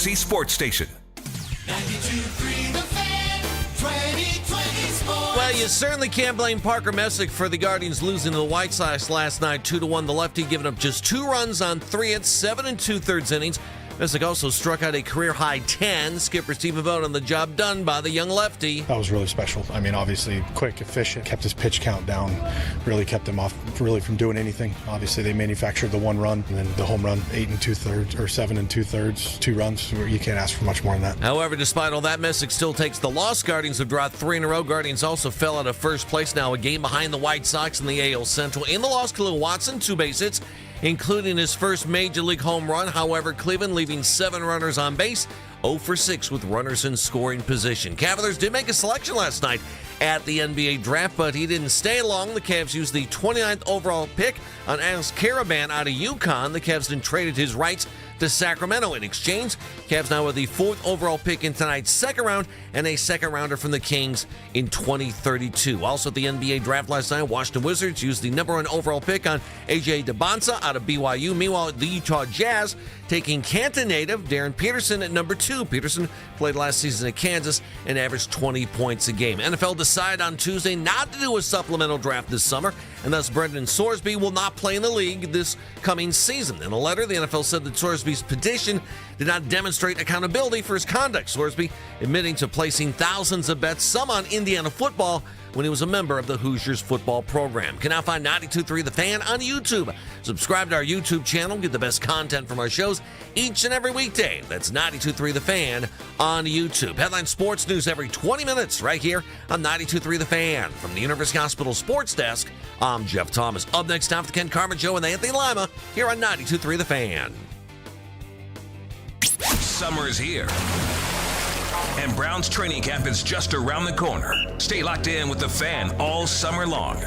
Tennessee sports station. 92.3 The Fan, 2020 Sports. Well, you certainly can't blame Parker Messick for the Guardians losing to the White Sox last night, 2-1. The lefty giving up just 2 runs on 3 hits, 7 2/3 innings. Messick also struck out a career-high 10. Skipper Stephen Vogt on the job done by the young lefty. That was really special. I mean, obviously quick, efficient, kept his pitch count down, really kept him off really from doing anything. Obviously, they manufactured the 1 run, and then the home run, 8 2/3 or 7 2/3, 2 runs. You can't ask for much more than that. However, despite all that, Messick still takes the loss. Guardians have dropped 3 in a row. Guardians also fell out of first place, now a game behind the White Sox in the AL Central. In the loss, Khalil Watson, 2 base hits, including his first Major League home run. However, Cleveland leaving 7 runners on base, 0 for 6 with runners in scoring position. Cavaliers did make a selection last night at the NBA draft, but he didn't stay long. The Cavs used the 29th overall pick on Alex Caravan out of UConn. The Cavs then traded his rights to Sacramento in exchange. Cavs now with the 4th overall pick in tonight's second round and a second rounder from the Kings in 2032. Also at the NBA draft last night, Washington Wizards used the number 1 overall pick on AJ DeBonsa out of BYU. Meanwhile, the Utah Jazz taking Canton native Darren Peterson at number 2. Peterson played last season at Kansas and averaged 20 points a game. NFL decided on Tuesday not to do a supplemental draft this summer, and thus Brendan Sorsby will not play in the league this coming season. In a letter, the NFL said that Sorsby's petition did not demonstrate accountability for his conduct. Sorsby admitting to placing thousands of bets, some on Indiana football, when he was a member of the Hoosiers football program. Can now find 92.3 The Fan on YouTube. Subscribe to our YouTube channel. Get the best content from our shows each and every weekday. That's 92.3 The Fan on YouTube. Headline sports news every 20 minutes right here on 92.3 The Fan. From the University Hospital Sports Desk, I'm Jeff Thomas. Up next, time for the Ken Carman Show with Anthony Lima here on 92.3 The Fan. Summer's here, and Brown's training camp is just around the corner. Stay locked in with The Fan all summer long.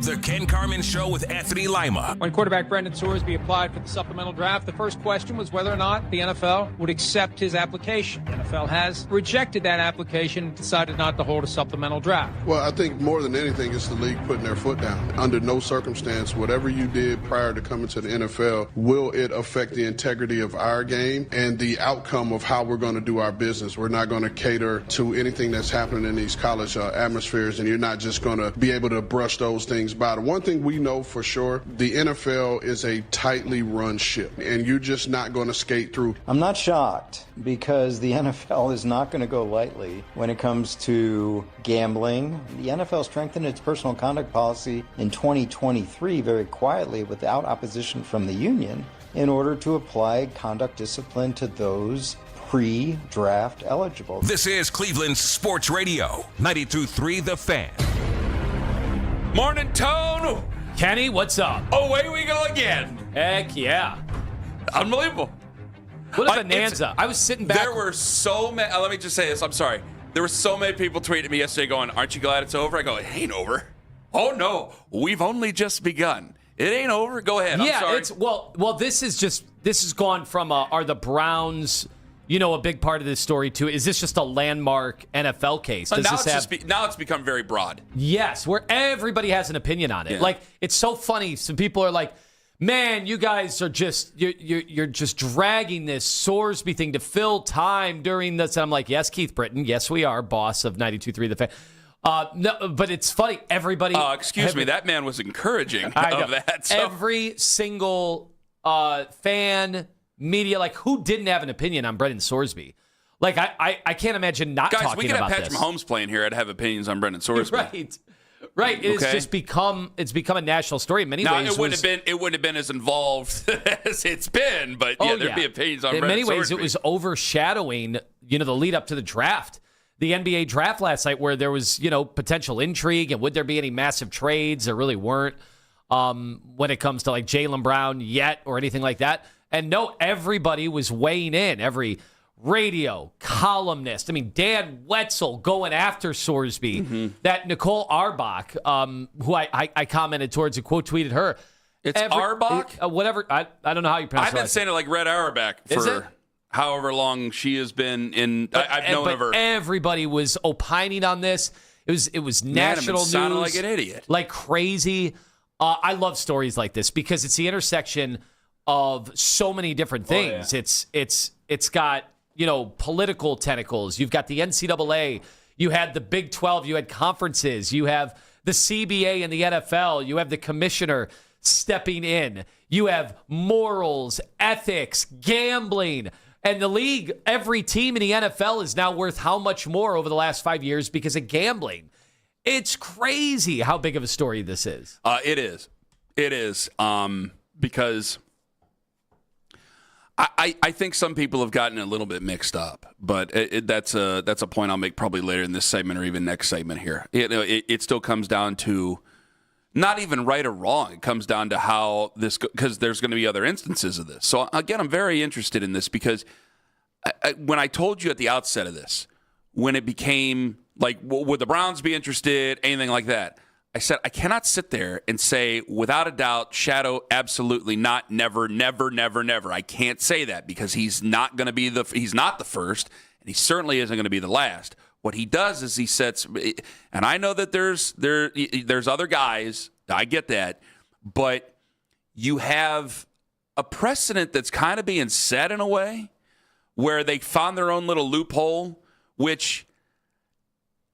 The Ken Carman Show with Anthony Lima. When quarterback Brendan Sorsby applied for the supplemental draft, the first question was whether or not the NFL would accept his application. The NFL has rejected that application and decided not to hold a supplemental draft. Well, I think more than anything, it's the league putting their foot down. Under no circumstance, whatever you did prior to coming to the NFL, will it affect the integrity of our game and the outcome of how we're going to do our business. We're not going to cater to anything that's happening in these college atmospheres, and you're not just going to be able to brush those things by. The one thing we know for sure, the NFL is a tightly run ship, and you're just not going to skate through. I'm not shocked because the NFL is not going to go lightly when it comes to gambling. The NFL strengthened its personal conduct policy in 2023 very quietly without opposition from the union in order to apply conduct discipline to those pre-draft eligible. This is Cleveland's Sports Radio, 92.3 The Fan. Morning, Tone. Kenny, what's up? Away we go again. Heck yeah. Unbelievable. What a bonanza. I was sitting back. There were so many. Let me just say this. I'm sorry. There were so many people tweeting me yesterday going, aren't you glad it's over? I go, it ain't over. Oh, no. We've only just begun. It ain't over. Go ahead. Yeah, I'm sorry. well, this has gone from are the Browns, a big part of this story too. Is this just a landmark NFL case? Now it's become very broad. Yes, where everybody has an opinion on it. Yeah. Like, it's so funny. Some people are like, man, you guys are you're just dragging this Sorsby thing to fill time during this. And I'm like, yes, Keith Britton. Yes, we are, boss of 92.3 The Fan. No, but it's funny. Everybody. Excuse me. That man was encouraging of that. So. Every single fan, media, like, who didn't have an opinion on Brendan Sorsby? Like, I can't imagine not talking about this. Guys, we could have Patrick Mahomes playing here. I'd have opinions on Brendan Sorsby. Right. It's just become a national story in many ways. It wouldn't have been as involved as it's been, but there'd be opinions on Brendan Sorsby. In many ways, it was overshadowing, the lead up to the draft. The NBA draft last night, where there was, potential intrigue, and would there be any massive trades? There really weren't when it comes to like Jaylen Brown yet or anything like that. And no, everybody was weighing in. Every radio columnist. I mean, Dan Wetzel going after Sorsby. Mm-hmm. That Nicole Arbach, who I commented towards and quote tweeted her. It's Arbach? Whatever. I don't know how you pronounce it. I've been saying it like Red Auerbach for however long she has been in. I've known of her. Everybody was opining on this. It was national news. Sounded like an idiot. Like crazy. I love stories like this because it's the intersection of so many different things. It's got, political tentacles. You've got the NCAA. You had the Big 12. You had conferences. You have the CBA and the NFL. You have the commissioner stepping in. You have morals, ethics, gambling. And the league, every team in the NFL is now worth how much more over the last 5 years because of gambling. It's crazy how big of a story this is. It is. It is. Because I think some people have gotten a little bit mixed up, but that's a point I'll make probably later in this segment or even next segment here. It still comes down to not even right or wrong. It comes down to how this, because there's going to be other instances of this. So again, I'm very interested in this because when I told you at the outset of this, when it became like, would the Browns be interested, anything like that? I said, I cannot sit there and say, without a doubt, Shadow, absolutely not, never, never, never, never. I can't say that because he's not going to be he's not the first, and he certainly isn't going to be the last. What he does is he sets, and I know that there's other guys, I get that, but you have a precedent that's kind of being set in a way where they found their own little loophole, which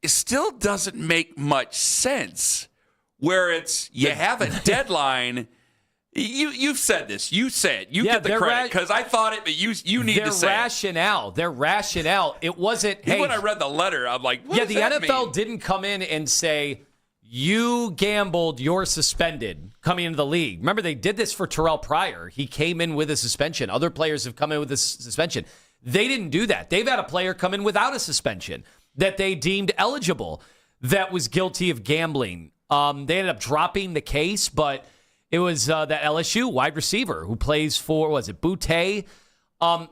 it still doesn't make much sense, where it's you have a deadline. You've said this. You said you get the credit because I thought it, but you need to say their rationale. It wasn't. Hey, when I read the letter, I'm like, what does the that NFL mean? didn't come in and say you gambled, you're suspended coming into the league. Remember, they did this for Terrell Pryor. He came in with a suspension. Other players have come in with a suspension. They didn't do that. They've had a player come in without a suspension that they deemed eligible that was guilty of gambling. They ended up dropping the case, but it was that LSU wide receiver who plays for, was it Boutte?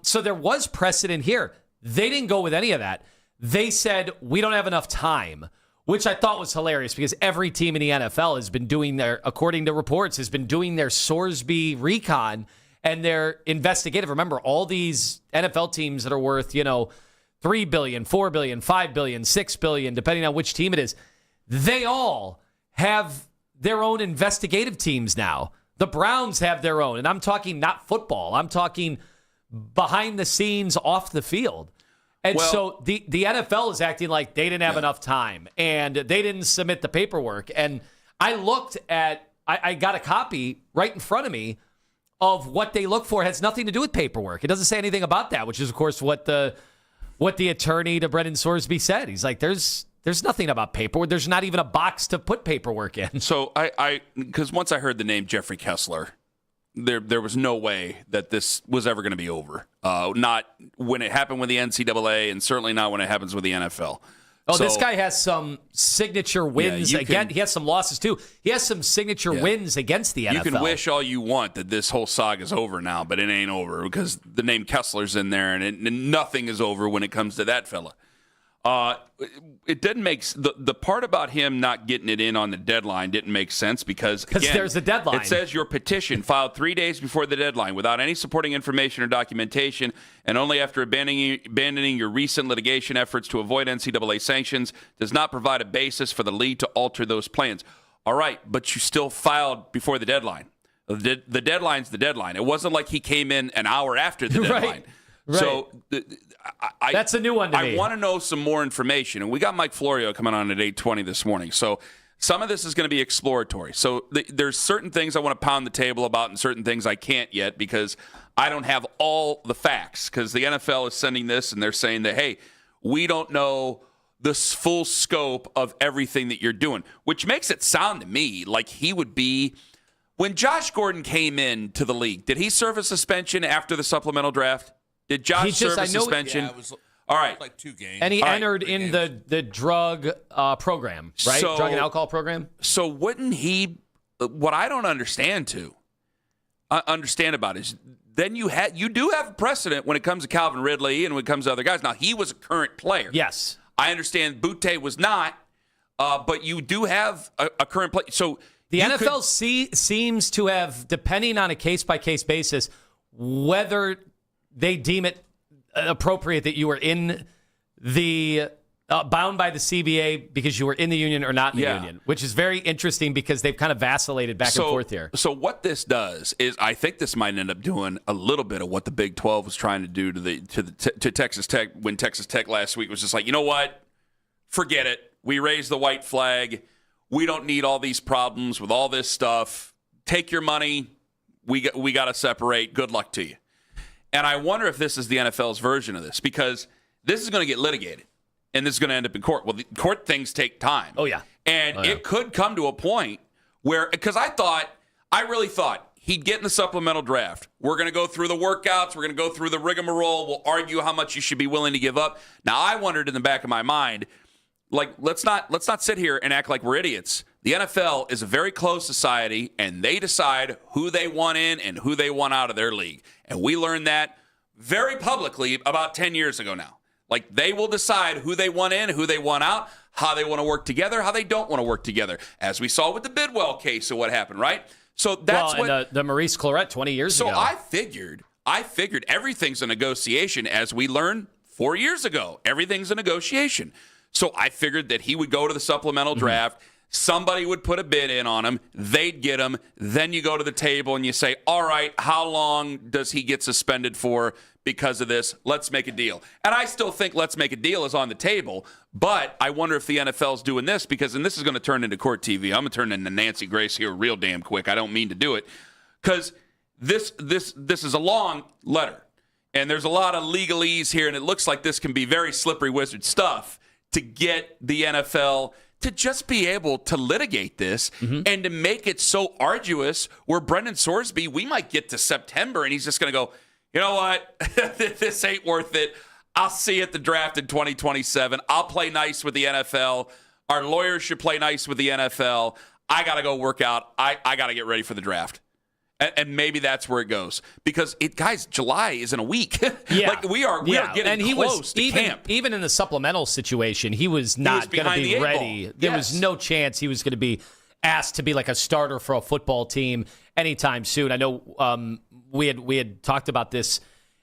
So there was precedent here. They didn't go with any of that. They said, we don't have enough time, which I thought was hilarious because every team in the NFL has been doing according to reports, has been doing their Sorsby recon and their investigative. Remember, all these NFL teams that are worth, $3 billion, $4 billion, $5 billion, $6 billion, depending on which team it is, they all have their own investigative teams now. The Browns have their own, and I'm talking not football. I'm talking behind the scenes, off the field. And so the NFL is acting like they didn't have enough time, and they didn't submit the paperwork. And I looked at, I got a copy right in front of me of what they look for. It has nothing to do with paperwork. It doesn't say anything about that, which is, of course, what the attorney to Brendan Sorsby said. He's like, there's nothing about paperwork. There's not even a box to put paperwork in. So because once I heard the name Jeffrey Kessler, there was no way that this was ever going to be over. Not when it happened with the NCAA, and certainly not when it happens with the NFL. Oh, so, this guy has some signature wins. He has some losses, too. He has some signature wins against the NFL. You can wish all you want that this whole saga is over now, but it ain't over because the name Kessler's in there, and nothing is over when it comes to that fella. It didn't make the part about him not getting it in on the deadline didn't make sense because again, there's a deadline. It says your petition filed 3 days before the deadline without any supporting information or documentation, and only after abandoning your recent litigation efforts to avoid NCAA sanctions does not provide a basis for the league to alter those plans. All right, but you still filed before the deadline. The deadline's the deadline. It wasn't like he came in an hour after the deadline. Right. So that's a new one to me. I want to know some more information. And we got Mike Florio coming on at 8:20 this morning. So some of this is going to be exploratory. So there's certain things I want to pound the table about and certain things I can't yet because I don't have all the facts because the NFL is sending this and they're saying that, hey, we don't know the full scope of everything that you're doing, which makes it sound to me like he would be – when Josh Gordon came into the league, did he serve a suspension after the supplemental draft? Did Josh serve a suspension? Yeah, it was, all right. like 2 games. And he entered in the drug program, right? So, drug and alcohol program. So wouldn't he – what I don't understand about is then you do have a precedent when it comes to Calvin Ridley and when it comes to other guys. Now, he was a current player. Yes. I understand Boutte was not, but you do have a current player. So the NFL seems to have, depending on a case-by-case basis, whether – they deem it appropriate that you were in the Bound by the CBA because you were in the union or not in the union, which is very interesting because they've kind of vacillated back and forth here. So what this does is, I think this might end up doing a little bit of what the Big 12 was trying to do to Texas Tech when Texas Tech last week was just like, you know what, forget it. We raised the white flag. We don't need all these problems with all this stuff. Take your money. We got to separate. Good luck to you. And I wonder if this is the NFL's version of this, because this is going to get litigated. And this is going to end up in court. Well, the court things take time. Oh, yeah. And it could come to a point where, because I really thought he'd get in the supplemental draft. We're going to go through the workouts. We're going to go through the rigmarole. We'll argue how much you should be willing to give up. Now, I wondered in the back of my mind, like, let's not sit here and act like we're idiots. The NFL is a very closed society, and they decide who they want in and who they want out of their league. And we learned that very publicly about 10 years ago now. Like, they will decide who they want in, who they want out, how they want to work together, how they don't want to work together, as we saw with the Bidwell case of what happened, right? So that's and the Maurice Claret 20 years ago. So I figured everything's a negotiation, as we learned 4 years ago. Everything's a negotiation. So I figured that he would go to the supplemental draft. Somebody would put a bid in on him. They'd get him. Then you go to the table and you say, all right, how long does he get suspended for because of this? Let's make a deal. And I still think let's make a deal is on the table. But I wonder if the NFL's doing this because, and this is going to turn into court TV. I'm going to turn into Nancy Grace here real damn quick. I don't mean to do it. Because this is a long letter. And there's a lot of legalese here. And it looks like this can be very slippery wizard stuff to get the NFL to just be able to litigate this and to make it so arduous where Brendan Sorsby, we might get to September and he's just going to go, you know what, this ain't worth it. I'll see you at the draft in 2027. I'll play nice with the NFL. Our lawyers should play nice with the NFL. I got to go work out. I got to get ready for the draft. And maybe that's where it goes. Because, guys, July is in a week. Yeah. Like, we are getting close to camp. Even in the supplemental situation, he was not going to be ready. There was no chance he was going to be asked to be like a starter for a football team anytime soon. I know we had talked about this,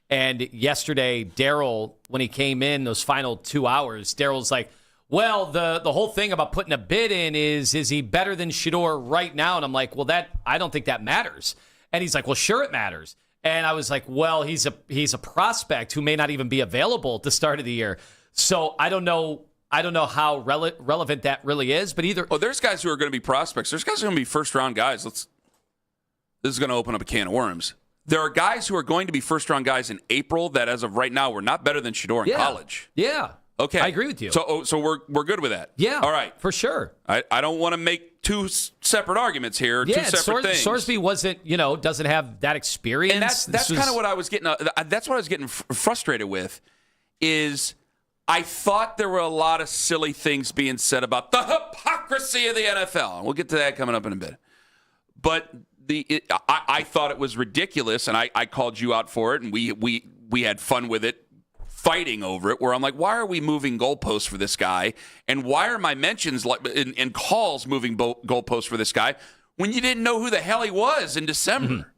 and yesterday, Daryl, when he came in those final 2 hours, Daryl's like, well, the whole thing about putting a bid in is he better than Shedeur right now? And I'm like, well, I don't think that matters. And he's like, well, sure it matters. And I was like, well, he's a prospect who may not even be available at the start of the year. So I don't know how relevant that really is. But either there's guys who are going to be prospects. There's guys who are going to be first-round guys. This is going to open up a can of worms. There are guys who are going to be first-round guys in April that, as of right now, were not better than Shedeur in college. Yeah. Okay. I agree with you. So we're good with that. Yeah. All right. For sure. I don't want to make two separate arguments here, two separate things. Sorsby doesn't have that experience. And that's kind of what I was getting. That's what I was getting frustrated with. Is I thought there were a lot of silly things being said about the hypocrisy of the NFL. And we'll get to that coming up in a bit. But I thought it was ridiculous, and I called you out for it, and we had fun with it, fighting over it, where I'm like, why are we moving goalposts for this guy? And why are my mentions in calls moving goalposts for this guy when you didn't know who the hell he was in December?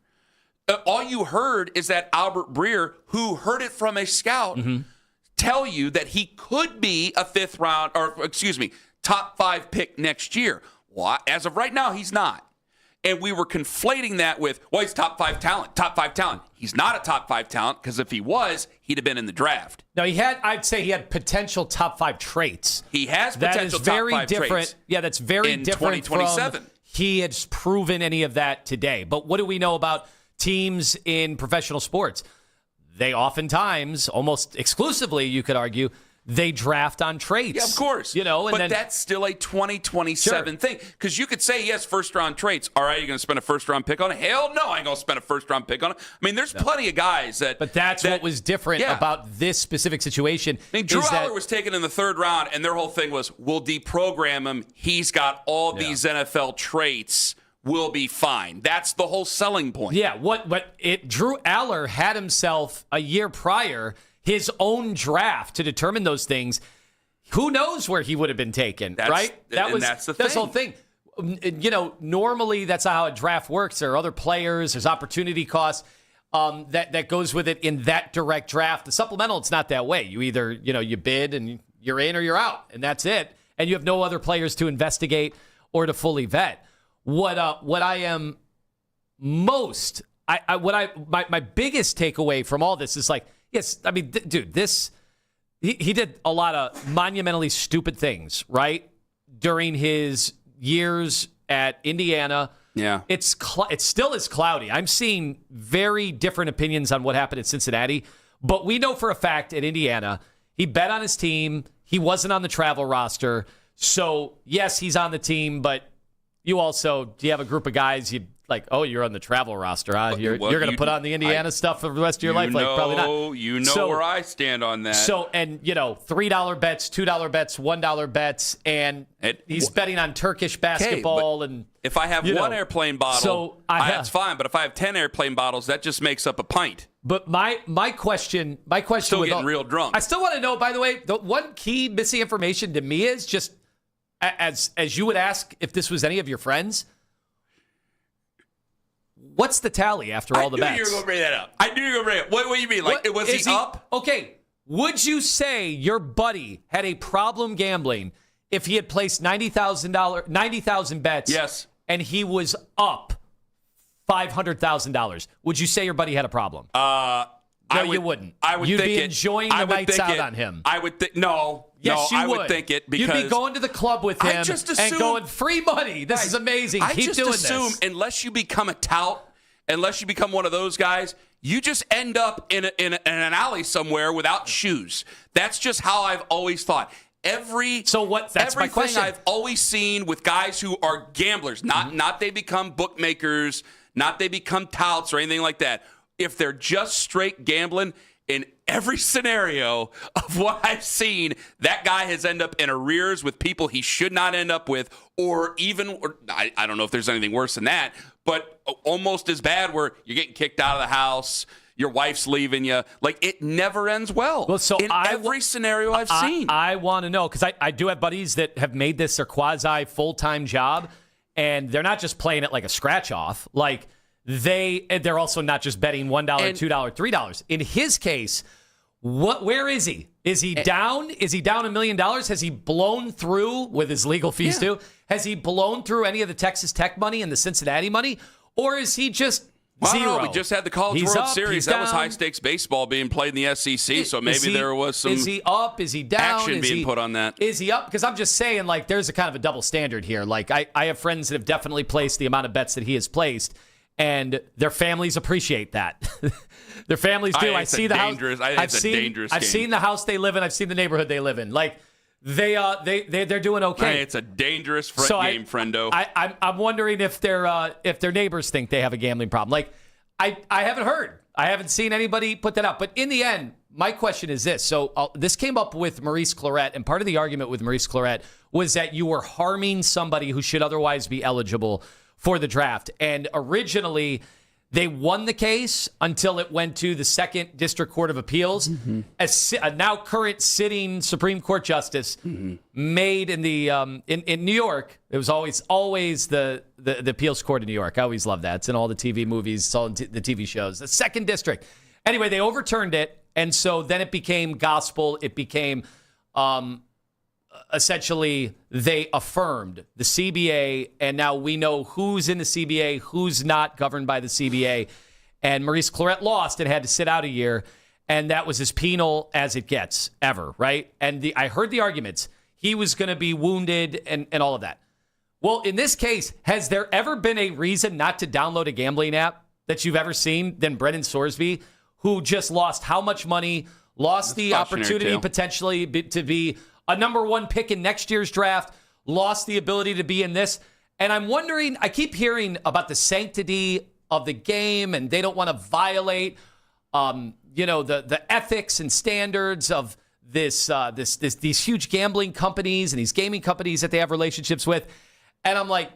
All you heard is that Albert Breer, who heard it from a scout, tell you that he could be a top 5 pick next year. Well, as of right now, he's not. And we were conflating that with, well, he's top 5 talent. He's not a top 5 talent because if he was, he'd have been in the draft. No, I'd say he had potential top 5 traits. He has potential top 5 traits. Yeah, that's very in different 2027. From he has proven any of that today. But what do we know about teams in professional sports? They oftentimes, almost exclusively, you could argue, they draft on traits. Yeah, of course. But that's still a 2027 thing. Because you could say he has first-round traits. All right, you're going to spend a first-round pick on it? Hell no, I ain't going to spend a first-round pick on it. I mean, there's plenty of guys that... But that's what was different about this specific situation. I mean, Drew Aller was taken in the 3rd round, and their whole thing was, we'll deprogram him. He's got all these NFL traits. We'll be fine. That's the whole selling point. Yeah, Drew Aller had himself a year prior... his own draft to determine those things. Who knows where he would have been taken, right? That's the thing. That's the whole thing. Normally that's how a draft works. There are other players. There's opportunity costs that goes with it in that direct draft. The supplemental, it's not that way. You either, you bid and you're in or you're out, and that's it. And you have no other players to investigate or to fully vet. What I am most, my biggest takeaway from all this is like, yes, I mean, dude, he did a lot of monumentally stupid things, right? During his years at Indiana. Yeah. It still is cloudy. I'm seeing very different opinions on what happened at Cincinnati, but we know for a fact at Indiana, he bet on his team. He wasn't on the travel roster. So, yes, he's on the team, but you have a group of guys you like, oh, you're on the travel roster, huh? You're going to put on the Indiana stuff for the rest of your life? Like, probably not. You know where I stand on that. So, and, $3 bets, $2 bets, $1 bets, and he's betting on Turkish basketball. And if I have one airplane bottle, that's fine. But if I have 10 airplane bottles, that just makes up a pint. But my question still getting real drunk. I still want to know, by the way, the one key missing information to me is just, as you would ask if this was any of your friends, what's the tally after all the bets? I knew you were going to bring that up. I knew you were going to bring it up. What do you mean? Like, was he up? Okay. Would you say your buddy had a problem gambling if he had placed $90,000 bets? Yes. And he was up $500,000? Would you say your buddy had a problem? You wouldn't. You'd be enjoying the nights out on him. I would think no. Yes, no, you I would think it because you'd be going to the club with him and going, free money. This is amazing. Keep doing this. I just assume unless you become a tout, unless you become one of those guys, you just end up in an alley somewhere without shoes. That's just how I've always thought. That's my question. I've always seen with guys who are gamblers, not they become bookmakers, not they become touts or anything like that. If they're just straight gambling, in every scenario of what I've seen, that guy has ended up in arrears with people he should not end up with, or I don't know if there's anything worse than that, but almost as bad where you're getting kicked out of the house, your wife's leaving you. Like, it never ends well. Every scenario I've seen. I want to know, because I do have buddies that have made this their quasi full-time job, and they're not just playing it like a scratch-off. Like, they're also not just betting $1, $2, $3. In his case, where is he? Is he down? Is he down $1 million? Has he blown through with his legal fees too? Has he blown through any of the Texas Tech money and the Cincinnati money? Or is he just zero? We just had the College World Series. That was high-stakes baseball being played in the SEC, so maybe there was some Is he up? Is he down? Action being put on that. Is he up? Because I'm just saying, like, there's a kind of a double standard here. Like, I have friends that have definitely placed the amount of bets that he has placed, and their families appreciate that. Their families do. I've seen the house they live in. I've seen the neighborhood they live in. Like, they're doing okay. It's a dangerous game, friendo. I'm wondering if their neighbors think they have a gambling problem. Like, I haven't heard. I haven't seen anybody put that out. But in the end, my question is this. So this came up with Maurice Clarett, and part of the argument with Maurice Clarett was that you were harming somebody who should otherwise be eligible for the draft. And originally, they won the case until it went to the Second District Court of Appeals. Mm-hmm. A now current sitting Supreme Court justice made in the in New York. It was always the appeals court in New York. I always love that. It's in all the TV movies, it's all in the TV shows. The Second District. Anyway, they overturned it, and so then it became gospel. It became essentially they affirmed the CBA, and now we know who's in the CBA, who's not governed by the CBA. And Maurice Clarett lost and had to sit out a year, and that was as penal as it gets ever, right? And I heard the arguments. He was going to be wounded and all of that. Well, in this case, has there ever been a reason not to download a gambling app that you've ever seen than Brendan Sorsby, who just lost how much money, lost the opportunity potentially to be a number one pick in next year's draft, lost the ability to be in this. And I'm wondering, I keep hearing about the sanctity of the game, and they don't want to violate, the ethics and standards of these huge gambling companies and these gaming companies that they have relationships with. And I'm like,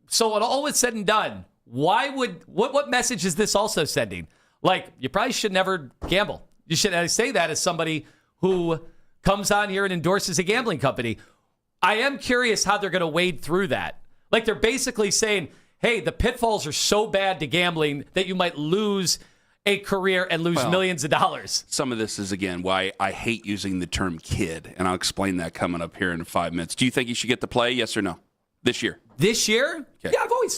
so when all is said and done, what message is this also sending? Like, you probably should never gamble. You should. I say that as somebody who comes on here and endorses a gambling company. I am curious how they're going to wade through that. Like, they're basically saying, hey, the pitfalls are so bad to gambling that you might lose a career and lose millions of dollars. Some of this is, again, why I hate using the term kid, and I'll explain that coming up here in 5 minutes. Do you think he should get to play, yes or no, this year? This year? Okay. Yeah, I've always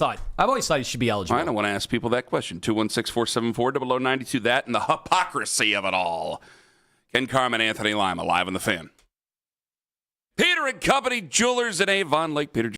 thought he should be eligible. All right, I want to ask people that question. 216-474-0092, that and the hypocrisy of it all. Ken Carman, Anthony Lima, live on the Fan. Peter and Company Jewelers in Avon Lake. Peter.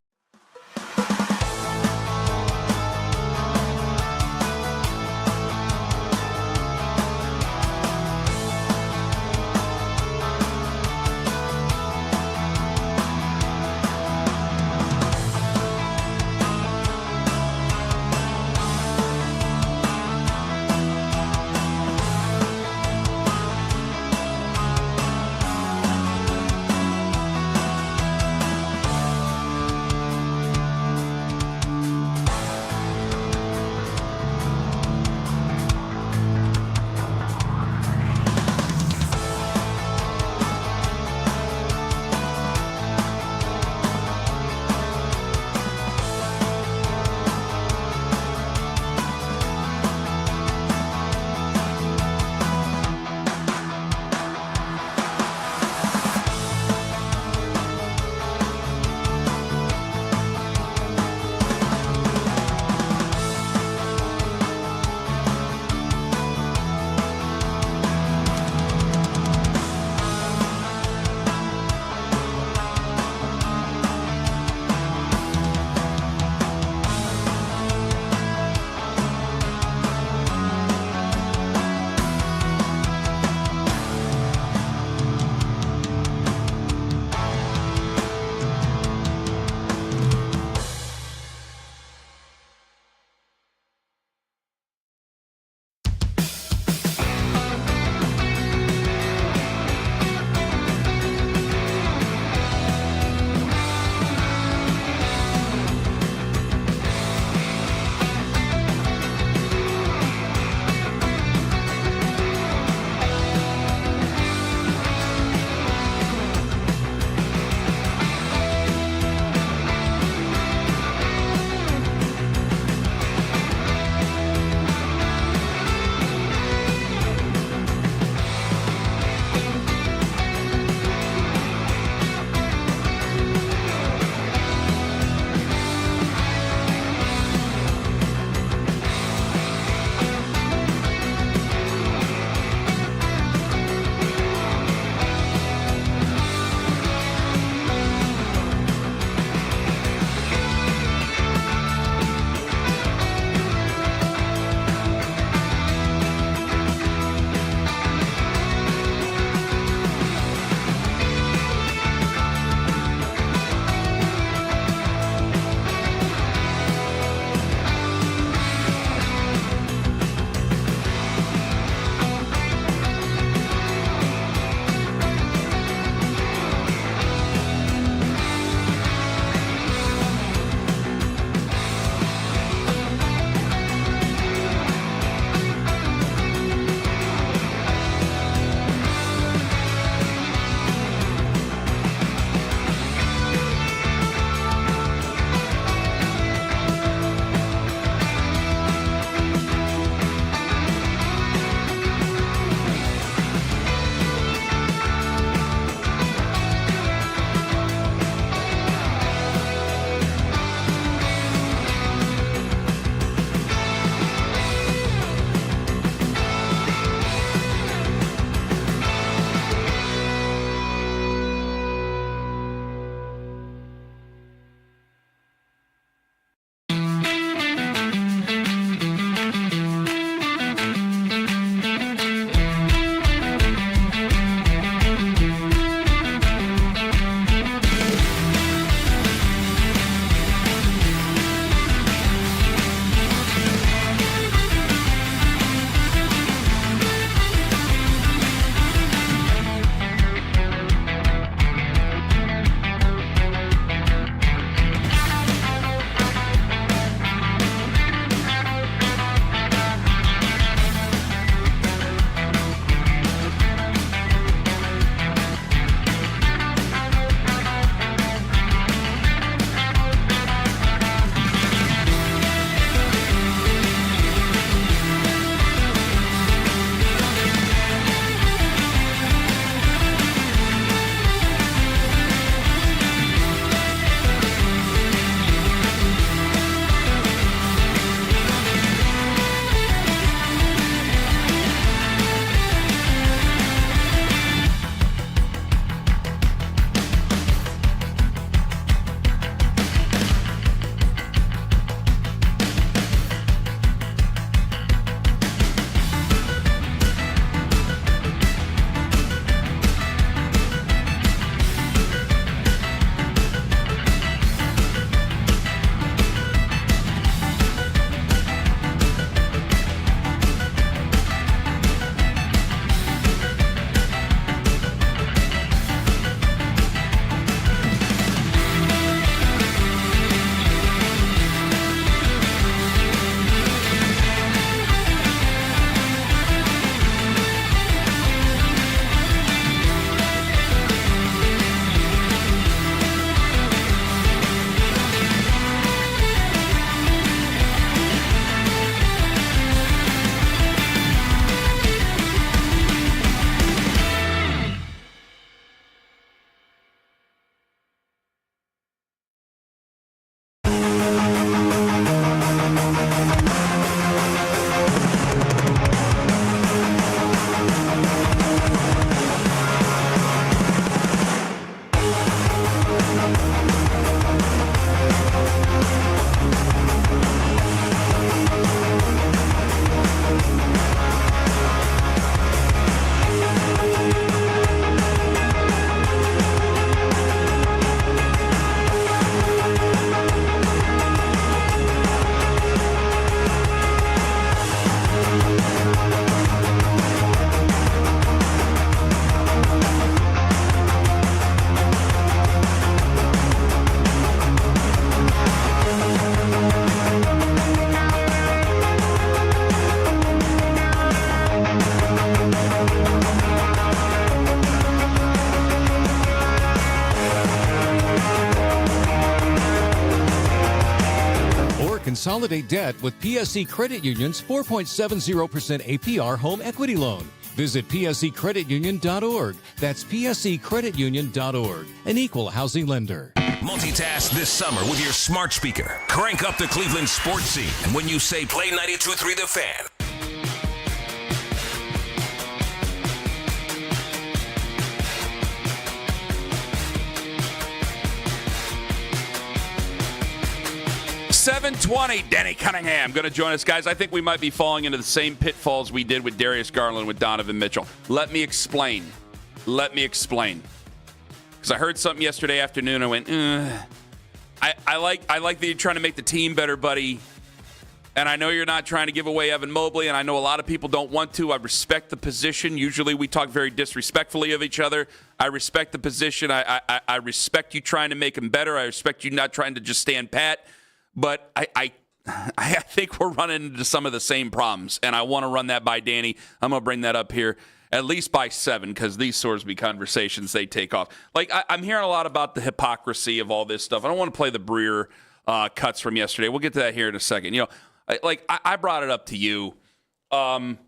consolidate debt with PSC Credit Union's 4.70% APR home equity loan. Visit psccreditunion.org. That's psccreditunion.org, an equal housing lender. Multitask this summer with your smart speaker. Crank up the Cleveland sports scene. And when you say play 92.3 The Fan, .720, Denny Cunningham going to join us. Guys, I think we might be falling into the same pitfalls we did with Darius Garland with Donovan Mitchell. Let me explain. Because I heard something yesterday afternoon. I went, I like that you're trying to make the team better, buddy. And I know you're not trying to give away Evan Mobley, and I know a lot of people don't want to. I respect the position. Usually we talk very disrespectfully of each other. I respect the position. I respect you trying to make him better. I respect you not trying to just stand pat. But I think we're running into some of the same problems, and I want to run that by Danny. I'm going to bring that up here at least by 7, because these Sorsby conversations, they take off. Like, I'm hearing a lot about the hypocrisy of all this stuff. I don't want to play the Breer cuts from yesterday. We'll get to that here in a second. You know, I brought it up to you, and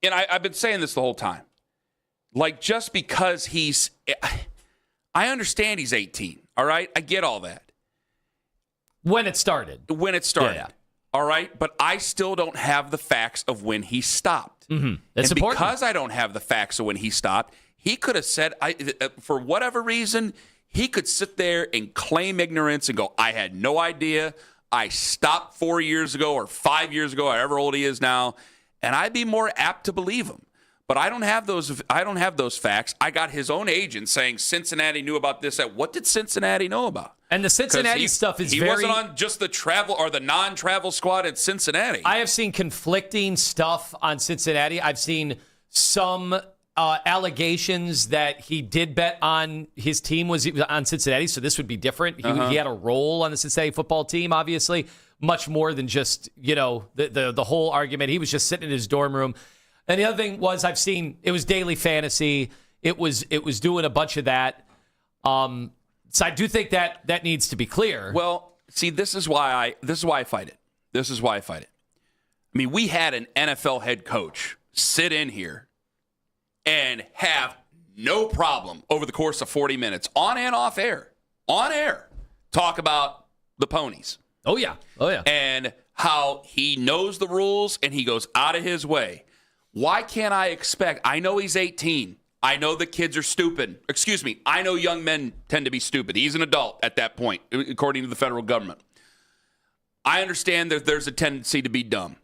I've been saying this the whole time. Like, just because I understand he's 18, all right? I get all that. When it started. Yeah. All right? But I still don't have the facts of when he stopped. Mm-hmm. That's and important. Because I don't have the facts of when he stopped, he could have said, for whatever reason, he could sit there and claim ignorance and go, I had no idea. I stopped 4 years ago or 5 years ago, however old he is now, and I'd be more apt to believe him. But I don't have those facts. I got his own agent saying Cincinnati knew about this. What did Cincinnati know about? And the Cincinnati stuff is he wasn't on just the travel or the non-travel squad at Cincinnati. I have seen conflicting stuff on Cincinnati. I've seen some allegations that he did bet on his team was on Cincinnati, so this would be different. He had a role on the Cincinnati football team, obviously, much more than just, the whole argument. He was just sitting in his dorm room. And the other thing was I've seen it was daily fantasy. It was doing a bunch of that. So I do think that needs to be clear. Well, see, this is why I fight it. I mean, we had an NFL head coach sit in here and have no problem over the course of 40 minutes on and off air, talk about the ponies. Oh yeah. And how he knows the rules and he goes out of his way. Why can't I expect? I know he's 18. I know the kids are stupid. Excuse me. I know young men tend to be stupid. He's an adult at that point, according to the federal government. I understand that there's a tendency to be dumb.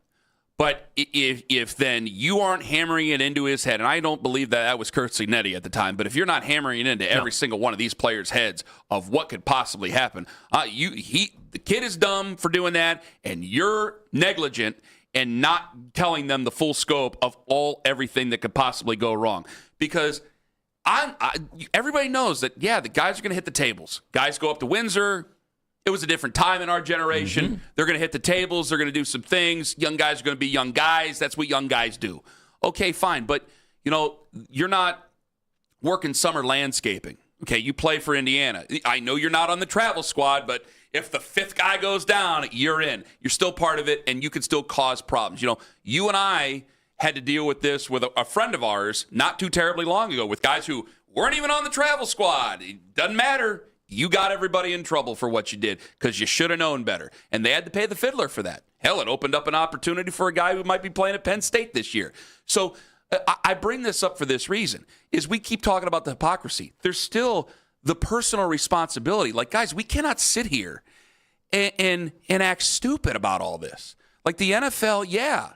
But if then you aren't hammering it into his head, and I don't believe that was Kurt Signetti at the time, but if you're not hammering it into every single one of these players' heads of what could possibly happen, the kid is dumb for doing that, and you're negligent and not telling them the full scope of everything that could possibly go wrong. Because everybody knows that, the guys are going to hit the tables. Guys go up to Windsor. It was a different time in our generation. Mm-hmm. They're going to hit the tables. They're going to do some things. Young guys are going to be young guys. That's what young guys do. Okay, fine. But, you're not working summer landscaping. Okay, you play for Indiana. I know you're not on the travel squad, but if the fifth guy goes down, you're in. You're still part of it, and you can still cause problems. You and I had to deal with this with a friend of ours not too terribly long ago with guys who weren't even on the travel squad. It doesn't matter. You got everybody in trouble for what you did because you should have known better. And they had to pay the fiddler for that. Hell, it opened up an opportunity for a guy who might be playing at Penn State this year. So I bring this up for this reason, is we keep talking about the hypocrisy. There's still the personal responsibility. Like, guys, we cannot sit here and act stupid about all this. Like the NFL,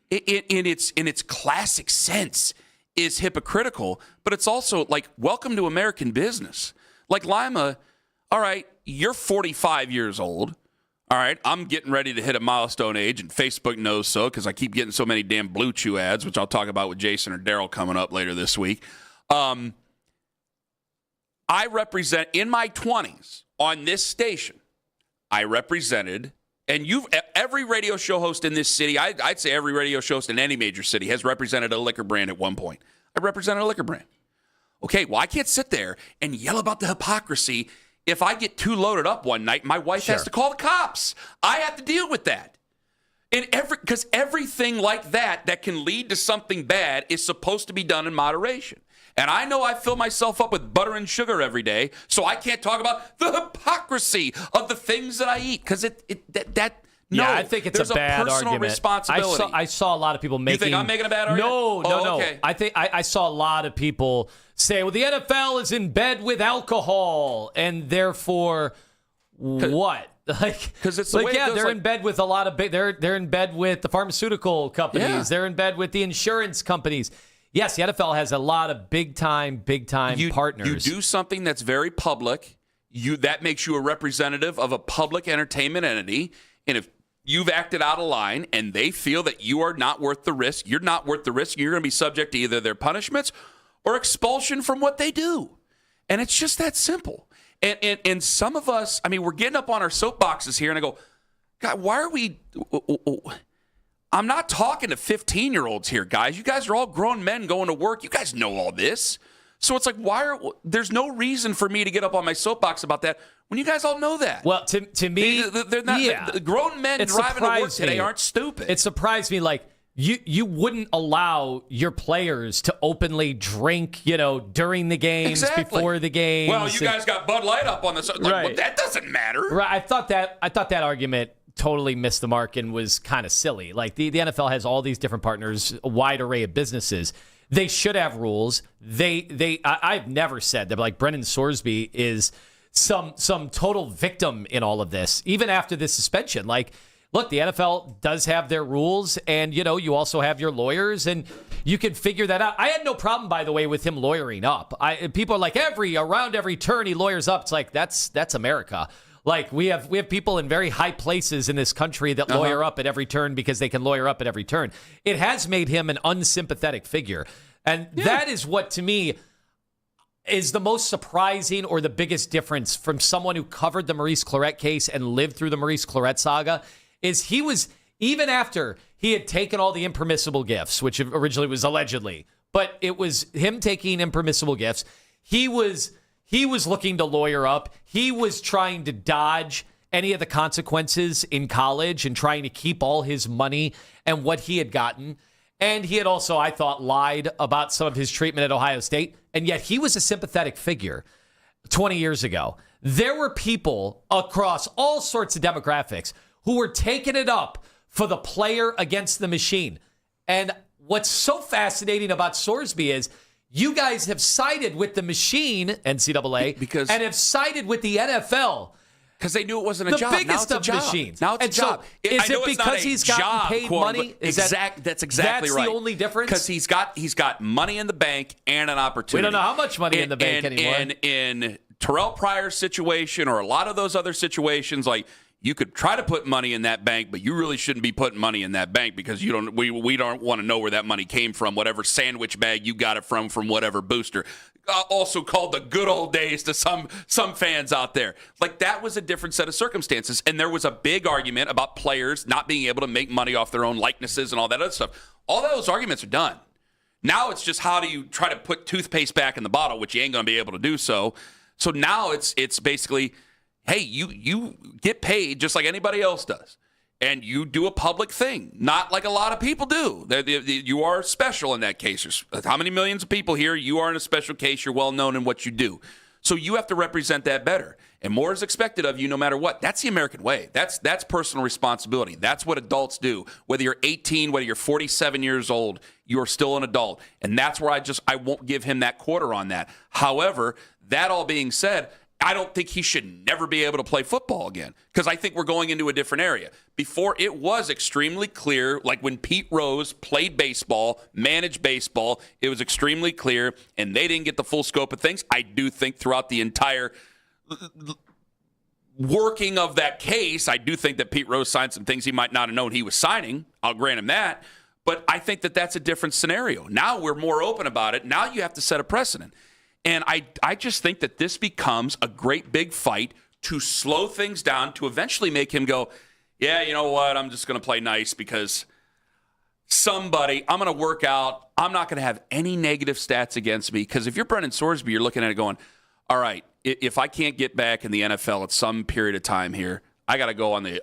in its classic sense is hypocritical, but it's also like, welcome to American business. Like Lima, all right, you're 45 years old. All right, I'm getting ready to hit a milestone age, and Facebook knows so because I keep getting so many damn Blue Chew ads, which I'll talk about with Jason or Daryl coming up later this week. I represent, in my 20s, on this station, I represented, and every radio show host in this city, I'd say every radio show host in any major city has represented a liquor brand at one point. I represented a liquor brand. Okay, well, I can't sit there and yell about the hypocrisy if I get too loaded up one night, my wife has to call the cops. I have to deal with that. And because everything like that can lead to something bad is supposed to be done in moderation. And I know I fill myself up with butter and sugar every day, so I can't talk about the hypocrisy of the things that I eat because No, I think it's a bad personal argument. responsibility. I saw a lot of people making. You think I'm making a bad argument? No. Okay. I think I saw a lot of people say, "Well, the NFL is in bed with alcohol, and therefore, what?" Because it's the way it goes, they're in bed with a lot of they're in bed with the pharmaceutical companies. Yeah. They're in bed with the insurance companies. Yes, the NFL has a lot of big time partners. You do something that's very public. That makes you a representative of a public entertainment entity, and if you've acted out of line and they feel that you are not worth the risk, you're not worth the risk, you're going to be subject to either their punishments or expulsion from what they do. And it's just that simple. And some of us, I mean, we're getting up on our soapboxes here, and I go, God, why are we... I'm not talking to 15-year-olds here, guys. You guys are all grown men going to work. You guys know all this. So it's like, there's no reason for me to get up on my soapbox about that when you guys all know that. Well, to me, they're not, the grown men driving to work today aren't stupid. It surprised me, like, you wouldn't allow your players to openly drink, during the games, before the games. Well, you guys got Bud Light up on the like, right. Well, that doesn't matter. Right. I thought that argument totally missed the mark and was kind of silly. Like the NFL has all these different partners, a wide array of businesses. They should have rules. I've never said that, like Brendan Sorsby is some total victim in all of this, even after this suspension. Like, look, the NFL does have their rules, and you also have your lawyers, and you can figure that out. I had no problem, by the way, with him lawyering up. People are like, around every turn he lawyers up. It's like that's America. Like we have people in very high places in this country that lawyer up at every turn because they can lawyer up at every turn. It has made him an unsympathetic figure. And that is what, to me, is the most surprising or the biggest difference from someone who covered the Maurice Clarett case and lived through the Maurice Clarett saga, is he was, even after he had taken all the impermissible gifts, which originally was allegedly, but it was him taking impermissible gifts, he was looking to lawyer up. He was trying to dodge any of the consequences in college and trying to keep all his money and what he had gotten. And he had also, I thought, lied about some of his treatment at Ohio State. And yet he was a sympathetic figure 20 years ago. There were people across all sorts of demographics who were taking it up for the player against the machine. And what's so fascinating about Sorsby is you guys have sided with the machine, NCAA, and have sided with the NFL. Because they knew it wasn't a job. The biggest now it's of a job. machines. Now it's a job. So is it because he's gotten paid money? That's exactly right. That's the only difference? Because he's got money in the bank and an opportunity. We don't know how much money in the bank anymore. And in Terrell Pryor's situation or a lot of those other situations, like, you could try to put money in that bank, but you really shouldn't be putting money in that bank because we don't want to know where that money came from, whatever sandwich bag you got it from whatever booster. Also called the good old days to some fans out there. Like, that was a different set of circumstances. And there was a big argument about players not being able to make money off their own likenesses and all that other stuff. All those arguments are done. Now it's just how do you try to put toothpaste back in the bottle, which you ain't going to be able to do so. So now it's basically, hey, you get paid just like anybody else does. And you do a public thing, not like a lot of people do. You are special in that case. There's how many millions of people here? You are in a special case. You're well known in what you do. So you have to represent that better. And more is expected of you no matter what. That's the American way. That's personal responsibility. That's what adults do. Whether you're 18, whether you're 47 years old, you're still an adult. And that's where I won't give him that quarter on that. However, that all being said, I don't think he should never be able to play football again because I think we're going into a different area. Before, it was extremely clear, like when Pete Rose played baseball, managed baseball, it was extremely clear, and they didn't get the full scope of things. I do think throughout the entire working of that case, I do think that Pete Rose signed some things he might not have known he was signing. I'll grant him that. But I think that that's a different scenario. Now we're more open about it. Now you have to set a precedent. And I just think that this becomes a great big fight to slow things down, to eventually make him go, yeah, you know what, I'm just going to play nice because I'm going to work out. I'm not going to have any negative stats against me. Because if you're Brendan Sorsby, you're looking at it going, all right, if I can't get back in the NFL at some period of time here, I got to go on the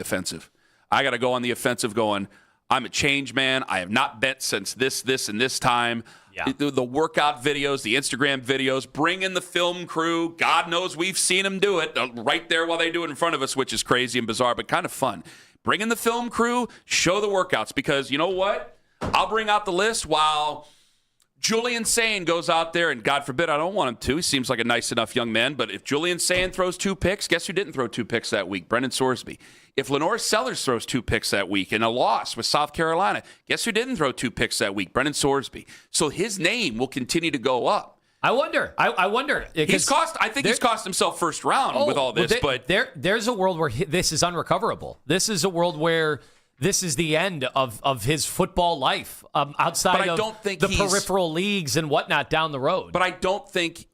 offensive. I got to go on the offensive going, I'm a change man. I have not bet since this, and this time. Yeah. The workout videos, the Instagram videos, bring in the film crew. God knows we've seen them do it right there while they do it in front of us, which is crazy and bizarre, but kind of fun. Bring in the film crew, show the workouts, because you know what? I'll bring out the list while Julian Sain goes out there, and God forbid I don't want him to. He seems like a nice enough young man, but if Julian Sain throws 2 picks, guess who didn't throw 2 picks that week? Brendan Sorsby. If Lenore Sellers throws 2 picks that week in a loss with South Carolina, guess who didn't throw 2 picks that week? Brendan Sorsby. So his name will continue to go up. I wonder. I wonder. He's cost himself first round with all this. But there's a world where this is unrecoverable. This is a world where this is the end of his football life outside of the peripheral leagues and whatnot down the road. But I don't think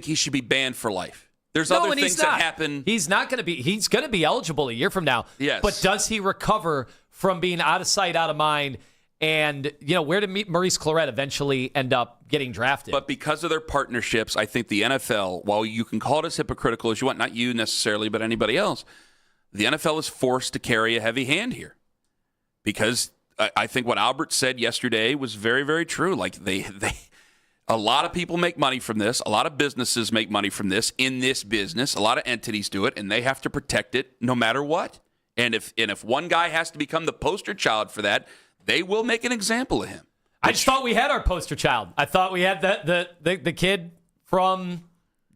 he should be banned for life. There's other things that happen. He's not going to be. He's going to be eligible a year from now. Yes. But does he recover from being out of sight, out of mind? And, where did Maurice Clarett eventually end up getting drafted? But because of their partnerships, I think the NFL, while you can call it as hypocritical as you want, not you necessarily, but anybody else, the NFL is forced to carry a heavy hand here. Because I think what Albert said yesterday was very, very true. Like a lot of people make money from this. A lot of businesses make money from this in this business. A lot of entities do it, and they have to protect it no matter what. And if one guy has to become the poster child for that, they will make an example of him. I just thought we had our poster child. I thought we had the kid from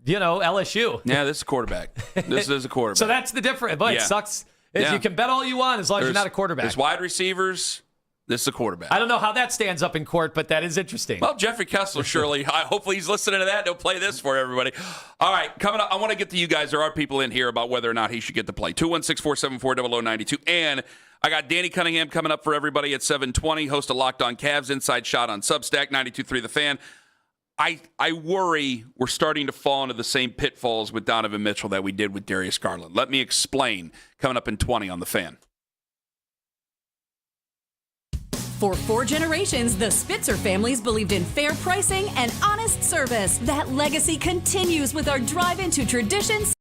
LSU. Yeah, this is a quarterback. This is a quarterback. So that's the difference. But it sucks. You can bet all you want as long as you're not a quarterback. There's wide receivers. This is a quarterback. I don't know how that stands up in court, but that is interesting. Well, Jeffrey Kessler, surely. Hopefully he's listening to that. He'll play this for everybody. All right, coming up, I want to get to you guys. There are people in here about whether or not he should get to play. 216-474-0092. And I got Danny Cunningham coming up for everybody at 7:20, host of Locked On Cavs, Inside Shot on Substack, 92.3 The Fan. I worry we're starting to fall into the same pitfalls with Donovan Mitchell that we did with Darius Garland. Let me explain. Coming up in 20 on The Fan. For 4 generations, the Spitzer families believed in fair pricing and honest service. That legacy continues with our drive-in to traditions.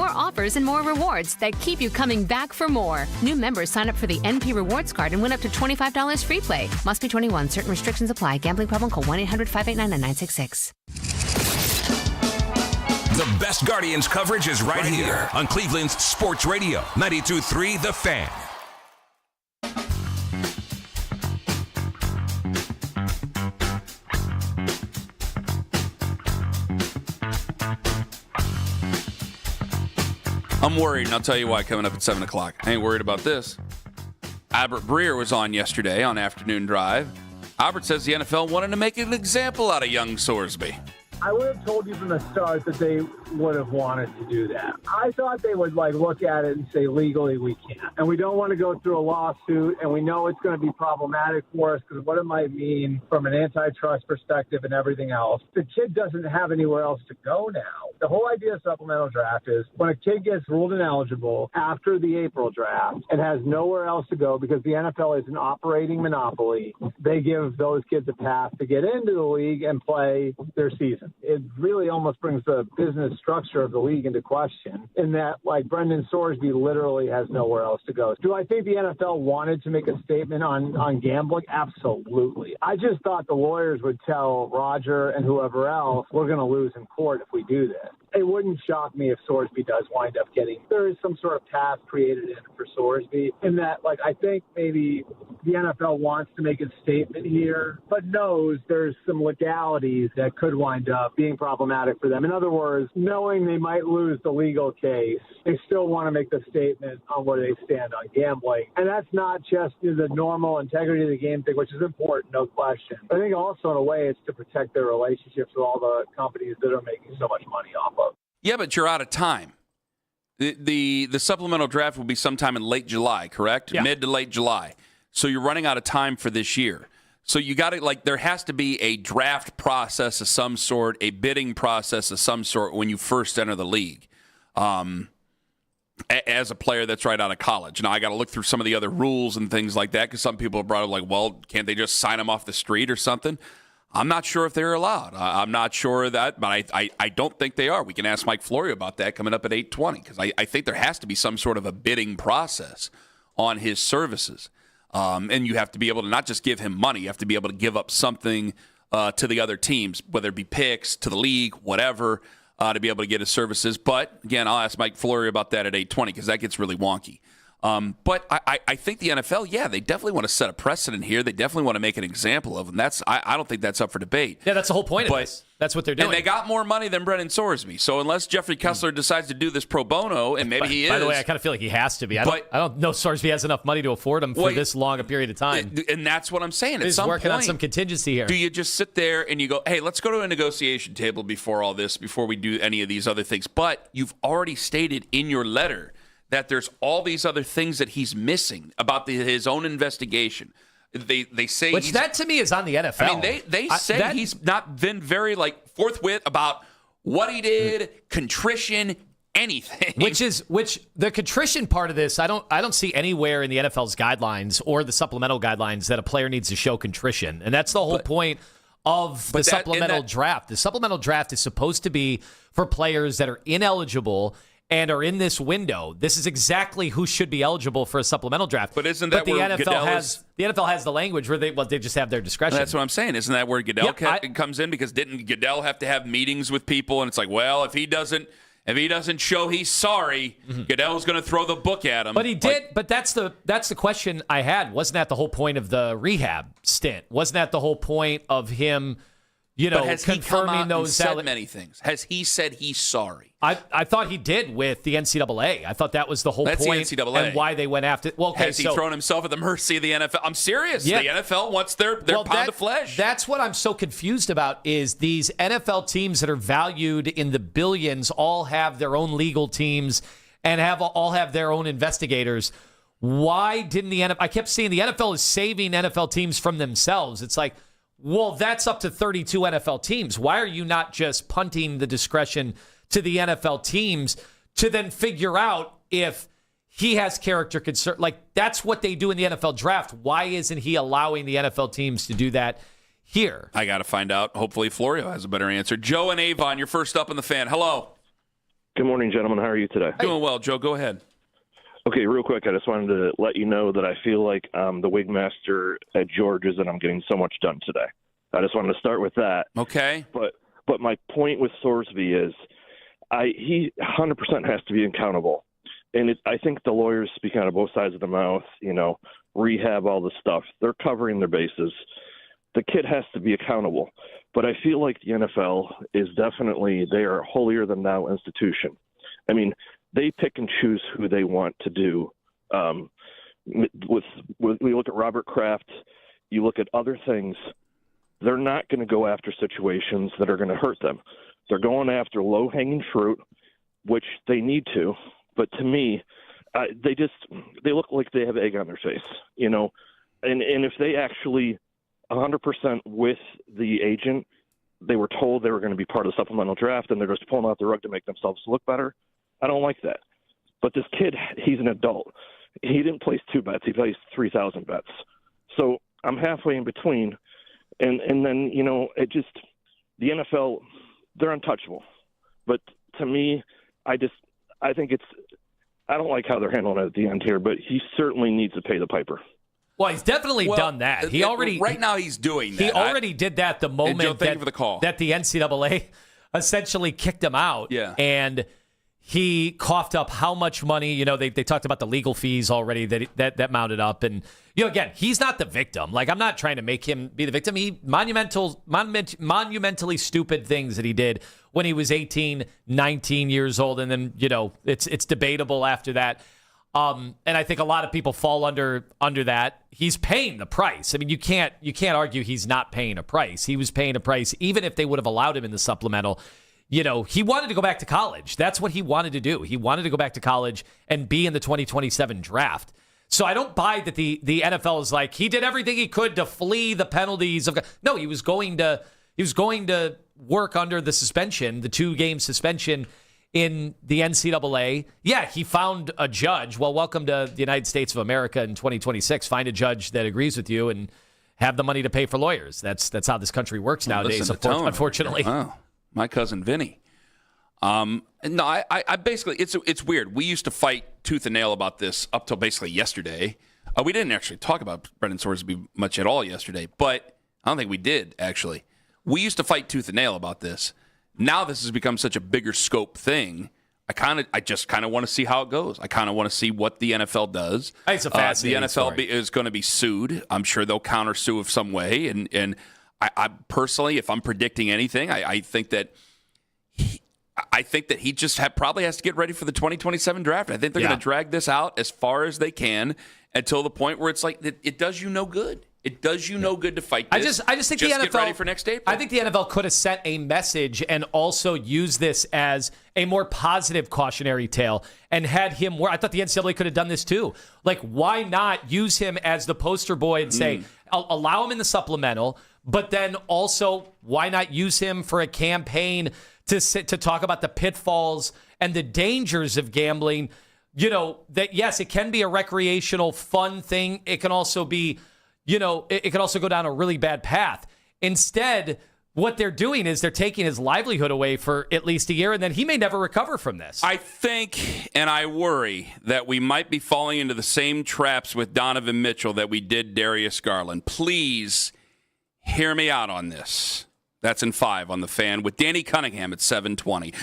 more offers and more rewards that keep you coming back for more. New members sign up for the NP Rewards Card and win up to $25 free play. Must be 21. Certain restrictions apply. Gambling problem? Call 1-800-589-9966. The best Guardians coverage is right here on Cleveland's Sports Radio, 92.3 The Fan. I'm worried, and I'll tell you why coming up at 7 o'clock. I ain't worried about this. Albert Breer was on yesterday on Afternoon Drive. Albert says the NFL wanted to make an example out of young Sorsby. I would have told you from the start that they would have wanted to do that. I thought they would look at it and say legally we can't. And we don't want to go through a lawsuit, and we know it's going to be problematic for us because what it might mean from an antitrust perspective and everything else. The kid doesn't have anywhere else to go now. The whole idea of supplemental draft is when a kid gets ruled ineligible after the April draft and has nowhere else to go because the NFL is an operating monopoly, they give those kids a path to get into the league and play their season. It really almost brings the business structure of the league into question in that, Brendan Sorsby literally has nowhere else to go. Do I think the NFL wanted to make a statement on gambling? Absolutely. I just thought the lawyers would tell Roger and whoever else, we're going to lose in court if we do this. It wouldn't shock me if Sorsby does wind up there is some sort of path created in for Sorsby in that, I think maybe the NFL wants to make a statement here, but knows there's some legalities that could wind up being problematic for them. In other words, knowing they might lose the legal case, they still want to make the statement on where they stand on gambling. And that's not just the normal integrity of the game thing, which is important, no question. I think also in a way it's to protect their relationships with all the companies that are making so much money off of. Yeah, but you're out of time. The supplemental draft will be sometime in late July, correct? Yeah. Mid to late July. So you're running out of time for this year. So you got to, there has to be a draft process of some sort, a bidding process of some sort when you first enter the league as a player that's right out of college. Now, I got to look through some of the other rules and things like that because some people have brought up, well, can't they just sign them off the street or something? I'm not sure if they're allowed. I'm not sure of that, but I don't think they are. We can ask Mike Florio about that coming up at 8:20 because I think there has to be some sort of a bidding process on his services. And you have to be able to not just give him money. You have to be able to give up something to the other teams, whether it be picks, to the league, whatever, to be able to get his services. But, again, I'll ask Mike Florio about that at 8:20 because that gets really wonky. But I think the NFL, they definitely want to set a precedent here. They definitely want to make an example of them. I don't think that's up for debate. Yeah, that's the whole point of this. That's what they're doing. And they got more money than Brendan Sorsby. So unless Jeffrey Kessler decides to do this pro bono, and maybe he is. By the way, I kind of feel like he has to be. I don't know Sorsby has enough money to afford him for this long a period of time. And that's what I'm saying. He's working on some contingency here. Do you just sit there and you go, hey, let's go to a negotiation table before we do any of these other things? But you've already stated in your letter that there's all these other things that he's missing about his own investigation. They say that to me is on the NFL. I mean, they say he's not been very forthwith about what he did, contrition, anything. Which the contrition part of this, I don't see anywhere in the NFL's guidelines or the supplemental guidelines that a player needs to show contrition, and that's the whole point of the supplemental draft. The supplemental draft is supposed to be for players that are ineligible and are in this window. This is exactly who should be eligible for a supplemental draft. But isn't that where Goodell the NFL has the language where they just have their discretion. That's what I'm saying. Isn't that where Goodell comes in? Because didn't Goodell have to have meetings with people? And it's like, well, if he doesn't show he's sorry, Goodell's going to throw the book at him. But he did. But that's the question I had. Wasn't that the whole point of the rehab stint? Wasn't that the whole point of him? Has confirming he come out those and said many things? Has he said he's sorry? I thought he did with the NCAA. I thought that was the whole point the NCAA. and why they went after. Well, okay, has he thrown himself at the mercy of the NFL? I'm serious. Yeah. The NFL wants their pound of flesh. That's what I'm so confused about. Is these NFL teams that are valued in the billions all have their own legal teams and all have their own investigators? Why didn't the NFL? I kept seeing the NFL is saving NFL teams from themselves. It's like, well, that's up to 32 NFL teams. Why are you not just punting the discretion to the NFL teams to then figure out if he has character concern? That's what they do in the NFL draft. Why isn't he allowing the NFL teams to do that here? I got to find out. Hopefully Florio has a better answer. Joe and Avon, you're first up in the Fan. Hello. Good morning, gentlemen. How are you today? Doing well, Joe. Go ahead. Okay, real quick, I just wanted to let you know that I feel like the wigmaster at George's and I'm getting so much done today. I just wanted to start with that. Okay. But my point with Sorsby is he 100% has to be accountable. And I think the lawyers speak out of both sides of the mouth, rehab, all this stuff. They're covering their bases. The kid has to be accountable. But I feel like the NFL is definitely, they are a holier than thou institution. I mean, they pick and choose who they want to do. We look at Robert Kraft, you look at other things, they're not going to go after situations that are going to hurt them. They're going after low-hanging fruit, which they need to. But to me, they look like they have egg on their face, And if they actually 100% with the agent, they were told they were going to be part of the supplemental draft, and they're just pulling out the rug to make themselves look better. I don't like that. But this kid, he's an adult. He didn't place 2 bets. He placed 3,000 bets. So I'm halfway in between. And then, the NFL, they're untouchable. But to me, I don't like how they're handling it at the end here, but he certainly needs to pay the piper. Well, he's definitely done that. Right now he's doing that. He already did that the moment Joe, thank you for the call. That the NCAA essentially kicked him out. Yeah. And he coughed up how much money, they talked about the legal fees already that mounted up. And, again, he's not the victim. Like, I'm not trying to make him be the victim. He monumentally stupid things that he did when he was 18, 19 years old. And then, it's debatable after that. And I think a lot of people fall under that. He's paying the price. I mean, you can't argue he's not paying a price. He was paying a price, even if they would have allowed him in the supplemental. He wanted to go back to college. That's what he wanted to do. He wanted to go back to college and be in the 2027 draft. So I don't buy that the NFL is like, he did everything he could to flee the penalties of. No, he was going to work under the suspension, the 2-game suspension in the NCAA. Yeah, he found a judge. Well, welcome to the United States of America in 2026. Find a judge that agrees with you and have the money to pay for lawyers. That's how this country works nowadays, unfortunately. Wow. My cousin Vinny. No, I basically, it's weird. We used to fight tooth and nail about this up till basically yesterday. We didn't actually talk about Brendan Sorsby much at all yesterday, but I don't think we did, actually. We used to fight tooth and nail about this. Now this has become such a bigger scope thing. I just kind of want to see how it goes. I kind of want to see what the NFL does. It's a fascinating The NFL story. Is going to be sued. I'm sure they'll counter-sue of some way, and I personally, if I'm predicting anything, I think that he just probably has to get ready for the 2027 draft. I think they're going to drag this out as far as they can until the point where it's like it does you no good. It does you no good to fight this. I just think the NFL get ready for next April. I think the NFL could have sent a message and also used this as a more positive cautionary tale and had him. I thought the NCAA could have done this too. Like, why not use him as the poster boy and say, allow him in the supplemental, but then also why not use him for a campaign to talk about the pitfalls and the dangers of gambling? That yes, it can be a recreational, fun thing. It can also be. It could also go down a really bad path. Instead, what they're doing is they're taking his livelihood away for at least a year, and then he may never recover from this. I think, and I worry, that we might be falling into the same traps with Donovan Mitchell that we did Darius Garland. Please hear me out on this. That's in 5 on The Fan with Danny Cunningham at 7:20.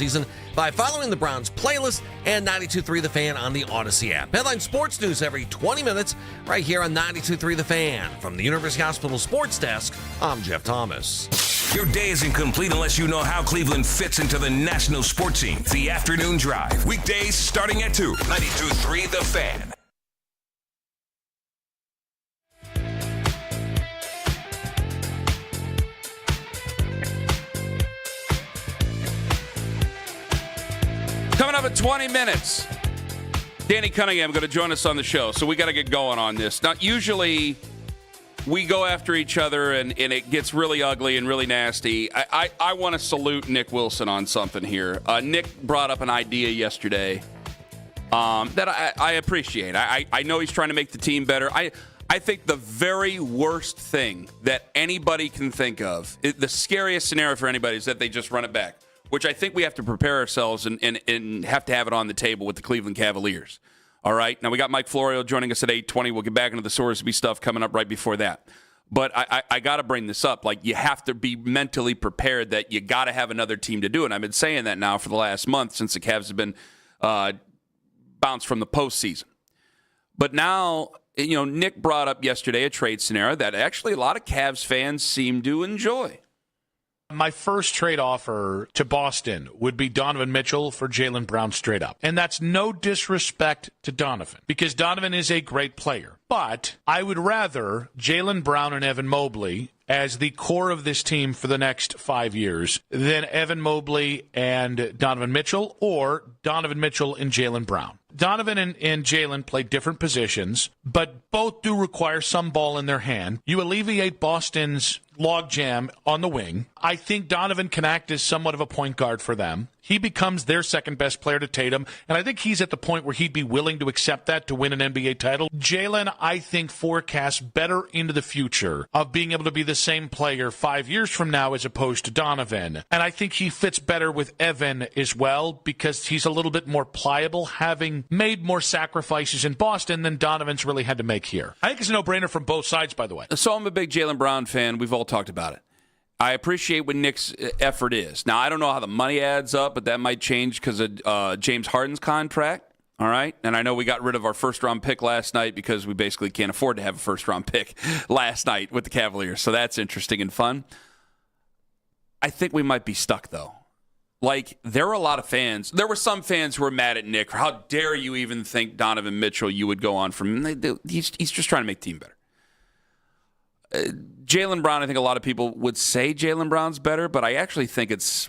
season by following the Browns playlist and 92.3 The Fan on the Odyssey app. Headline sports news every 20 minutes right here on 92.3 The Fan. From the University Hospital Sports Desk, I'm Jeff Thomas. Your day isn't complete unless you know how Cleveland fits into the national sports scene. It's the Afternoon Drive. Weekdays starting at 2. 92.3 The Fan. Coming up in 20 minutes, Danny Cunningham going to join us on the show, so we got to get going on this. Now, usually we go after each other, and it gets really ugly and really nasty. I want to salute Nick Wilson on something here. Nick brought up an idea yesterday that I appreciate. I know he's trying to make the team better. I think the very worst thing that anybody can think of, the scariest scenario for anybody, is that they just run it back, which I think we have to prepare ourselves and have to have it on the table with the Cleveland Cavaliers. All right? Now, we got Mike Florio joining us at 8:20. We'll get back into the Sorsby stuff coming up right before that. But I got to bring this up. Like, you have to be mentally prepared that you got to have another team to do it. And I've been saying that now for the last month since the Cavs have been bounced from the postseason. But now, Nick brought up yesterday a trade scenario that actually a lot of Cavs fans seem to enjoy. My first trade offer to Boston would be Donovan Mitchell for Jaylen Brown straight up. And that's no disrespect to Donovan, because Donovan is a great player. But I would rather Jaylen Brown and Evan Mobley as the core of this team for the next 5 years than Evan Mobley and Donovan Mitchell, or Donovan Mitchell and Jaylen Brown. Donovan and Jaylen play different positions, but both do require some ball in their hand. You alleviate Boston's logjam on the wing. I think Donovan can act as somewhat of a point guard for them. He becomes their second best player to Tatum, and I think he's at the point where he'd be willing to accept that to win an NBA title. Jaylen, I think, forecasts better into the future of being able to be the same player 5 years from now as opposed to Donovan. And I think he fits better with Evan as well because he's a little bit more pliable, having made more sacrifices in Boston than Donovan's really had to make here. I think it's a no-brainer from both sides, by the way. So I'm a big Jaylen Brown fan. We've all talked about it. I appreciate what Nick's effort is. Now, I don't know how the money adds up, but that might change because of James Harden's contract. All right? And I know we got rid of our first-round pick last night because we basically can't afford to have a first-round pick last night with the Cavaliers. So that's interesting and fun. I think we might be stuck, though. Like, there were a lot of fans. There were some fans who were mad at Nick. How dare you even think Donovan Mitchell you would go on from him? He's just trying to make the team better. Jaylen Brown, I think a lot of people would say Jaylen Brown's better, but I actually think it's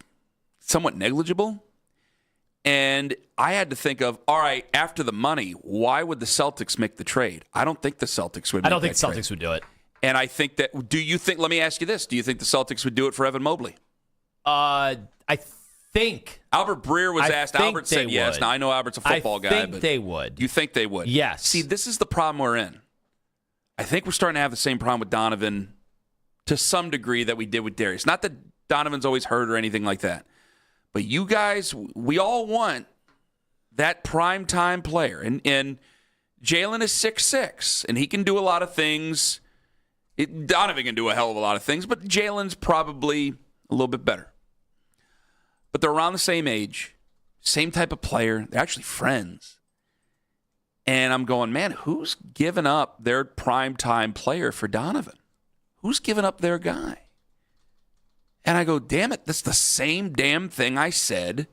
somewhat negligible. And I had to think of, all right, after the money, why would the Celtics make the trade? I don't think the Celtics would make that trade. I don't think the Celtics would do it. And I think that, let me ask you this, do you think the Celtics would do it for Evan Mobley? I think. Albert Breer was asked. Albert said yes. Now, I know Albert's a football guy. I think they would. You think they would? Yes. See, this is the problem we're in. I think we're starting to have the same problem with Donovan to some degree that we did with Darius. Not that Donovan's always hurt or anything like that. But you guys, we all want that primetime player. And Jaylen is 6'6", and he can do a lot of things. Donovan can do a hell of a lot of things, but Jaylen's probably a little bit better. But they're around the same age, same type of player. They're actually friends. And I'm going, man, who's given up their primetime player for Donovan? Who's given up their guy? And I go, damn it, that's the same damn thing I said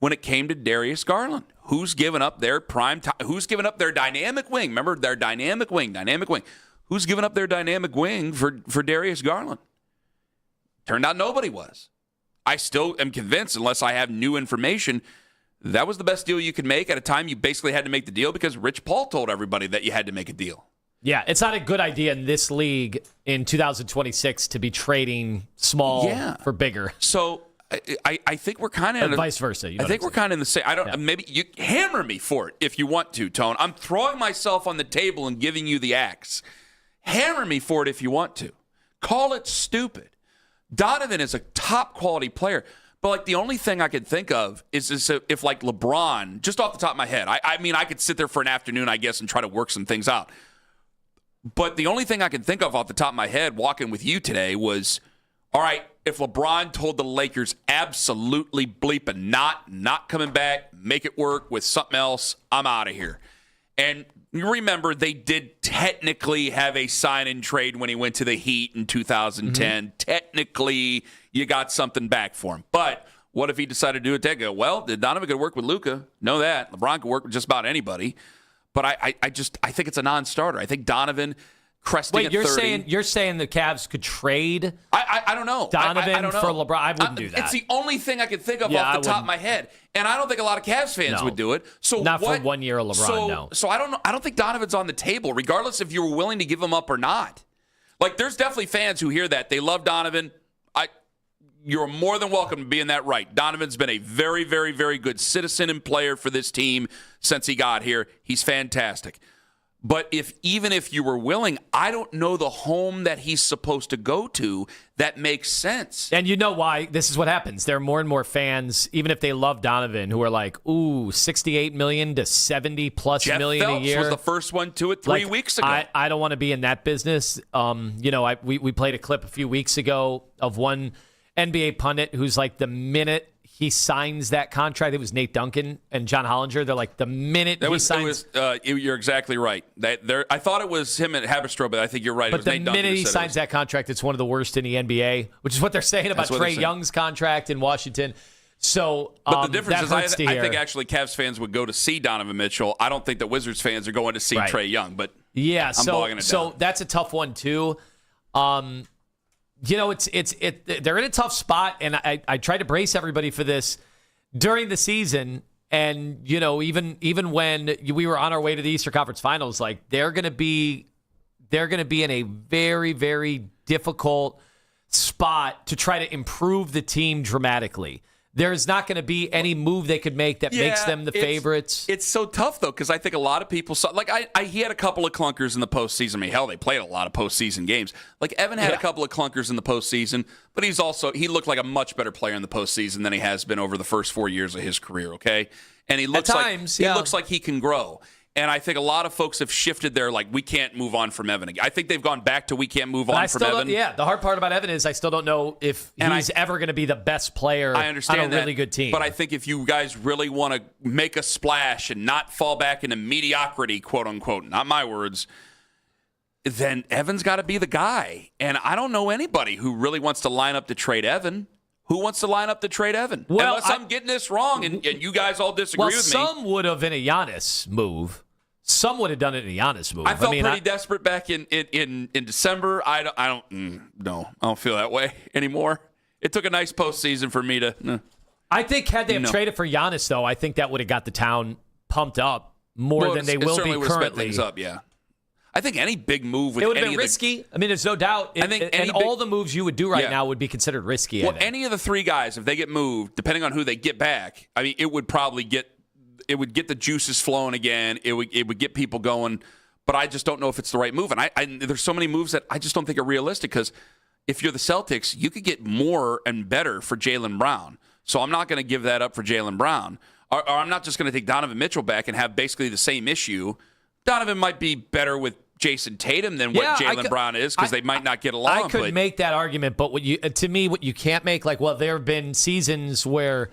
when it came to Darius Garland. Who's given up their primetime? Who's given up their dynamic wing? Remember, their dynamic wing. Who's given up their dynamic wing for Darius Garland? Turned out nobody was. I still am convinced, unless I have new information, that was the best deal you could make at a time you basically had to make the deal because Rich Paul told everybody that you had to make a deal. Yeah, it's not a good idea in this league in 2026 to be trading small for bigger. So I think we're kind of vice versa. I think we're kind of in the same. Maybe you hammer me for it if you want to, Tone. I'm throwing myself on the table and giving you the axe. Hammer me for it if you want to. Call it stupid. Donovan is a top quality player. But, like, the only thing I could think of is if, like, LeBron, just off the top of my head, I mean, I could sit there for an afternoon, I guess, and try to work some things out. But the only thing I can think of off the top of my head walking with you today was, All right, if LeBron told the Lakers absolutely bleeping not coming back, make it work with something else, I'm out of here. And you remember they did technically have a sign and trade when he went to the Heat in 2010. Mm-hmm. Technically, you got something back for him. But what if he decided to do it? They go, well, did Donovan could work with Luka? Know that. LeBron could work with just about anybody. But I think it's a non-starter. I think Donovan cresting at 30. You're saying the Cavs could trade? I don't know. Donovan I don't know. for LeBron? I wouldn't do that. It's the only thing I can think of off the top of my head, and I don't think a lot of Cavs fans would do it. So not for 1 year of LeBron. No. So I don't know. I don't think Donovan's on the table, regardless if you were willing to give him up or not. Like, there's definitely fans who hear that they love Donovan. You're more than welcome to be in that right. Donovan's been a very, very, very good citizen and player for this team since he got here. He's fantastic. But even if you were willing, I don't know the home that he's supposed to go to that makes sense. And you know why? This is what happens. There are more and more fans, even if they love Donovan, who are like, ooh, $68 million to $70+ Jeff million Phelps a year. Was the first one to it 3 weeks ago. I don't want to be in that business. We played a clip a few weeks ago of one NBA pundit who's like, the minute he signs that contract, it was Nate Duncan and John Hollinger. They're like, the minute he signs. You're exactly right. I thought it was him and Haberstroh, but I think you're right. But the minute he signs that contract, it's one of the worst in the NBA, which is what they're saying about Trae Young's contract in Washington. So, but the difference is, I think actually Cavs fans would go to see Donovan Mitchell. I don't think that Wizards fans are going to see Trae Young. But yeah, I'm bogging it down. That's a tough one too. They're in a tough spot, and I try to brace everybody for this during the season. And even when we were on our way to the Eastern Conference Finals, like they're going to be in a very, very difficult spot to try to improve the team dramatically. There's not going to be any move they could make that makes them the favorites. It's so tough, though, because I think a lot of people saw, like, he had a couple of clunkers in the postseason. I mean, hell, they played a lot of postseason games. Like, Evan had a couple of clunkers in the postseason, but he looked like a much better player in the postseason than he has been over the first 4 years of his career, okay? And he looks looks like he can grow. And I think a lot of folks have shifted their, like, we can't move on from Evan again. I think they've gone back to we can't move on from Evan. Yeah, the hard part about Evan is I still don't know if he's ever going to be the best player on a really good team. But I think if you guys really want to make a splash and not fall back into mediocrity, quote unquote, not my words, then Evan's got to be the guy. And I don't know anybody who really wants to line up to trade Evan. Who wants to line up to trade Evan? Well, unless I'm getting this wrong and you guys all disagree with me. Some would have in a Giannis move. Some would have done it in a Giannis move. I felt pretty desperate back in December. I don't feel that way anymore. It took a nice postseason for me to. I think had they have traded for Giannis, though, I think that would have got the town pumped up more than they will be currently. Sped things up, yeah. I think any big move with it would have been risky. I mean, there's no doubt. All the moves you would do right now would be considered risky. Well, any of the three guys, if they get moved, depending on who they get back, I mean, it would probably get the juices flowing again. It would get people going. But I just don't know if it's the right move. And there's so many moves that I just don't think are realistic because if you're the Celtics, you could get more and better for Jaylen Brown. So I'm not going to give that up for Jaylen Brown. Or I'm not just going to take Donovan Mitchell back and have basically the same issue. Donovan might be better with Jason Tatum than what Jaylen Brown is because they might not get along. I could make that argument, but what you can't make, like, well, there have been seasons where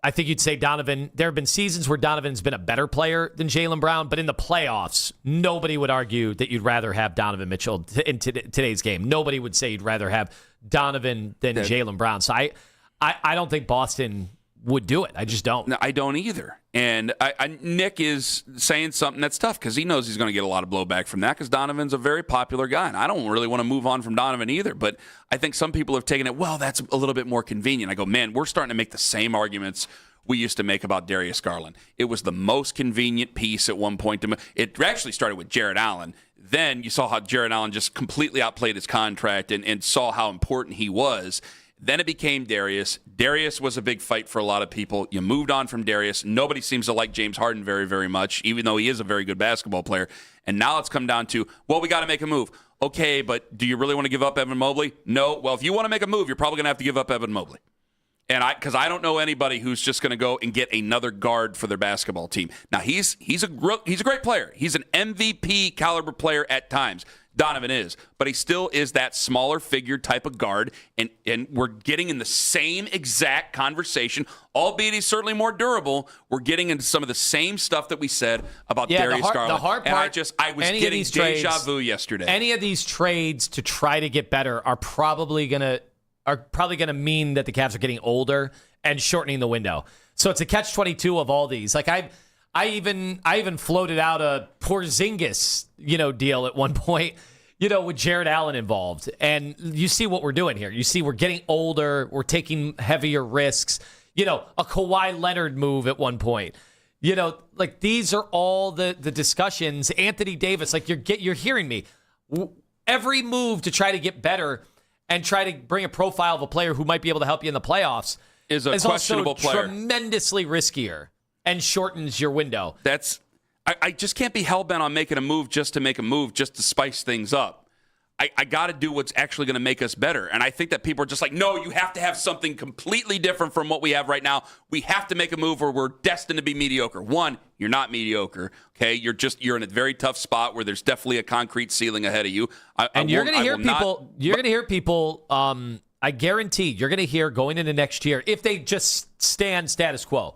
I think you'd say there have been seasons where Donovan's been a better player than Jaylen Brown, but in the playoffs, nobody would argue that you'd rather have Donovan Mitchell in today's game. Nobody would say you'd rather have Donovan than Jaylen Brown. So I don't think Boston would do it. I just don't. No, I don't either. And Nick is saying something that's tough because he knows he's going to get a lot of blowback from that because Donovan's a very popular guy. And I don't really want to move on from Donovan either. But I think some people have taken it, well, that's a little bit more convenient. I go, man, we're starting to make the same arguments we used to make about Darius Garland. It was the most convenient piece at one point. It actually started with Jared Allen. Then you saw how Jared Allen just completely outplayed his contract and saw how important he was. Then it became Darius. Darius was a big fight for a lot of people. You moved on from Darius. Nobody seems to like James Harden very, very much, even though he is a very good basketball player. And now it's come down to, well, we got to make a move. Okay, but do you really want to give up Evan Mobley? No. Well, if you want to make a move, you're probably going to have to give up Evan Mobley. And because I don't know anybody who's just going to go and get another guard for their basketball team. Now, he's a great player. He's an MVP caliber player at times. Donovan is, but he still is that smaller figure type of guard, and we're getting in the same exact conversation, albeit he's certainly more durable. We're getting into some of the same stuff that we said about Darius Garland. The hard part, and I was getting deja vu yesterday. Any of these trades to try to get better are probably gonna mean that the Cavs are getting older and shortening the window. So it's a catch-22 of all these. Like I even floated out a Porzingis, deal at one point, with Jared Allen involved. And you see what we're doing here. You see we're getting older. We're taking heavier risks. A Kawhi Leonard move at one point. Like these are all the discussions. Anthony Davis, like you're hearing me. Every move to try to get better and try to bring a profile of a player who might be able to help you in the playoffs is a questionable also player. Tremendously riskier and shortens your window. I just can't be hell-bent on making a move just to make a move, just to spice things up. I got to do what's actually going to make us better. And I think that people are just like, no, you have to have something completely different from what we have right now. We have to make a move or we're destined to be mediocre. One, you're not mediocre, okay? You're in a very tough spot where there's definitely a concrete ceiling ahead of you. You're going to hear people, I guarantee you're going to hear going into next year, if they just stand status quo,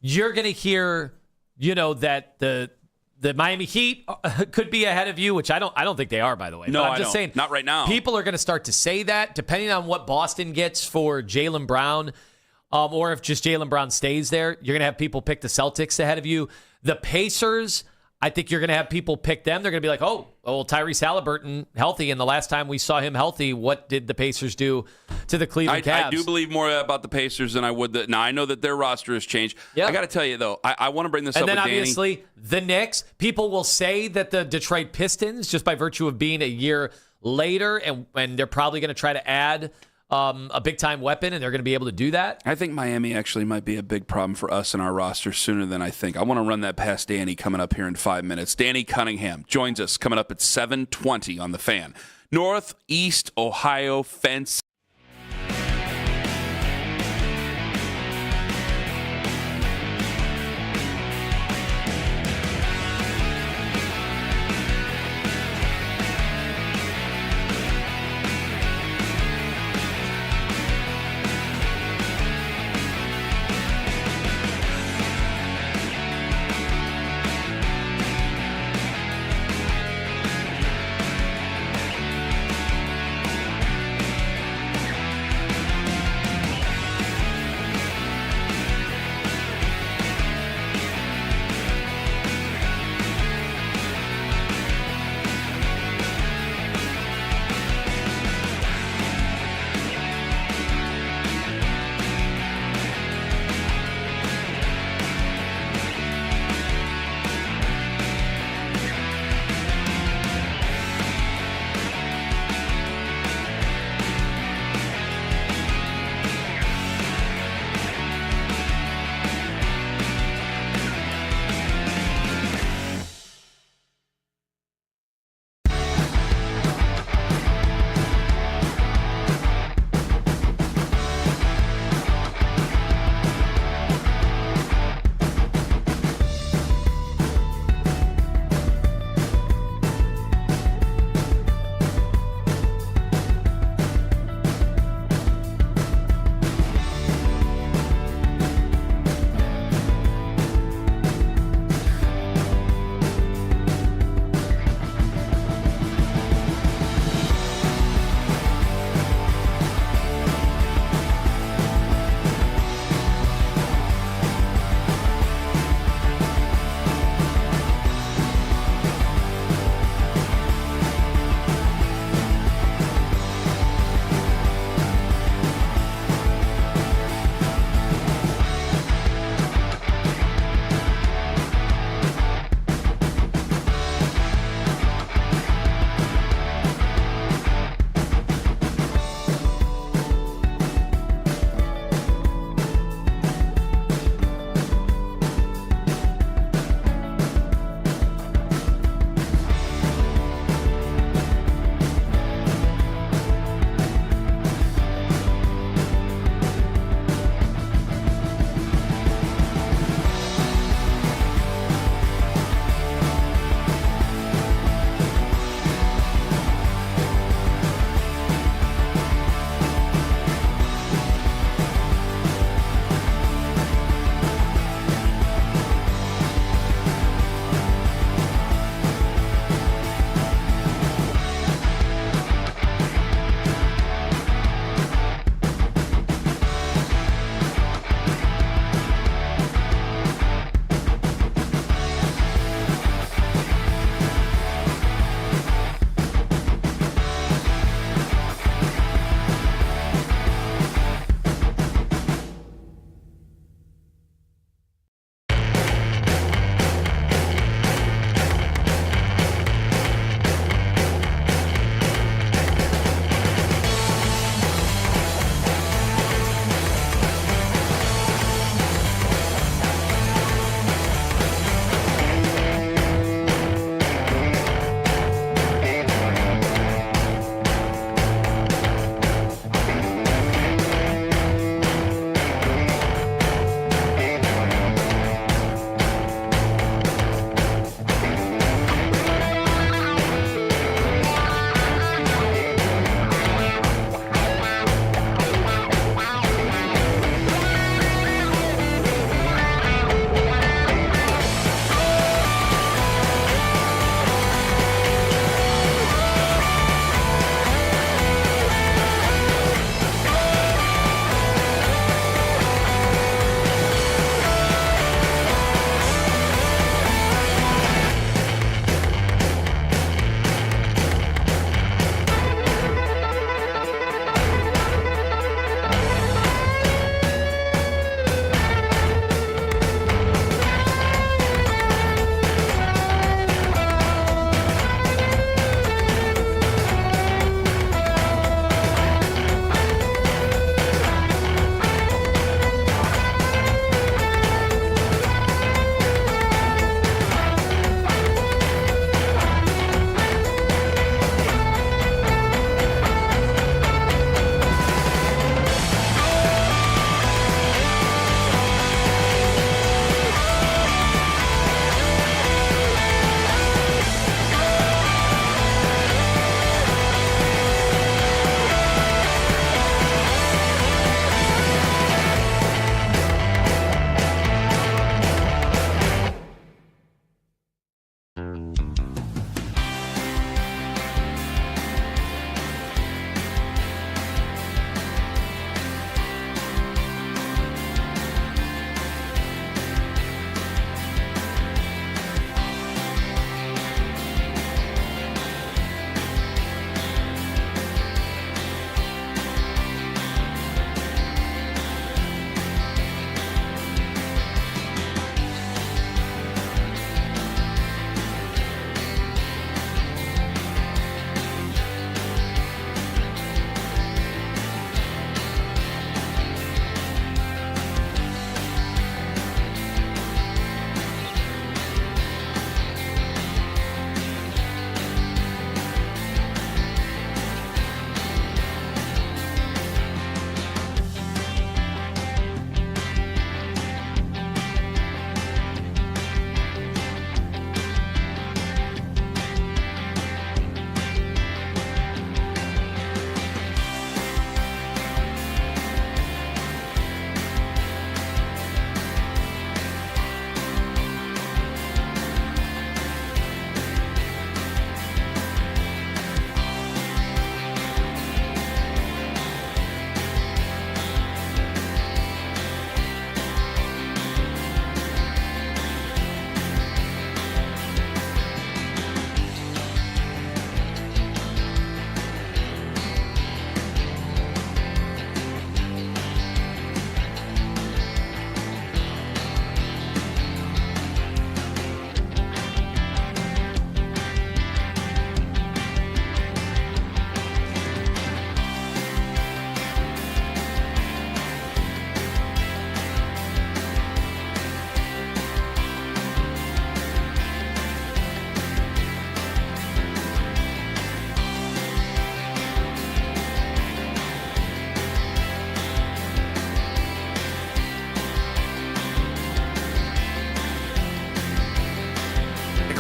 you're going to hear, that the Miami Heat could be ahead of you, which I don't think they are, by the way. No, but I'm just saying, not right now. People are going to start to say that, depending on what Boston gets for Jaylen Brown, or if just Jaylen Brown stays there. You're going to have people pick the Celtics ahead of you. The Pacers, I think you're going to have people pick them. They're going to be like, Tyrese Halliburton healthy, and the last time we saw him healthy, what did the Pacers do to the Cleveland Cavs? I do believe more about the Pacers than I would. Now, I know that their roster has changed. Yep. I got to tell you, though, I want to bring this up with Danny. And then, obviously, the Knicks. People will say that the Detroit Pistons, just by virtue of being a year later, and they're probably going to try to add a big-time weapon, and they're going to be able to do that. I think Miami actually might be a big problem for us and our roster sooner than I think. I want to run that past Danny coming up here in 5 minutes. Danny Cunningham joins us coming up at 7:20 on The Fan. Northeast Ohio fence.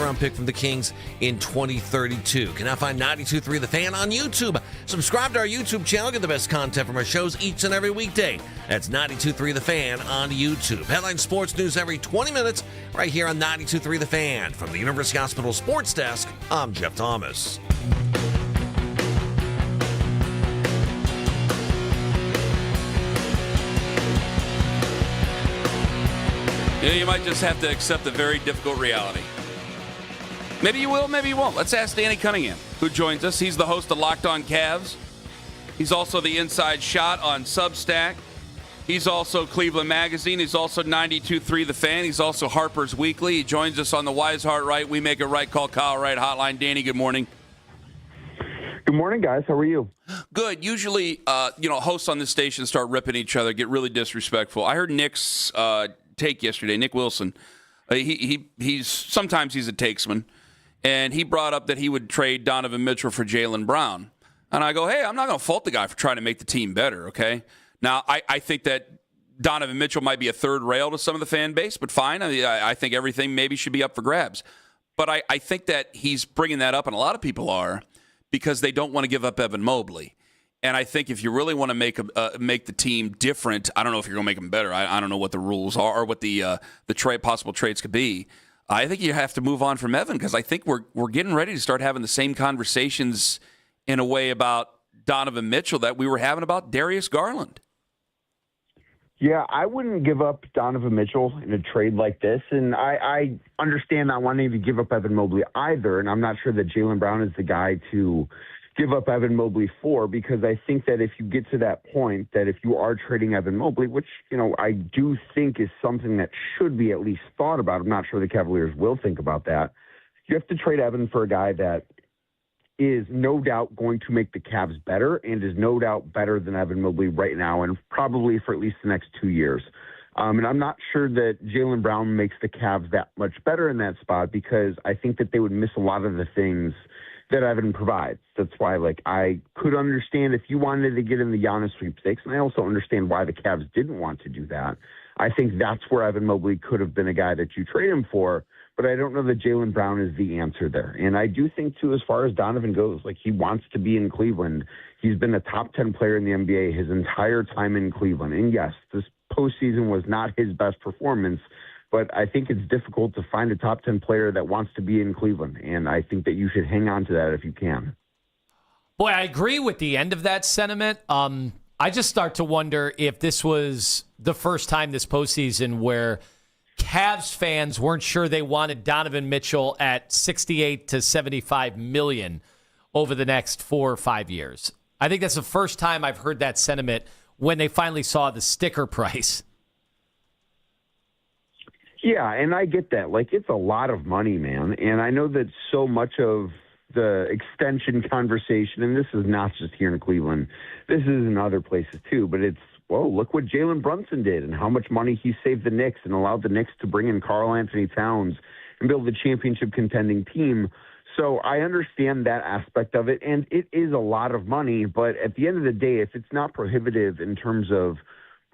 first-round pick from the Kings in 2032. You can now find 92.3 The Fan on YouTube. Subscribe to our YouTube channel. Get the best content from our shows each and every weekday. That's 92.3 The Fan on YouTube. Headline sports news every 20 minutes right here on 92.3 The Fan. From the University Hospital Sports Desk, I'm Jeff Thomas. You might just have to accept a very difficult reality. Maybe you will, maybe you won't. Let's ask Danny Cunningham, who joins us. He's the host of Locked On Cavs. He's also the Inside Shot on Substack. He's also Cleveland Magazine. He's also 92.3 The Fan. He's also Harper's Weekly. He joins us on the Wise Heart Right, We Make It Right, Call Kyle Right hotline. Danny, good morning. Good morning, guys. How are you? Good. Usually, hosts on this station start ripping each other, get really disrespectful. I heard Nick's take yesterday, Nick Wilson. He's sometimes he's a takesman, and he brought up that he would trade Donovan Mitchell for Jaylen Brown. And I go, hey, I'm not going to fault the guy for trying to make the team better, okay? Now, I think that Donovan Mitchell might be a third rail to some of the fan base, but fine. I think everything maybe should be up for grabs. But I think that he's bringing that up, and a lot of people are, because they don't want to give up Evan Mobley. And I think if you really want to make the team different, I don't know if you're going to make them better. I don't know what the rules are or what the possible trades could be. I think you have to move on from Evan, because I think we're getting ready to start having the same conversations in a way about Donovan Mitchell that we were having about Darius Garland. Yeah, I wouldn't give up Donovan Mitchell in a trade like this, and I understand not wanting to give up Evan Mobley either, and I'm not sure that Jaylen Brown is the guy to give up Evan Mobley for, because I think that if you get to that point, that if you are trading Evan Mobley, which, I do think is something that should be at least thought about, I'm not sure the Cavaliers will think about that, you have to trade Evan for a guy that is no doubt going to make the Cavs better and is no doubt better than Evan Mobley right now and probably for at least the next 2 years. And I'm not sure that Jaylen Brown makes the Cavs that much better in that spot, because I think that they would miss a lot of the things that Evan provides. That's why, I could understand if you wanted to get in the Giannis sweepstakes, and I also understand why the Cavs didn't want to do that. I think that's where Evan Mobley could have been a guy that you trade him for, but I don't know that Jaylen Brown is the answer there. And I do think, too, as far as Donovan goes, he wants to be in Cleveland. He's been a top 10 player in the NBA his entire time in Cleveland. And yes, this postseason was not his best performance, but I think it's difficult to find a top 10 player that wants to be in Cleveland. And I think that you should hang on to that if you can. Boy, I agree with the end of that sentiment. I just start to wonder if this was the first time this postseason where Cavs fans weren't sure they wanted Donovan Mitchell at $68 to $75 million over the next 4 or 5 years. I think that's the first time I've heard that sentiment when they finally saw the sticker price. Yeah, and I get that. It's a lot of money, man. And I know that so much of the extension conversation, and this is not just here in Cleveland, this is in other places too, but it's, look what Jalen Brunson did and how much money he saved the Knicks and allowed the Knicks to bring in Karl Anthony Towns and build a championship contending team. So I understand that aspect of it, and it is a lot of money, but at the end of the day, if it's not prohibitive in terms of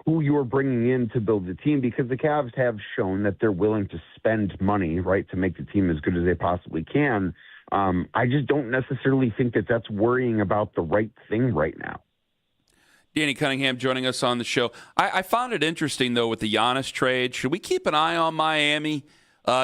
who you're bringing in to build the team, because the Cavs have shown that they're willing to spend money, right, to make the team as good as they possibly can, I just don't necessarily think that that's worrying about the right thing right now. Danny Cunningham joining us on the show. I found it interesting, though, with the Giannis trade. Should we keep an eye on Miami,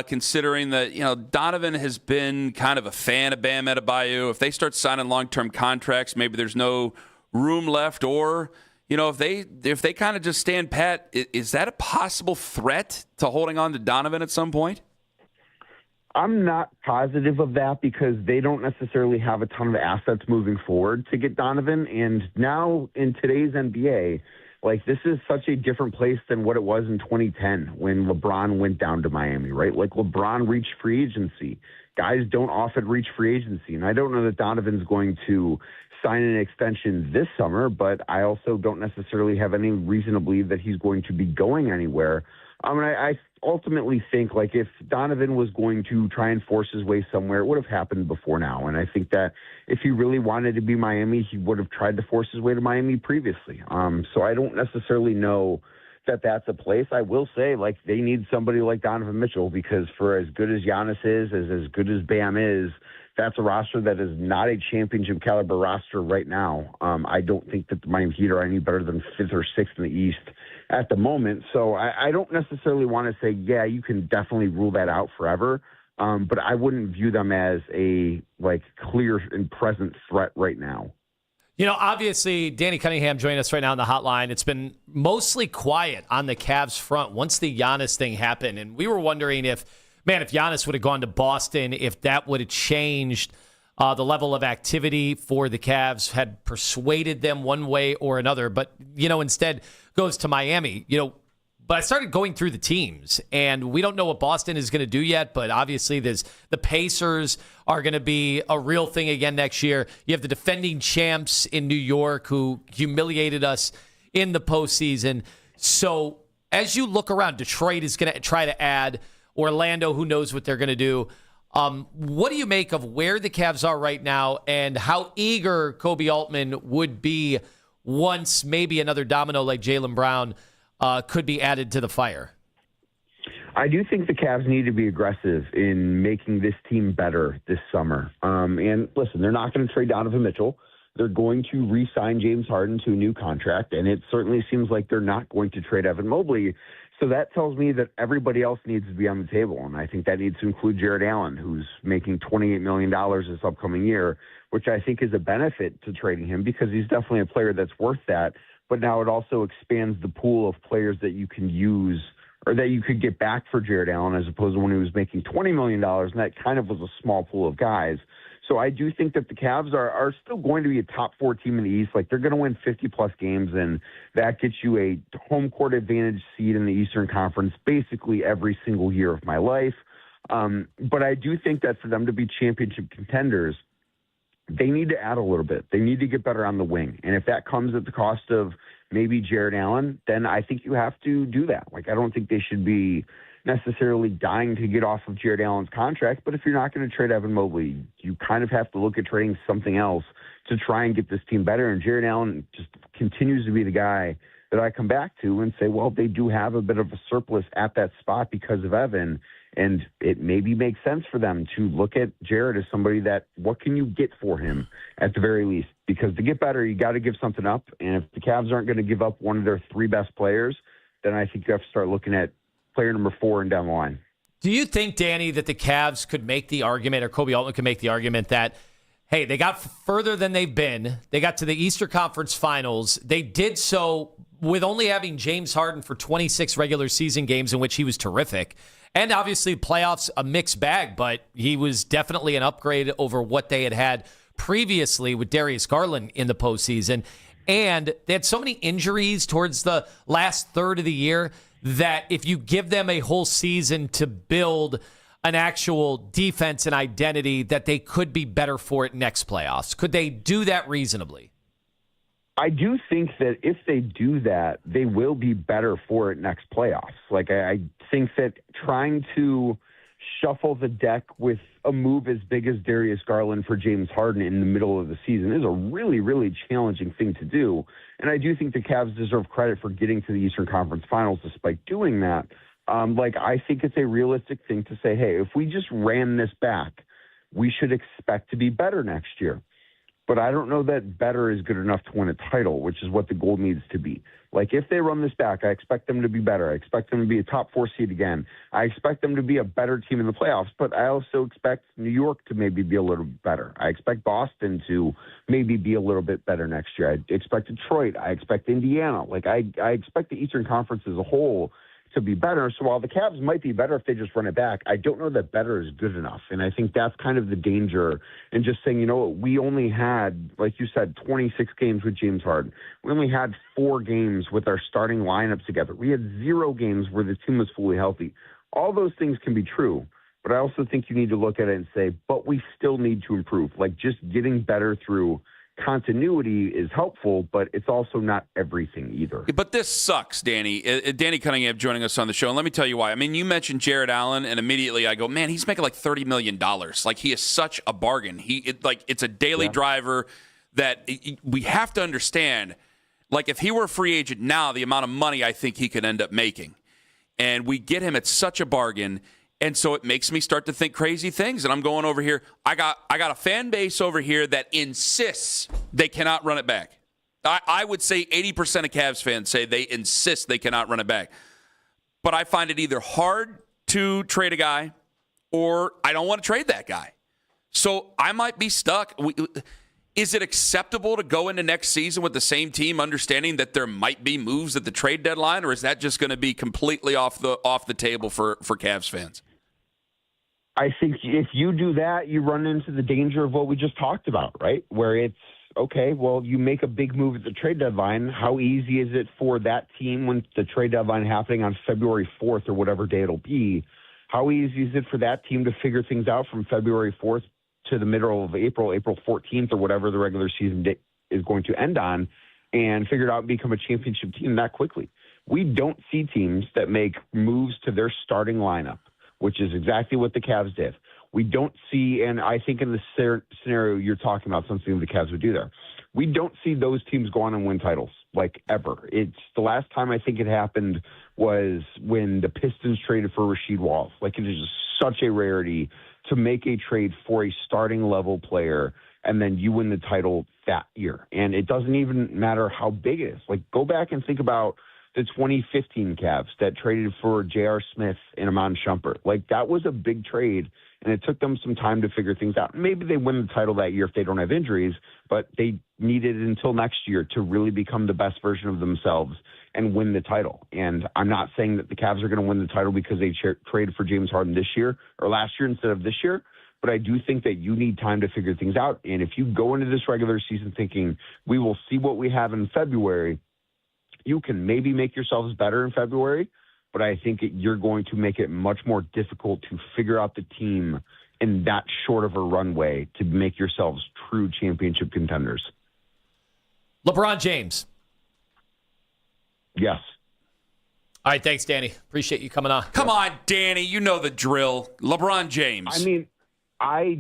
considering that, Donovan has been kind of a fan of Bam Adebayo? If they start signing long-term contracts, maybe there's no room left, or, if they kind of just stand pat, is that a possible threat to holding on to Donovan at some point? I'm not positive of that, because they don't necessarily have a ton of assets moving forward to get Donovan. And now in today's NBA, this is such a different place than what it was in 2010 when LeBron went down to Miami, right? LeBron reached free agency. Guys don't often reach free agency. And I don't know that Donovan's going to sign an extension this summer, but I also don't necessarily have any reason to believe that he's going to be going anywhere. I ultimately think if Donovan was going to try and force his way somewhere, it would have happened before now. And I think that if he really wanted to be Miami, he would have tried to force his way to Miami previously. So I don't necessarily know that that's a place. I will say, like, they need somebody like Donovan Mitchell, because for as good as Giannis is, as good as Bam is, that's a roster that is not a championship caliber roster right now. I don't think that the Miami Heat are any better than 5th or 6th in the East at the moment. So I don't necessarily want to say, yeah, you can definitely rule that out forever. But I wouldn't view them as a clear and present threat right now. Obviously, Danny Cunningham joining us right now on the hotline. It's been mostly quiet on the Cavs front once the Giannis thing happened. And we were wondering if Giannis would have gone to Boston, if that would have changed the level of activity for the Cavs, had persuaded them one way or another. But, instead goes to Miami. But I started going through the teams, and we don't know what Boston is going to do yet, but obviously the Pacers are going to be a real thing again next year. You have the defending champs in New York who humiliated us in the postseason. So as you look around, Detroit is going to try to add, Orlando, who knows what they're going to do. What do you make of where the Cavs are right now and how eager Kobe Altman would be once maybe another domino like Jaylen Brown could be added to the fire? I do think the Cavs need to be aggressive in making this team better this summer. And listen, they're not going to trade Donovan Mitchell. They're going to re-sign James Harden to a new contract, and it certainly seems like they're not going to trade Evan Mobley. So that tells me that everybody else needs to be on the table, and I think that needs to include Jared Allen, who's making $28 million this upcoming year, which I think is a benefit to trading him because he's definitely a player that's worth that. But now it also expands the pool of players that you can use or that you could get back for Jared Allen as opposed to when he was making $20 million, and that kind of was a small pool of guys. So I do think that the Cavs are still going to be a top 4 team in the East. Like, they're going to win 50-plus games, and that gets you a home court advantage seed in the Eastern Conference basically every single year of my life. But I do think that for them to be championship contenders, they need to add a little bit. They need to get better on the wing. And if that comes at the cost of maybe Jared Allen, then I think you have to do that. I don't think they should be necessarily dying to get off of Jared Allen's contract, but if you're not going to trade Evan Mobley, you kind of have to look at trading something else to try and get this team better. And Jared Allen just continues to be the guy that I come back to and say, well, they do have a bit of a surplus at that spot because of Evan. And it maybe makes sense for them to look at Jared as somebody that, what can you get for him at the very least? Because to get better, you got to give something up. And if the Cavs aren't going to give up one of their 3 best players, then I think you have to start looking at player number 4 and down the line. Do you think, Danny, that the Cavs could make the argument, or Kobe Altman could make the argument that, hey, they got further than they've been. They got to the Eastern Conference Finals. They did so with only having James Harden for 26 regular season games in which he was terrific. And obviously playoffs, a mixed bag, but he was definitely an upgrade over what they had previously with Darius Garland in the postseason. And they had so many injuries towards the last third of the year that if you give them a whole season to build an actual defense and identity, that they could be better for it next playoffs. Could they do that reasonably? I do think that if they do that, they will be better for it next playoffs. I think that trying to shuffle the deck with a move as big as Darius Garland for James Harden in the middle of the season is a really, really challenging thing to do. And I do think the Cavs deserve credit for getting to the Eastern Conference Finals despite doing that. I think it's a realistic thing to say, hey, if we just ran this back, we should expect to be better next year. But I don't know that better is good enough to win a title, which is what the goal needs to be. If they run this back, I expect them to be better. I expect them to be a top 4 seed again. I expect them to be a better team in the playoffs, but I also expect New York to maybe be a little better. I expect Boston to maybe be a little bit better next year. I expect Detroit. I expect Indiana. I expect the Eastern Conference as a whole to be better. So while the Cavs might be better if they just run it back, I don't know that better is good enough. And I think that's kind of the danger in just saying, we only had, like you said, 26 games with James Harden. We only had 4 games with our starting lineups together. We had 0 games where the team was fully healthy. All those things can be true, but I also think you need to look at it and say, but we still need to improve. Just getting better through continuity is helpful, but it's also not everything either. But this sucks, Danny. Danny Cunningham joining us on the show, and let me tell you why. I mean, you mentioned Jared Allen, and immediately I go, man, he's making $30 million. He is such a bargain. It's a daily driver that we have to understand. Like if he were a free agent now, the amount of money I think he could end up making. And we get him at such a bargain. And so it makes me start to think crazy things. And I'm going over here. I got a fan base over here that insists they cannot run it back. I would say 80% of Cavs fans say they insist they cannot run it back. But I find it either hard to trade a guy or I don't want to trade that guy. So I might be stuck. Is it acceptable to go into next season with the same team, understanding that there might be moves at the trade deadline, or is that just going to be completely off the table for Cavs fans? I think if you do that, you run into the danger of what we just talked about, right? Where it's, okay, well, you make a big move at the trade deadline. How easy is it for that team when the trade deadline happening on February 4th or whatever day it'll be? How easy is it for that team to figure things out from February 4th to the middle of April 14th or whatever the regular season date is going to end on, and figure it out and become a championship team that quickly? We don't see teams that make moves to their starting lineup, which is exactly what the Cavs did. We don't see, and I think in the scenario you're talking about, something the Cavs would do there, we don't see those teams go on and win titles, like, ever. It's the last time I think it happened was when the Pistons traded for Rasheed Wallace. Like, it is just such a rarity to make a trade for a starting level player and then you win the title that year. And it doesn't even matter how big it is. Like, go back and think about the 2015 Cavs that traded for J.R. Smith and Iman Shumpert. Like, that was a big trade, and it took them some time to figure things out. Maybe they win the title that year if they don't have injuries, but they needed until next year to really become the best version of themselves and win the title. And I'm not saying that the Cavs are going to win the title because they traded for James Harden this year or last year instead of this year, but I do think that you need time to figure things out. And if you go into this regular season thinking we will see what we have in February, you can maybe make yourselves better in February, but I think you're going to make it much more difficult to figure out the team in that short of a runway to make yourselves true championship contenders. LeBron James. Yes. All right, thanks, Danny. Appreciate you coming on. Come on, Danny. You know the drill. LeBron James. I mean, I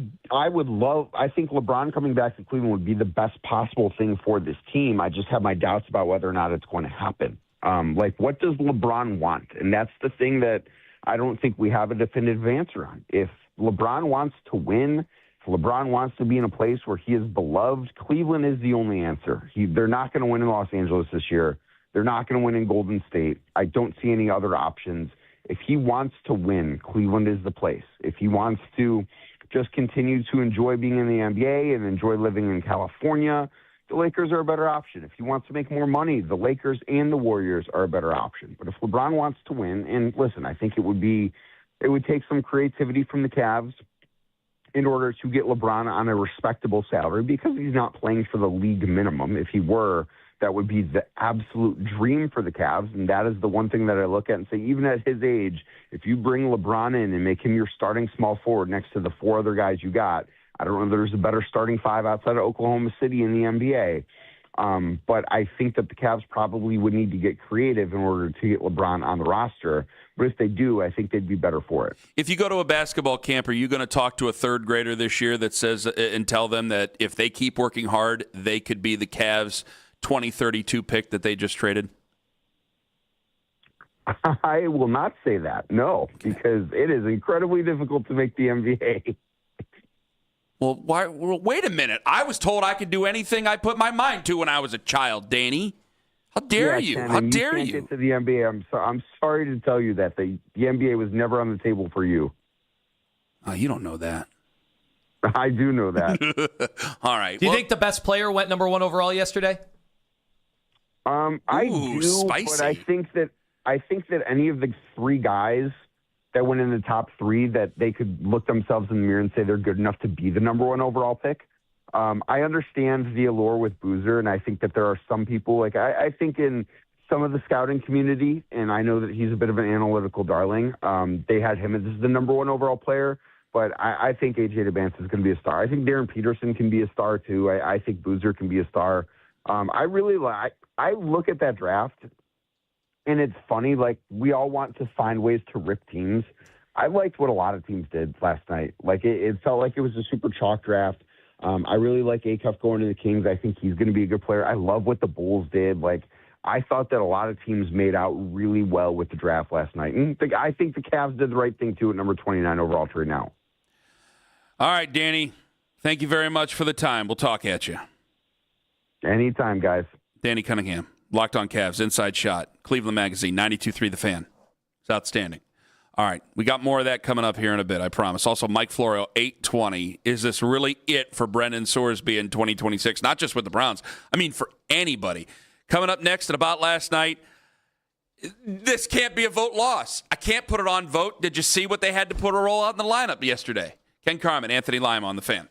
think LeBron coming back to Cleveland would be the best possible thing for this team. I just have my doubts about whether or not it's going to happen. What does LeBron want? And that's the thing that I don't think we have a definitive answer on. If LeBron wants to win, if LeBron wants to be in a place where he is beloved, Cleveland is the only answer. They're not going to win in Los Angeles this year. They're not going to win in Golden State. I don't see any other options. If he wants to win, Cleveland is the place. If he wants to just continue to enjoy being in the NBA and enjoy living in California, the Lakers are a better option. If he wants to make more money, the Lakers and the Warriors are a better option. But if LeBron wants to win, and listen, I think it would take some creativity from the Cavs in order to get LeBron on a respectable salary, because he's not playing for the league minimum. If he were, that would be the absolute dream for the Cavs, and that is the one thing that I look at and say, even at his age, if you bring LeBron in and make him your starting small forward next to the four other guys you got, I don't know if there's a better starting five outside of Oklahoma City in the NBA, but I think that the Cavs probably would need to get creative in order to get LeBron on the roster. But if they do, I think they'd be better for it. If you go to a basketball camp, are you going to talk to a third grader this year that says and tell them that if they keep working hard, they could be the Cavs' 2032 pick that they just traded? I will not say that, no, because it is incredibly difficult to make the NBA. Well, wait a minute. I was told I could do anything I put my mind to when I was a child, Danny. How dare you? Shannon, How dare you? you? Can't get to the NBA. I'm sorry to tell you that the NBA was never on the table for you. Oh, you don't know that. I do know that. All right. Do you think the best player went number one overall yesterday? I do, spicy. but I think that any of the three guys that went in the top three, that they could look themselves in the mirror and say they're good enough to be the number one overall pick. I understand the allure with Boozer, and I think that there are some people, like I think in some of the scouting community, and I know that he's a bit of an analytical darling, they had him as the number one overall player, but I think A.J. DeBance is going to be a star. I think Darren Peterson can be a star, too. I think Boozer can be a star. I look at that draft, and it's funny, like, we all want to find ways to rip teams. I liked what a lot of teams did last night. Like, it felt like it was a super chalk draft. I really like Acuff going to the Kings. I think he's going to be a good player. I love what the Bulls did. Like, I thought that a lot of teams made out really well with the draft last night. And I think the Cavs did the right thing, too, at number 29 overall trade now. All right, Danny. Thank you very much for the time. We'll talk at you. Anytime, guys. Danny Cunningham, Locked on Cavs, Inside Shot, Cleveland Magazine, 92.3 The Fan. It's outstanding. All right, we got more of that coming up here in a bit, I promise. Also, Mike Florio, 820. Is this really it for Brendan Sorsby in 2026? Not just with the Browns. I mean, for anybody. Coming up next at About Last Night, this can't be a vote loss. I can't put it on vote. Did you see what they had to put a roll out in the lineup yesterday? Ken Carman, Anthony Lima on The Fan.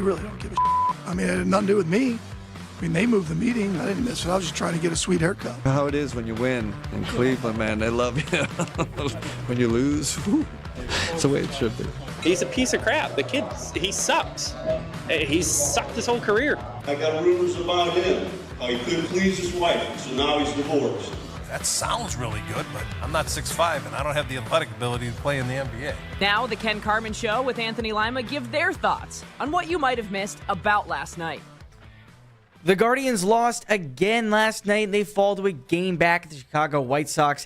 really don't give a shit. I mean, it had nothing to do with me. I mean, they moved the meeting. I didn't miss it. I was just trying to get a sweet haircut. How it is when you win in Cleveland, man. They love you. When you lose, whew, it's the way it should be. He's a piece of crap. The kid, he sucks. He's sucked his whole career. I got rumors about him, how he couldn't please his wife, so now he's divorced. That sounds really good, but I'm not 6'5", and I don't have the athletic ability to play in the NBA. Now, the Ken Carman Show with Anthony Lima give their thoughts on what you might have missed about last night. The Guardians lost again last night, and they fall to a game back at the Chicago White Sox.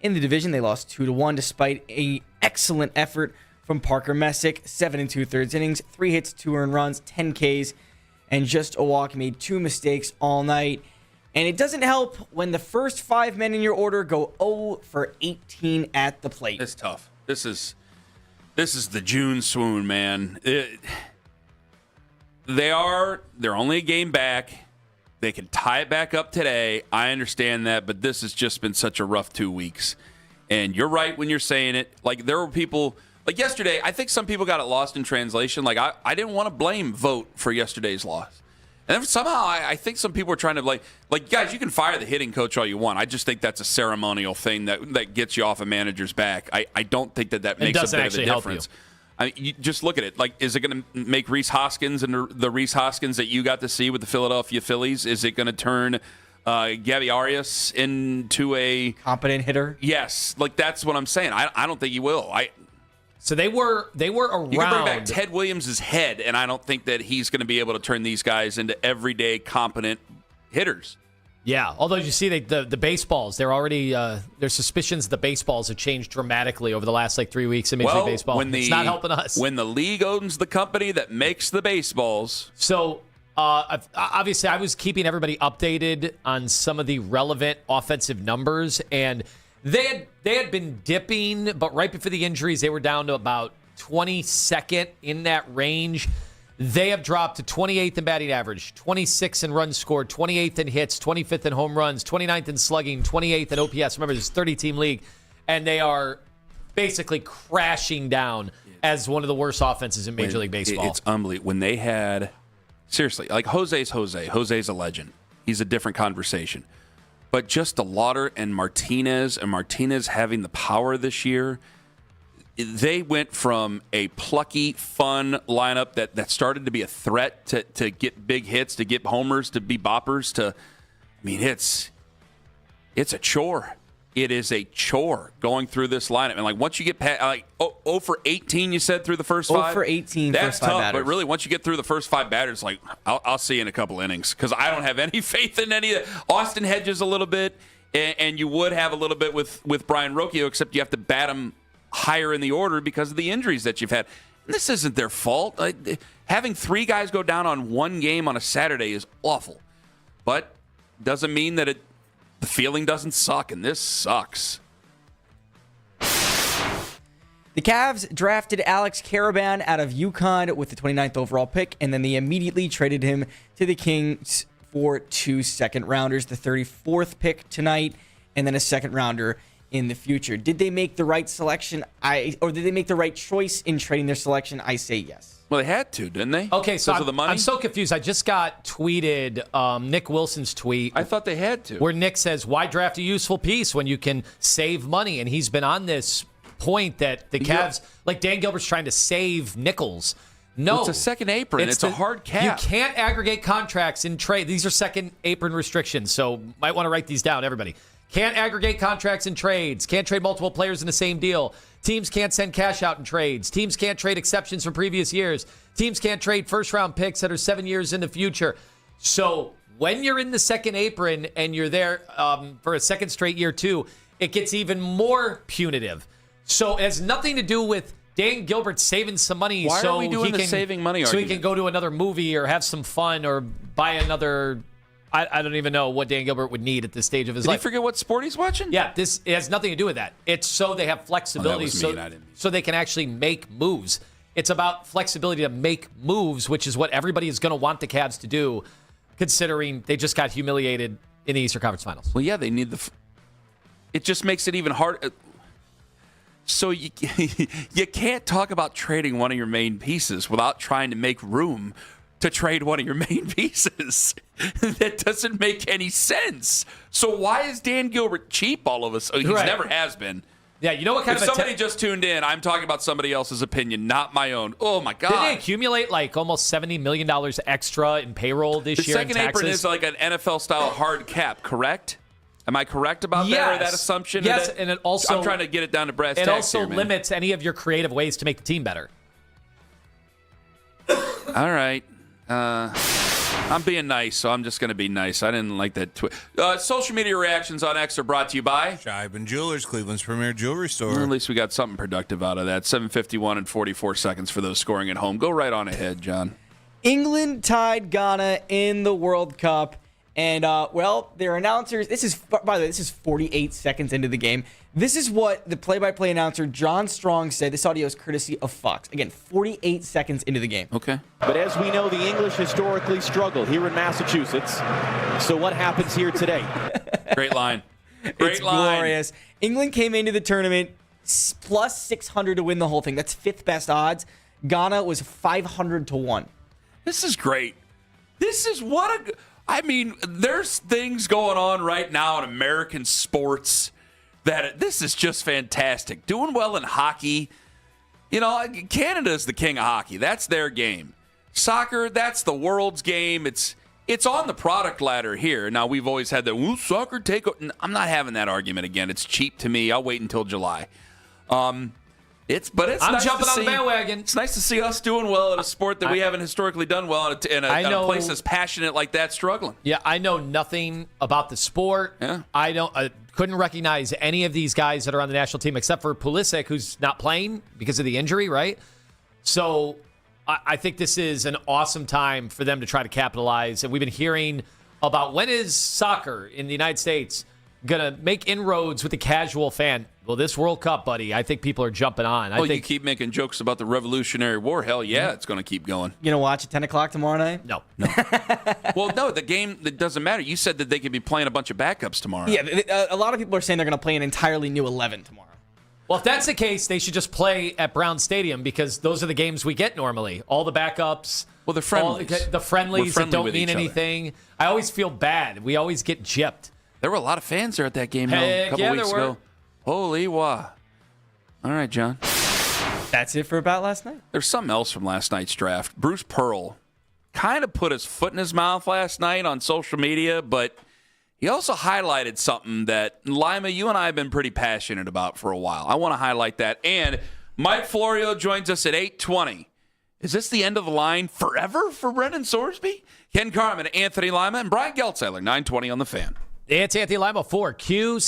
In the division, they lost 2-1 despite an excellent effort from Parker Messick. 7 2/3 innings, 3 hits, 2 earned runs, 10 Ks, and just a walk. He made 2 mistakes all night. And it doesn't help when the first 5 men in your order go 0 for 18 at the plate. It's tough. This is the June swoon, man. They're only a game back. They can tie it back up today. I understand that, but this has just been such a rough 2 weeks. And you're right when you're saying it. Like, there were people, like yesterday, I think some people got it lost in translation. Like, I didn't want to blame Vogt for yesterday's loss. And then somehow I think some people are trying to, like, guys, you can fire the hitting coach all you want. I just think that's a ceremonial thing that gets you off a manager's back. I don't think that makes a bit of a difference. I mean, you just look at it. Like, is it going to make Rhys Hoskins and the Rhys Hoskins that you got to see with the Philadelphia Phillies? Is it going to turn Gabby Arias into a competent hitter? Yes. Like, that's what I'm saying. I don't think he will. So they were around. You can bring back Ted Williams' head, and I don't think that he's going to be able to turn these guys into everyday competent hitters. Yeah, although you see the baseballs, they're already there's suspicions the baseballs have changed dramatically over the last 3 weeks in Major League Baseball. It's not helping us. When the league owns the company that makes the baseballs. So obviously, I was keeping everybody updated on some of the relevant offensive numbers, and they had been dipping, but right before the injuries, they were down to about 22nd in that range. They have dropped to 28th in batting average, 26th in runs scored, 28th in hits, 25th in home runs, 29th in slugging, 28th in OPS. Remember, this is a 30-team league, and they are basically crashing down as one of the worst offenses in Major League Baseball. It's unbelievable. When they had, seriously, like Jose's Jose. Jose's a legend. He's a different conversation. But just the Lauder and Martinez having the power this year, they went from a plucky, fun lineup that started to be a threat to get big hits, to get homers, to be boppers, to, I mean, it's a chore. It is a chore going through this lineup. And, like, once you get past, 0 for 18, you said, through the first 5? 0 for 18 That's first 5 tough, batters. but really, once you get through the first 5 batters, like, I'll see you in a couple innings because I don't have any faith in any of that. Austin Hedges a little bit, and you would have a little bit with Brian Rocchio, except you have to bat him higher in the order because of the injuries that you've had. And this isn't their fault. Having 3 guys go down on one game on a Saturday is awful, but doesn't mean that the feeling doesn't suck, and this sucks. The Cavs drafted Alex Caravan out of UConn with the 29th overall pick, and then they immediately traded him to the Kings for 2 second-rounders, the 34th pick tonight, and then a second-rounder in the future. Did they make the right selection? Or did they make the right choice in trading their selection? I say yes. Well, they had to, didn't they? Okay, so because of the money? I'm so confused. I just got tweeted Nick Wilson's tweet. I thought they had to. Where Nick says, why draft a useful piece when you can save money? And he's been on this point that the Cavs, like Dan Gilbert's trying to save nickels. No. It's a second apron. It's a hard cap. You can't aggregate contracts in trade. These are second apron restrictions, so might want to write these down, everybody. Can't aggregate contracts in trades. Can't trade multiple players in the same deal. Teams can't send cash out in trades. Teams can't trade exceptions from previous years. Teams can't trade first-round picks that are 7 years in the future. So when you're in the second apron and you're there for a second straight year too, it gets even more punitive. So it has nothing to do with Dan Gilbert saving some money. Why so are we doing the saving money So argument? he can go to another movie or have some fun or buy another... I don't even know what Dan Gilbert would need at this stage of his life. Did he forget what sport he's watching? Yeah, it has nothing to do with that. It's so they have flexibility so they can actually make moves. It's about flexibility to make moves, which is what everybody is going to want the Cavs to do, considering they just got humiliated in the Eastern Conference Finals. Well, yeah, they need it just makes it even harder. So you can't talk about trading one of your main pieces without trying to make room to trade one of your main pieces. That doesn't make any sense. So why is Dan Gilbert cheap all of us? He never has been. Yeah, you know what kind if of somebody just tuned in, I'm talking about somebody else's opinion, not my own. Oh, my God. Did they accumulate like almost $70 million extra in payroll this year in The second apron is like an NFL-style hard cap, correct? Am I correct about that or that assumption? Yes, and it also... I'm trying to get it down to brass tacks. It also here, man. limits any of your creative ways to make the team better. All right. I'm being nice, so I'm just going to be nice. I didn't like that tweet. Social media reactions on X are brought to you by Scheib Jewelers, Cleveland's premier jewelry store. Well, at least we got something productive out of that. 7:51 and 44 seconds for those scoring at home. Go right on ahead, John. England tied Ghana in the World Cup. And, their announcers, by the way, this is 48 seconds into the game. This is what the play-by-play announcer, John Strong, said. This audio is courtesy of Fox. Again, 48 seconds into the game. Okay. But as we know, the English historically struggle here in Massachusetts. So what happens here today? Great line. It's glorious. England came into the tournament plus 600 to win the whole thing. That's fifth best odds. Ghana was 500 to 1. This is great. This is there's things going on right now in American sports that this is just fantastic. Doing well in hockey. You know, Canada's the king of hockey. That's their game. Soccer, that's the world's game. It's on the product ladder here. Now, we've always had that, soccer take over. I'm not having that argument again. It's cheap to me. I'll wait until July. It's I'm nice jumping to on the see, bandwagon. It's nice to see us doing well at a sport that we haven't historically done well in a place that's passionate like that struggling. Yeah, I know nothing about the sport. Yeah. I couldn't recognize any of these guys that are on the national team except for Pulisic, who's not playing because of the injury, right? So I think this is an awesome time for them to try to capitalize. And we've been hearing about when is soccer in the United States going to make inroads with the casual fan. Well, this World Cup, buddy, I think people are jumping on. I think you keep making jokes about the Revolutionary War. Hell yeah, it's going to keep going. You going to watch at 10 o'clock tomorrow night? No. Well, no, the game, it doesn't matter. You said that they could be playing a bunch of backups tomorrow. Yeah, a lot of people are saying they're going to play an entirely new 11 tomorrow. Well, if that's the case, they should just play at Brown Stadium because those are the games we get normally. All the backups. Well, the friendlies. The friendlies that don't mean each other. anything. I always feel bad. We always get gypped. There were a lot of fans there at that game a couple weeks ago. Holy wah. All right, John. That's it for About Last Night. There's something else from last night's draft. Bruce Pearl kind of put his foot in his mouth last night on social media, but he also highlighted something that, Lima, you and I have been pretty passionate about for a while. I want to highlight that. And Mike Florio joins us at 8:20. Is this the end of the line forever for Brendan Sorsby? Ken Carman, Anthony Lima, and Brian Geltzeiler, 9:20 on The Fan. It's Anthony Lima for Q.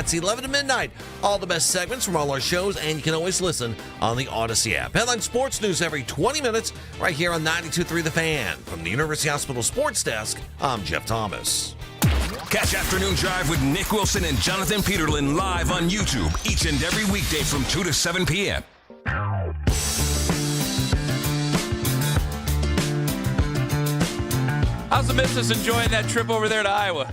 That's 11 to midnight. All the best segments from all our shows, and you can always listen on the Odyssey app. Headline Sports News every 20 minutes right here on 92.3 The Fan. From the University Hospital Sports Desk, I'm Jeff Thomas. Catch Afternoon Drive with Nick Wilson and Jonathan Peterlin live on YouTube each and every weekday from 2 to 7 p.m. How's the missus enjoying that trip over there to Iowa?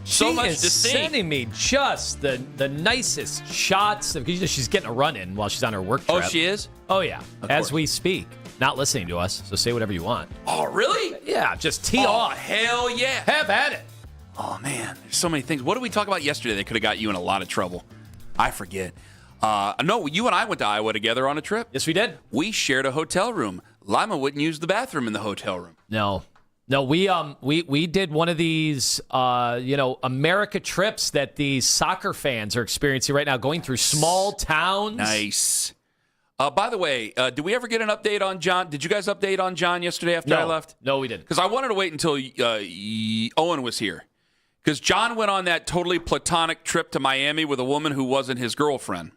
So She much is to see. sending me just the nicest shots. Because she's getting a run in while she's on her work trip. Oh, she is? Oh, yeah. Of As course. we speak. Not listening to us, so say whatever you want. Oh, really? Yeah, just tee Oh, off. hell yeah. Have at it. Oh, man. There's so many things. What did we talk about yesterday that could have got you in a lot of trouble? I forget. No, you and I went to Iowa together on a trip. Yes, we did. We shared a hotel room. Lima wouldn't use the bathroom in the hotel room. No, we did one of these, America trips that these soccer fans are experiencing right now, going through small towns. Nice. By the way, did we ever get an update on John? Did you guys update on John yesterday after I left? No, we didn't. Because I wanted to wait until Owen was here. Because John went on that totally platonic trip to Miami with a woman who wasn't his girlfriend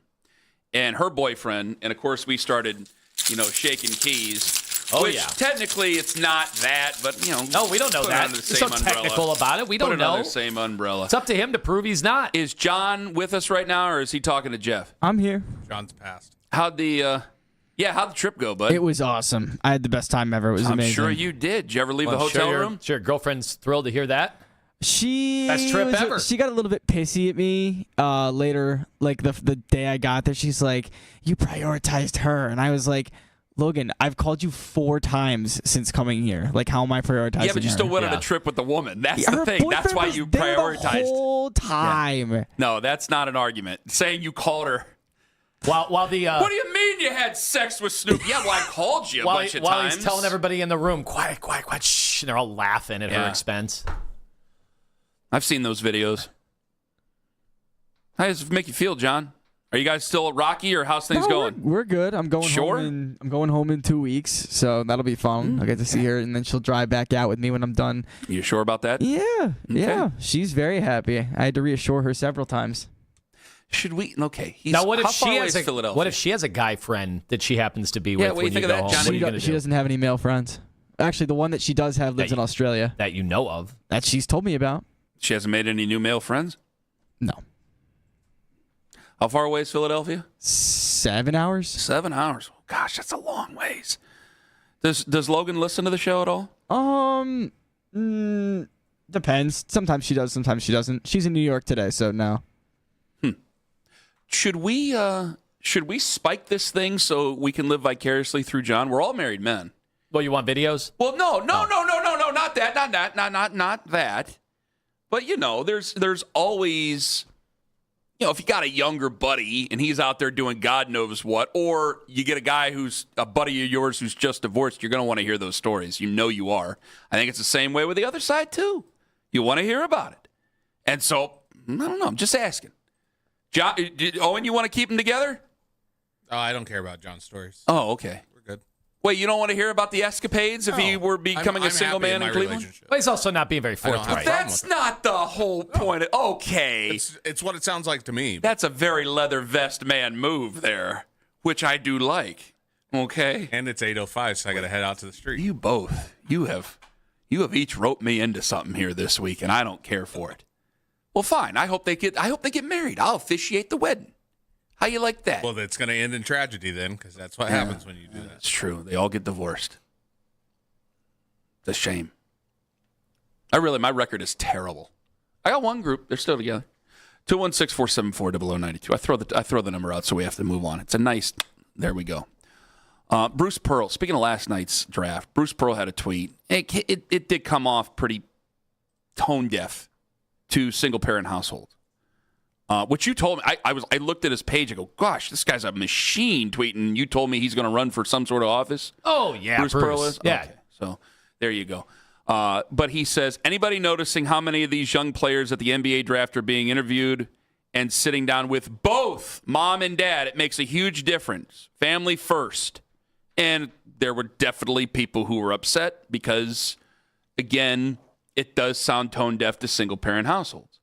and her boyfriend. And, of course, we started, shaking keys. Oh, which yeah. Technically, it's not that, but, No, we don't know that. Under the It's same so umbrella. technical about it. We don't Put it under know. the same umbrella. It's up to him to prove he's not. Is John with us right now, or is he talking to Jeff? I'm here. John's passed. How'd the trip go, bud? It was awesome. I had the best time ever. It was I'm amazing. sure you did. Did you ever leave the hotel room? Sure, girlfriend's thrilled to hear that. Best trip ever. She got a little bit pissy at me later, like the day I got there. She's like, "You prioritized her," and I was like, "Logan, I've called you 4 times since coming here. Like, how am I prioritizing?" Yeah, but you her? still went on a trip with the woman. That's the Her thing. That's boyfriend why was you there prioritized. the whole time. Yeah. No, that's not an argument. Saying you called her. While What do you mean you had sex with Snoop? Yeah, well, I called you a bunch of while times. he's telling everybody in the room, quiet, shh, and they're all laughing at her Yeah. expense. I've seen those videos. How does it make you feel, John? Are you guys still rocky, or how's things going? We're good. I'm going Sure? home I'm going home in 2 weeks, so that'll be fun. I'll get to see her, and then she'll drive back out with me when I'm done. You sure about that? Yeah, yeah. She's very happy. I had to reassure her several times. Should we? Okay. Now, what if how far she away has is Philadelphia? what if she has a guy friend that she happens to be Yeah, with what do you when think you of go that, home? Johnny? What are you gonna She do? doesn't have any male friends. Actually, the one that she does have lives in Australia. That you know of. That she's told me about. She hasn't made any new male friends? No. How far away is Philadelphia? 7 hours. 7 hours. Oh, gosh, that's a long ways. Does Logan listen to the show at all? Depends. Sometimes she does, sometimes she doesn't. She's in New York today, so no. Should we spike this thing so we can live vicariously through John? We're all married men. Well, you want videos? Well, no, not that, not that. But there's always, if you got a younger buddy and he's out there doing God knows what, or you get a guy who's a buddy of yours who's just divorced, you're going to want to hear those stories. You are. I think it's the same way with the other side too. You want to hear about it, and so I don't know. I'm just asking. John, Owen, you want to keep them together? Oh, I don't care about John's stories. Oh, okay. We're good. Wait, you don't want to hear about the escapades if he were becoming a single man in Cleveland? But he's also not being very forthright. That's not the whole point. Okay. It's what it sounds like to me. That's a very leather vest man move there, which I do like. Okay. And it's 8:05, so I got to head out to the street. You have each roped me into something here this week, and I don't care for it. Well, fine. I hope they get married. I'll officiate the wedding. How you like that? Well, it's going to end in tragedy then, because that's what happens when you do that. It's true. They all get divorced. It's a shame. My record is terrible. I got one group. They're still together. 216-474-0092. I throw the number out, so we have to move on. It's a nice. There we go. Bruce Pearl. Speaking of last night's draft, Bruce Pearl had a tweet. It did come off pretty tone deaf to single parent households. Which you told me, I looked at his page. I go, gosh, this guy's a machine tweeting. You told me he's going to run for some sort of office. Oh yeah, Bruce Pearl is. Yeah. Okay, so there you go. But he says, anybody noticing how many of these young players at the NBA draft are being interviewed and sitting down with both mom and dad? It makes a huge difference. Family first. And there were definitely people who were upset because, again, it does sound tone deaf to single parent households.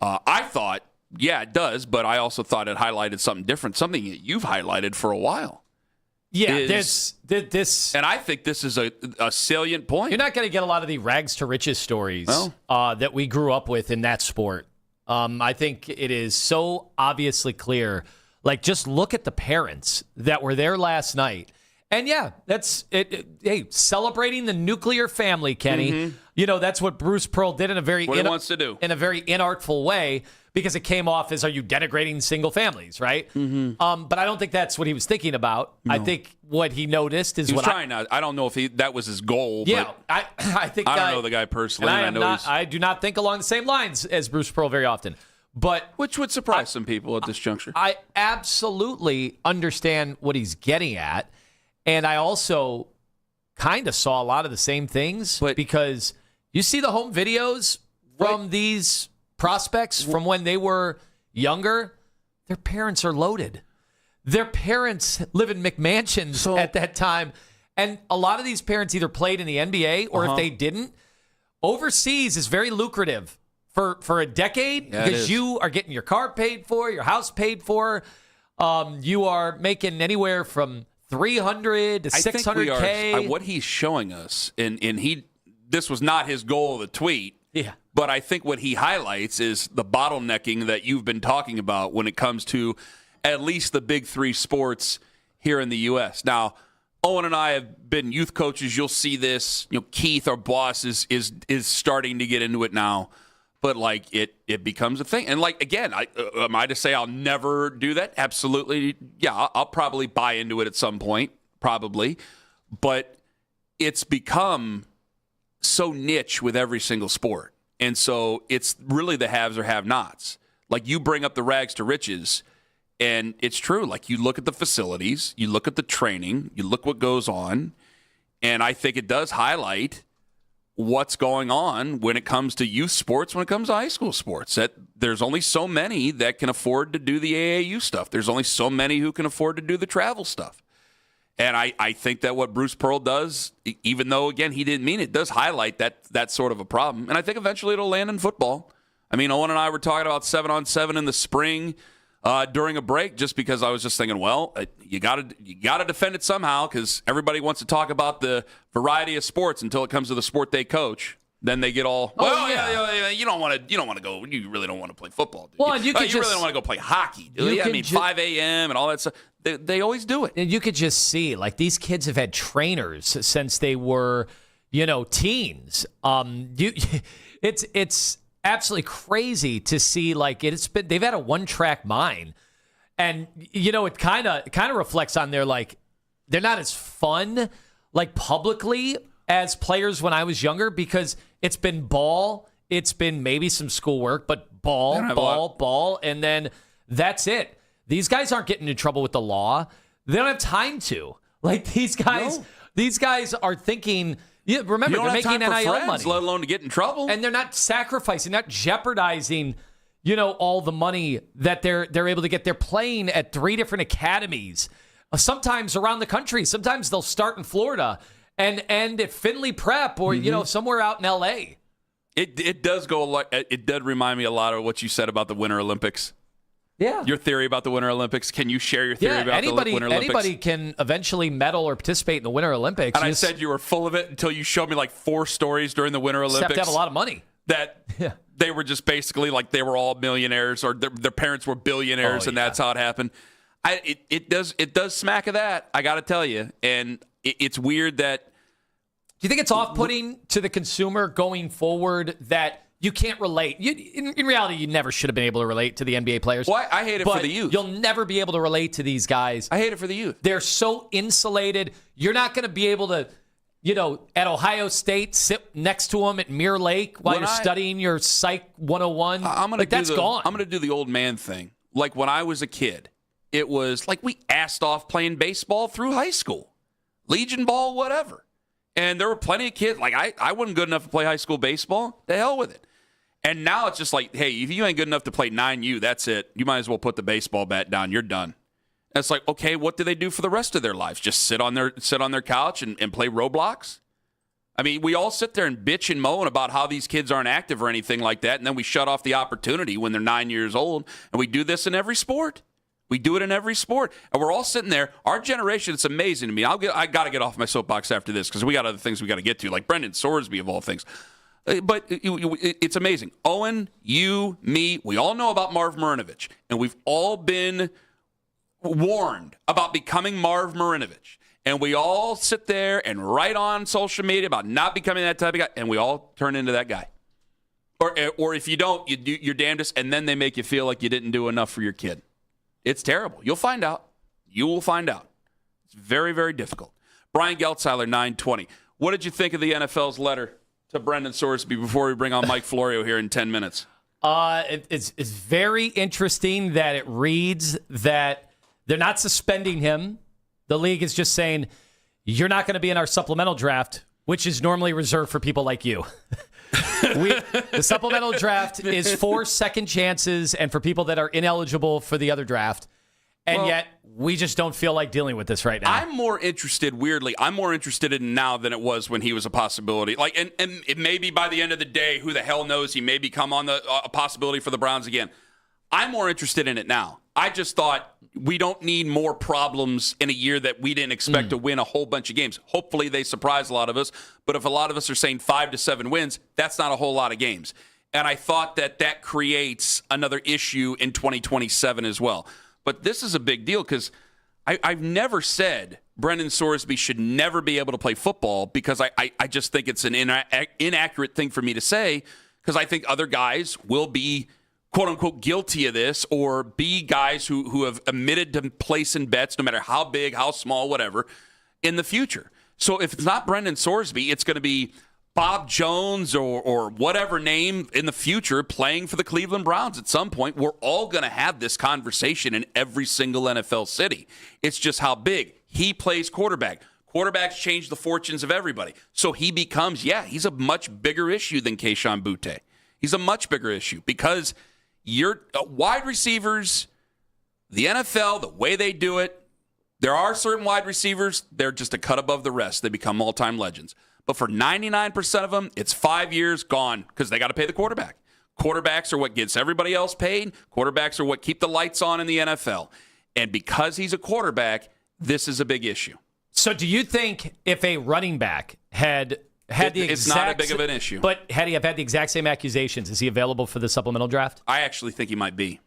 I thought Yeah, it does, but I also thought it highlighted something different, something that you've highlighted for a while. Yeah, this, and I think this is a salient point. You're not going to get a lot of the rags to riches stories that we grew up with in that sport. I think it is so obviously clear. Like, just look at the parents that were there last night. And yeah, that's it. Hey, celebrating the nuclear family, Kenny. Mm-hmm. You know, that's what Bruce Pearl did in a very what he wants to do in a very inartful way, because it came off as, are you denigrating single families, right? Mm-hmm. But I don't think that's what he was thinking about. No. I think what he noticed is he was what trying to. I don't know if that was his goal. Yeah, but I think I don't know the guy personally. And I do not think along the same lines as Bruce Pearl very often. But which would surprise some people at this juncture. I absolutely understand what he's getting at. And I also kind of saw a lot of the same things, because you see the home videos from these prospects from when they were younger. Their parents are loaded. Their parents live in McMansions at that time. And a lot of these parents either played in the NBA or if they didn't, overseas is very lucrative for a decade, because you are getting your car paid for, your house paid for. You are making anywhere from $300 to $600K. What he's showing us, and this was not his goal of the tweet. Yeah. But I think what he highlights is the bottlenecking that you've been talking about when it comes to at least the big three sports here in the U.S. Now, Owen and I have been youth coaches. You'll see this. Keith, our boss, is starting to get into it now. But like it becomes a thing. And like, again, am I to say I'll never do that? Absolutely. Yeah, I'll probably buy into it at some point, probably. But it's become so niche with every single sport. And so it's really the haves or have-nots. Like, you bring up the rags to riches, and it's true. Like, you look at the facilities, you look at the training, you look what goes on, and I think it does highlight what's going on when it comes to youth sports, when it comes to high school sports. That there's only so many that can afford to do the AAU stuff. There's only so many who can afford to do the travel stuff. And I think that what Bruce Pearl does, even though, again, he didn't mean it, does highlight that sort of a problem. And I think eventually it'll land in football. I mean, Owen and I were talking about 7-on-7 in the spring during a break, just because I was just thinking, well, you got to defend it somehow, because everybody wants to talk about the variety of sports until it comes to the sport they coach. Then they get all, you don't want to go. You really don't want to play football, do you? Well, and you really don't want to go play hockey, do you? I mean, 5 a.m. and all that stuff. They always do it. And you could just see, like, these kids have had trainers since they were, teens. It's absolutely crazy to see. Like, they've had a one-track mind, and it kind of reflects on their, like, they're not as fun, like, publicly as players when I was younger, because it's been ball, it's been maybe some schoolwork, but ball, and then that's it. These guys aren't getting in trouble with the law. They don't have time to. Like, these guys are thinking. Yeah, remember, they're making NIL money, let alone to get in trouble, and they're not sacrificing, not jeopardizing, all the money that they're able to get. They're playing at 3 different academies, sometimes around the country. Sometimes they'll start in Florida and end at Findlay Prep, or somewhere out in L.A. It does go. It did remind me a lot of what you said about the Winter Olympics. Yeah. Your theory about the Winter Olympics. Can you share your theory about the Winter Olympics? Anybody can eventually medal or participate in the Winter Olympics. And I said you were full of it until you showed me like 4 stories during the Winter Olympics. Have to have a lot of money. That they were just basically like they were all millionaires, or their parents were billionaires, and that's how it happened. It does smack of that, I got to tell you. And it's weird that. Do you think it's off-putting to the consumer going forward that you can't relate? In reality, you never should have been able to relate to the NBA players. Well, I hate it for the youth. You'll never be able to relate to these guys. I hate it for the youth. They're so insulated. You're not going to be able to, at Ohio State, sit next to them at Mirror Lake while you're studying your Psych 101. That's gone. I'm going to do the old man thing. Like, when I was a kid, it was like we assed off playing baseball through high school. Legion ball, whatever. And there were plenty of kids. Like, I wasn't good enough to play high school baseball. The hell with it. And now it's just like, hey, if you ain't good enough to play 9U, that's it. You might as well put the baseball bat down. You're done. And it's like, okay, what do they do for the rest of their lives? Just sit on their couch and play Roblox? I mean, we all sit there and bitch and moan about how these kids aren't active or anything like that, and then we shut off the opportunity when they're 9 years old, and we do this in every sport. We do it in every sport, and we're all sitting there. Our generation, it's amazing to me. I got to get off my soapbox after this because we got other things we got to get to, like Brendan Sorsby of all things. But it's amazing. Owen, you, me, we all know about Marv Marinovich, and we've all been warned about becoming Marv Marinovich. And we all sit there and write on social media about not becoming that type of guy, and we all turn into that guy. Or if you don't, you're damnedest, and then they make you feel like you didn't do enough for your kid. It's terrible. You'll find out. You will find out. It's very, very difficult. Brian Geltzeiler, 920. What did you think of the NFL's letter to Brendan Sorsby before we bring on Mike Florio here in 10 minutes? It's very interesting that it reads that they're not suspending him. The league is just saying, you're not going to be in our supplemental draft, which is normally reserved for people like you. The supplemental draft is for second chances and for people that are ineligible for the other draft. And yet, we just don't feel like dealing with this right now. I'm more interested in now than it was when he was a possibility. Like, and it may be by the end of the day, who the hell knows, he may become on a possibility for the Browns again. I'm more interested in it now. I just thought we don't need more problems in a year that we didn't expect to win a whole bunch of games. Hopefully they surprise a lot of us, but if a lot of us are saying 5 to 7 wins, that's not a whole lot of games. And I thought that creates another issue in 2027 as well. But this is a big deal because I've never said Brendan Sorsby should never be able to play football because I just think it's an inaccurate thing for me to say because I think other guys will be quote-unquote guilty of this or be guys who have admitted to placing bets, no matter how big, how small, whatever, in the future. So if it's not Brendan Sorsby, it's going to be Bob Jones or whatever name in the future playing for the Cleveland Browns at some point. We're all going to have this conversation in every single NFL city. It's just how big. He plays quarterback. Quarterbacks change the fortunes of everybody. So he becomes, he's a much bigger issue than Kayshon Boutte. He's a much bigger issue because your wide receivers, the NFL, the way they do it, there are certain wide receivers, they're just a cut above the rest. They become all-time legends. But for 99% of them, it's 5 years gone because they got to pay the quarterback. Quarterbacks are what gets everybody else paid. Quarterbacks are what keep the lights on in the NFL. And because he's a quarterback, this is a big issue. So do you think if a running back had the exact... It's not a big of an issue. But had he had the exact same accusations, is he available for the supplemental draft? I actually think he might be.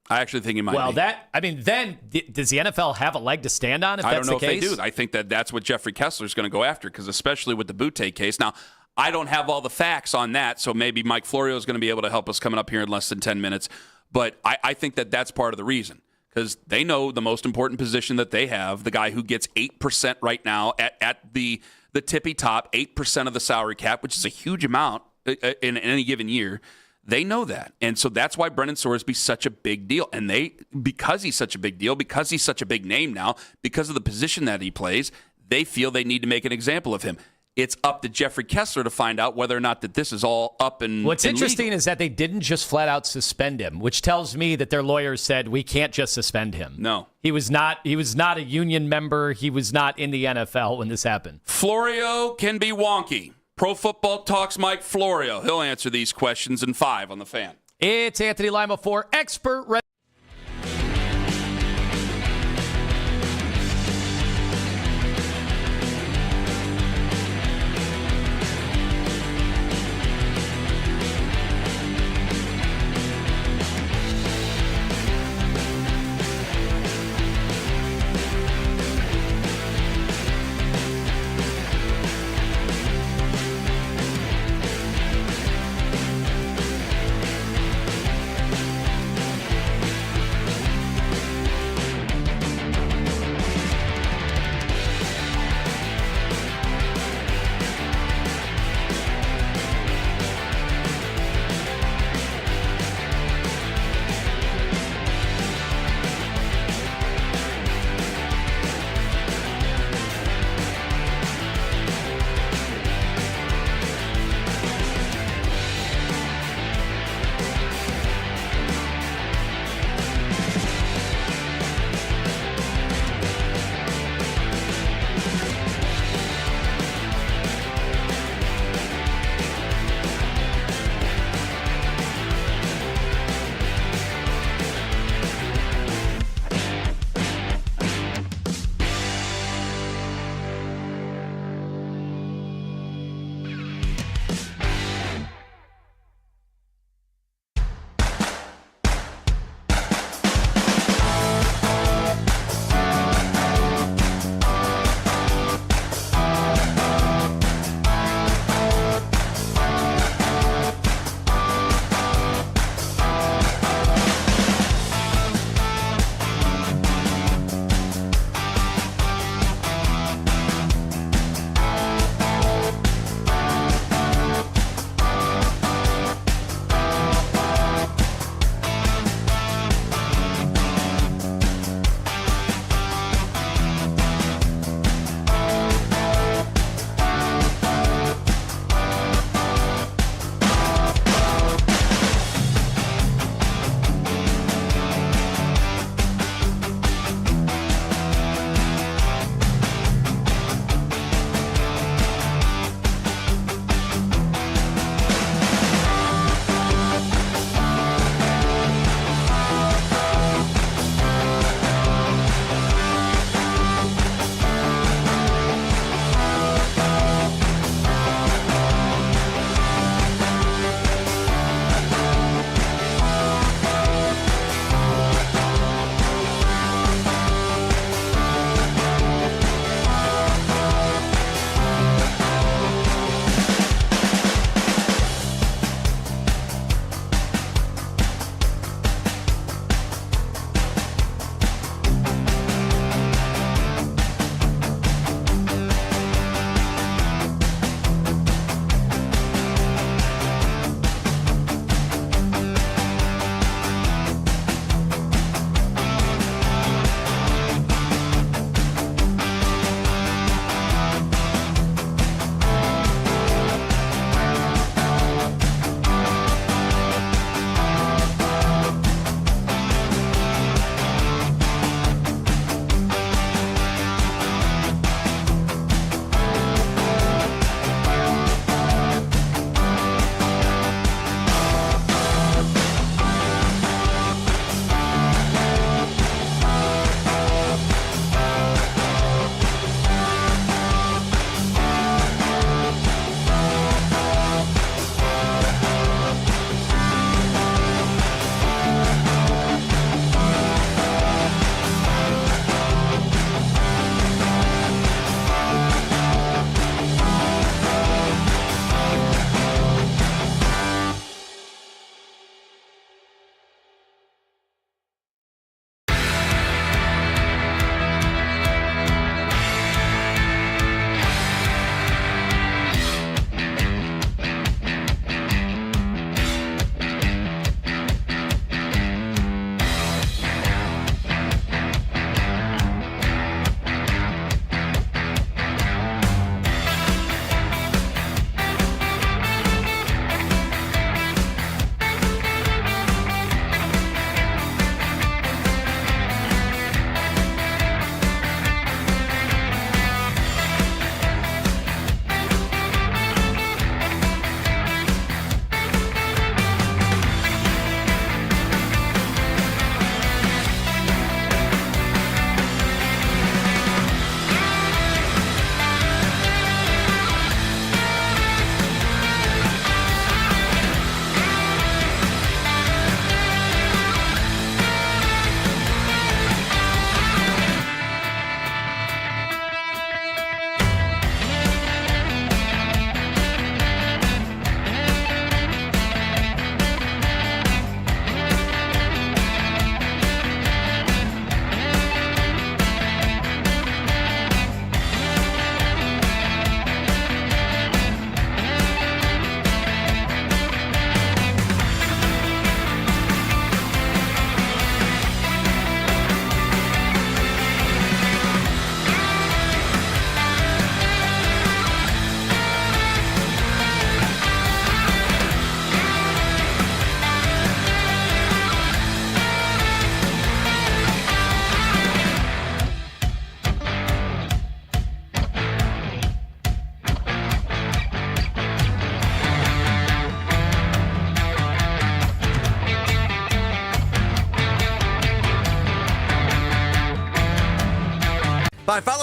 Well, then does the NFL have a leg to stand on if that's the case? I don't know if they do. I think that's what Jeffrey Kessler's going to go after because especially with the Boutte case. Now, I don't have all the facts on that, so maybe Mike Florio is going to be able to help us coming up here in less than 10 minutes. But I think that's part of the reason because they know the most important position that they have, the guy who gets 8% right now at the tippy top, 8% of the salary cap, which is a huge amount in any given year. They know that. And so that's why Brendan Sorsby's such a big deal. And because he's such a big deal, because he's such a big name now, because of the position that he plays, they feel they need to make an example of him. It's up to Jeffrey Kessler to find out whether or not that this is all up and What's interesting legal. is that they didn't just flat out suspend him, which tells me that their lawyers said we can't just suspend him. No. He was not a union member. He was not in the NFL when this happened. Florio can be wonky. Pro Football Talks Mike Florio. He'll answer these questions in 5 on The Fan. It's Anthony Lima for Expert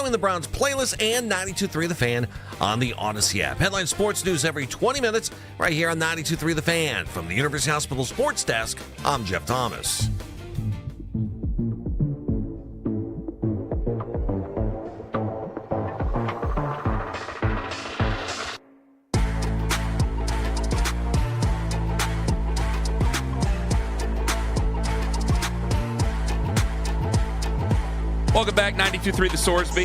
Following the Browns playlist and 92.3 The Fan on the Odyssey app. Headline sports news every 20 minutes right here on 92.3 The Fan. From the University Hospital Sports Desk, I'm Jeff Thomas. Welcome back, 92.3 The Sorsby.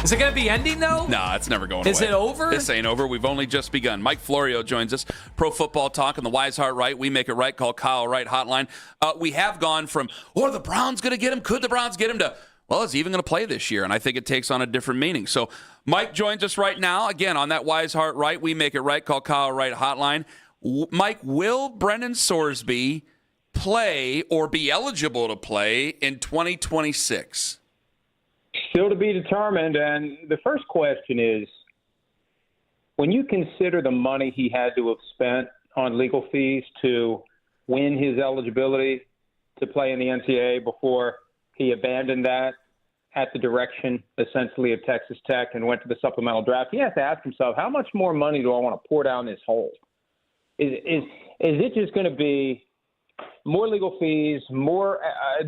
Is it going to be ending, though? No, it's never going Is away. it over? This ain't over. We've only just begun. Mike Florio joins us. Pro Football Talk on the Wise Heart Right. We make it right. Call Kyle Wright hotline. We have gone from, are the Browns going to get him? Could the Browns get him? To, well, is he even going to play this year? And I think it takes on a different meaning. So Mike joins us right now. Again, on that Wise Heart Right. We make it right. Call Kyle Wright hotline. Mike, will Brendan Sorsby play or be eligible to play in 2026? Still to be determined. And the first question is, when you consider the money he had to have spent on legal fees to win his eligibility to play in the NCAA before he abandoned that at the direction, essentially, of Texas Tech and went to the supplemental draft, he has to ask himself, how much more money do I want to pour down this hole? Is it just going to be more legal fees, more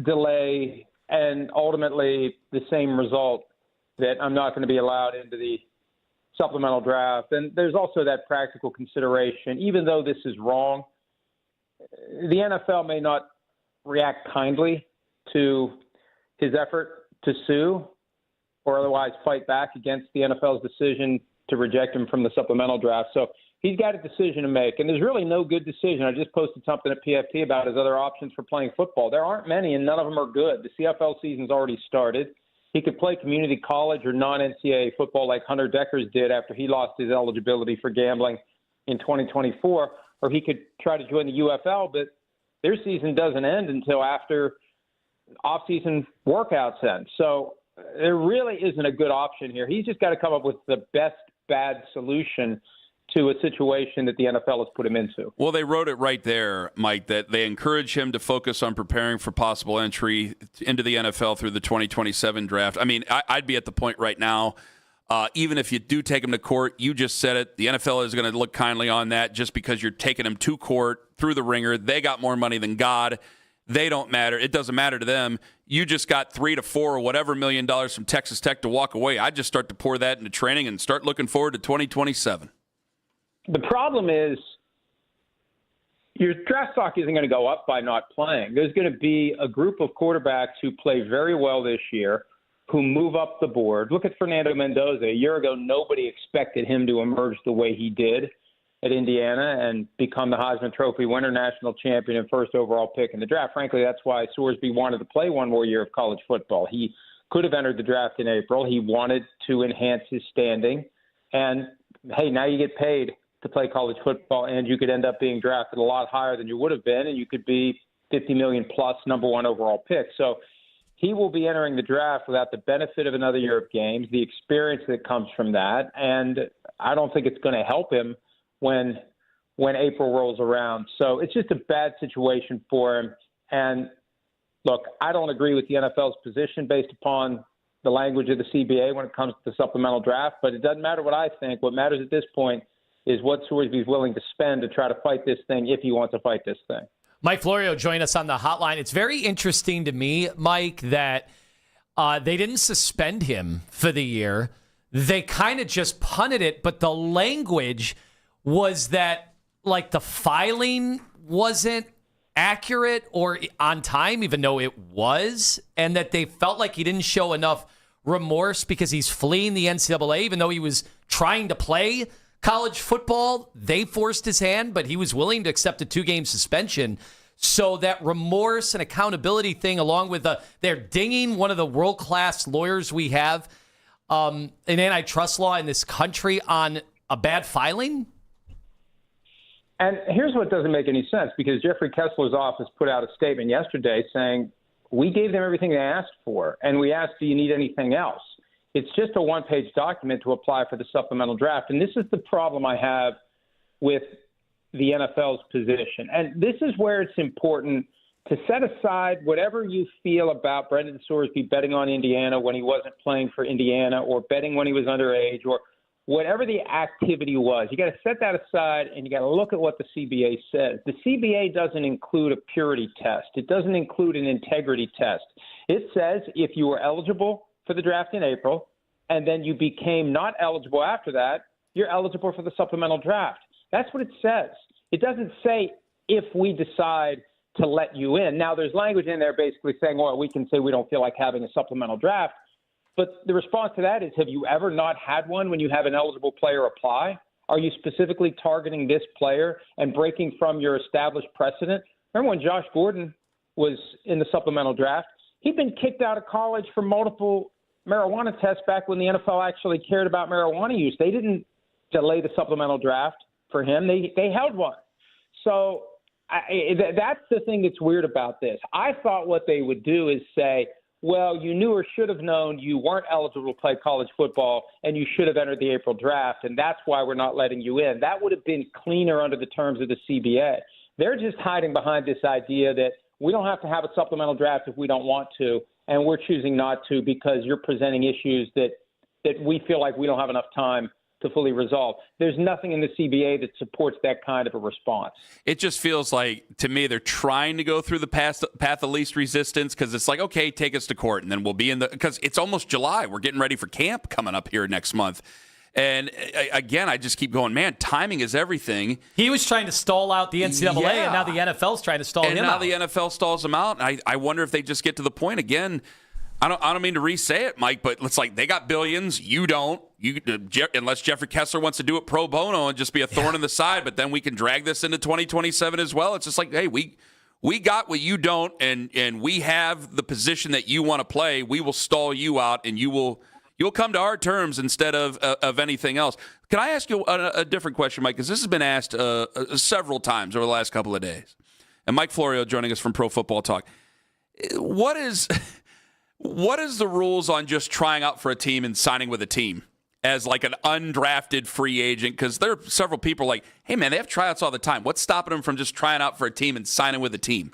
delay, and ultimately the same result that I'm not going to be allowed into the supplemental draft? And there's also that practical consideration. Even though this is wrong, the NFL may not react kindly to his effort to sue or otherwise fight back against the NFL's decision to reject him from the supplemental draft. So he's got a decision to make, and there's really no good decision. I just posted something at PFT about his other options for playing football. There aren't many, and none of them are good. The CFL season's already started. He could play community college or non-NCAA football like Hunter Deckers did after he lost his eligibility for gambling in 2024, or he could try to join the UFL, but their season doesn't end until after off-season workouts end. So there really isn't a good option here. He's just got to come up with the best bad solution to a situation that the NFL has put him into. Well, they wrote it right there, Mike, that they encourage him to focus on preparing for possible entry into the NFL through the 2027 draft. I mean, I'd be at the point right now, even if you do take him to court, you just said it, the NFL is going to look kindly on that just because you're taking him to court through the ringer. They got more money than God. They don't matter. It doesn't matter to them. You just got $3 to $4 or whatever $1 million from Texas Tech to walk away. I'd just start to pour that into training and start looking forward to 2027. The problem is your draft stock isn't going to go up by not playing. There's going to be a group of quarterbacks who play very well this year, who move up the board. Look at Fernando Mendoza. A year ago, nobody expected him to emerge the way he did at Indiana and become the Heisman Trophy winner, national champion, and first overall pick in the draft. Frankly, that's why Sorsby wanted to play one more year of college football. He could have entered the draft in April. He wanted to enhance his standing. And, hey, now you get paid to play college football, and you could end up being drafted a lot higher than you would have been, and you could be $50 million plus number one overall pick. So he will be entering the draft without the benefit of another year of games, the experience that comes from that, and I don't think it's going to help him when April rolls around. So it's just a bad situation for him. And look, I don't agree with the NFL's position based upon the language of the CBA when it comes to the supplemental draft, but it doesn't matter what I think. What matters at this point is what Sorsby is willing to spend to try to fight this thing if he wants to fight this thing. Mike Florio joined us on the hotline. It's very interesting to me, Mike, that they didn't suspend him for the year. They kind of just punted it, but the language was that, like, the filing wasn't accurate or on time, even though it was, and that they felt like he didn't show enough remorse because he's fleeing the NCAA, even though he was trying to play college football. They forced his hand, but he was willing to accept a 2-game suspension. So that remorse and accountability thing, along with they're dinging one of the world-class lawyers we have in antitrust law in this country on a bad filing. And here's what doesn't make any sense, because Jeffrey Kessler's office put out a statement yesterday saying, we gave them everything they asked for, and we asked, do you need anything else? It's just a one-page document to apply for the supplemental draft. And this is the problem I have with the NFL's position. And this is where it's important to set aside whatever you feel about Brendan Sorsby betting on Indiana when he wasn't playing for Indiana, or betting when he was underage, or whatever the activity was. You got to set that aside, and you got to look at what the CBA says. The CBA doesn't include a purity test. It doesn't include an integrity test. It says if you were eligible for the draft in April and then you became not eligible after that, you're eligible for the supplemental draft. That's what it says. It doesn't say if we decide to let you in. Now, there's language in there basically saying, well, we can say we don't feel like having a supplemental draft. But the response to that is, have you ever not had one when you have an eligible player apply? Are you specifically targeting this player and breaking from your established precedent? Remember when Josh Gordon was in the supplemental draft? He'd been kicked out of college for multiple marijuana tests back when the NFL actually cared about marijuana use. They didn't delay the supplemental draft for him. They held one. So that's the thing that's weird about this. I thought what they would do is say, well, you knew or should have known you weren't eligible to play college football and you should have entered the April draft, and that's why we're not letting you in. That would have been cleaner under the terms of the CBA. They're just hiding behind this idea that we don't have to have a supplemental draft if we don't want to, and we're choosing not to because you're presenting issues that we feel like we don't have enough time to fully resolve. There's nothing in the CBA that supports that kind of a response. It just feels like, to me, they're trying to go through the path of least resistance, because it's like, okay, take us to court, and then we'll be in the – because it's almost July. We're getting ready for camp coming up here next month. And, again, I just keep going, man, timing is everything. He was trying to stall out the NCAA, and now the NFL's trying to stall him out. And now the NFL stalls him out. And I wonder if they just get to the point again – I don't mean to re-say it, Mike, but it's like they got billions. You don't. Unless Jeffrey Kessler wants to do it pro bono and just be a thorn in the side, but then we can drag this into 2027 as well. It's just like, hey, we got what you don't, and we have the position that you want to play. We will stall you out, and you'll come to our terms instead of anything else. Can I ask you a different question, Mike? Because this has been asked several times over the last couple of days. And Mike Florio joining us from Pro Football Talk. What is the rules on just trying out for a team and signing with a team as like an undrafted free agent? Because there are several people like, hey, man, they have tryouts all the time. What's stopping them from just trying out for a team and signing with a team?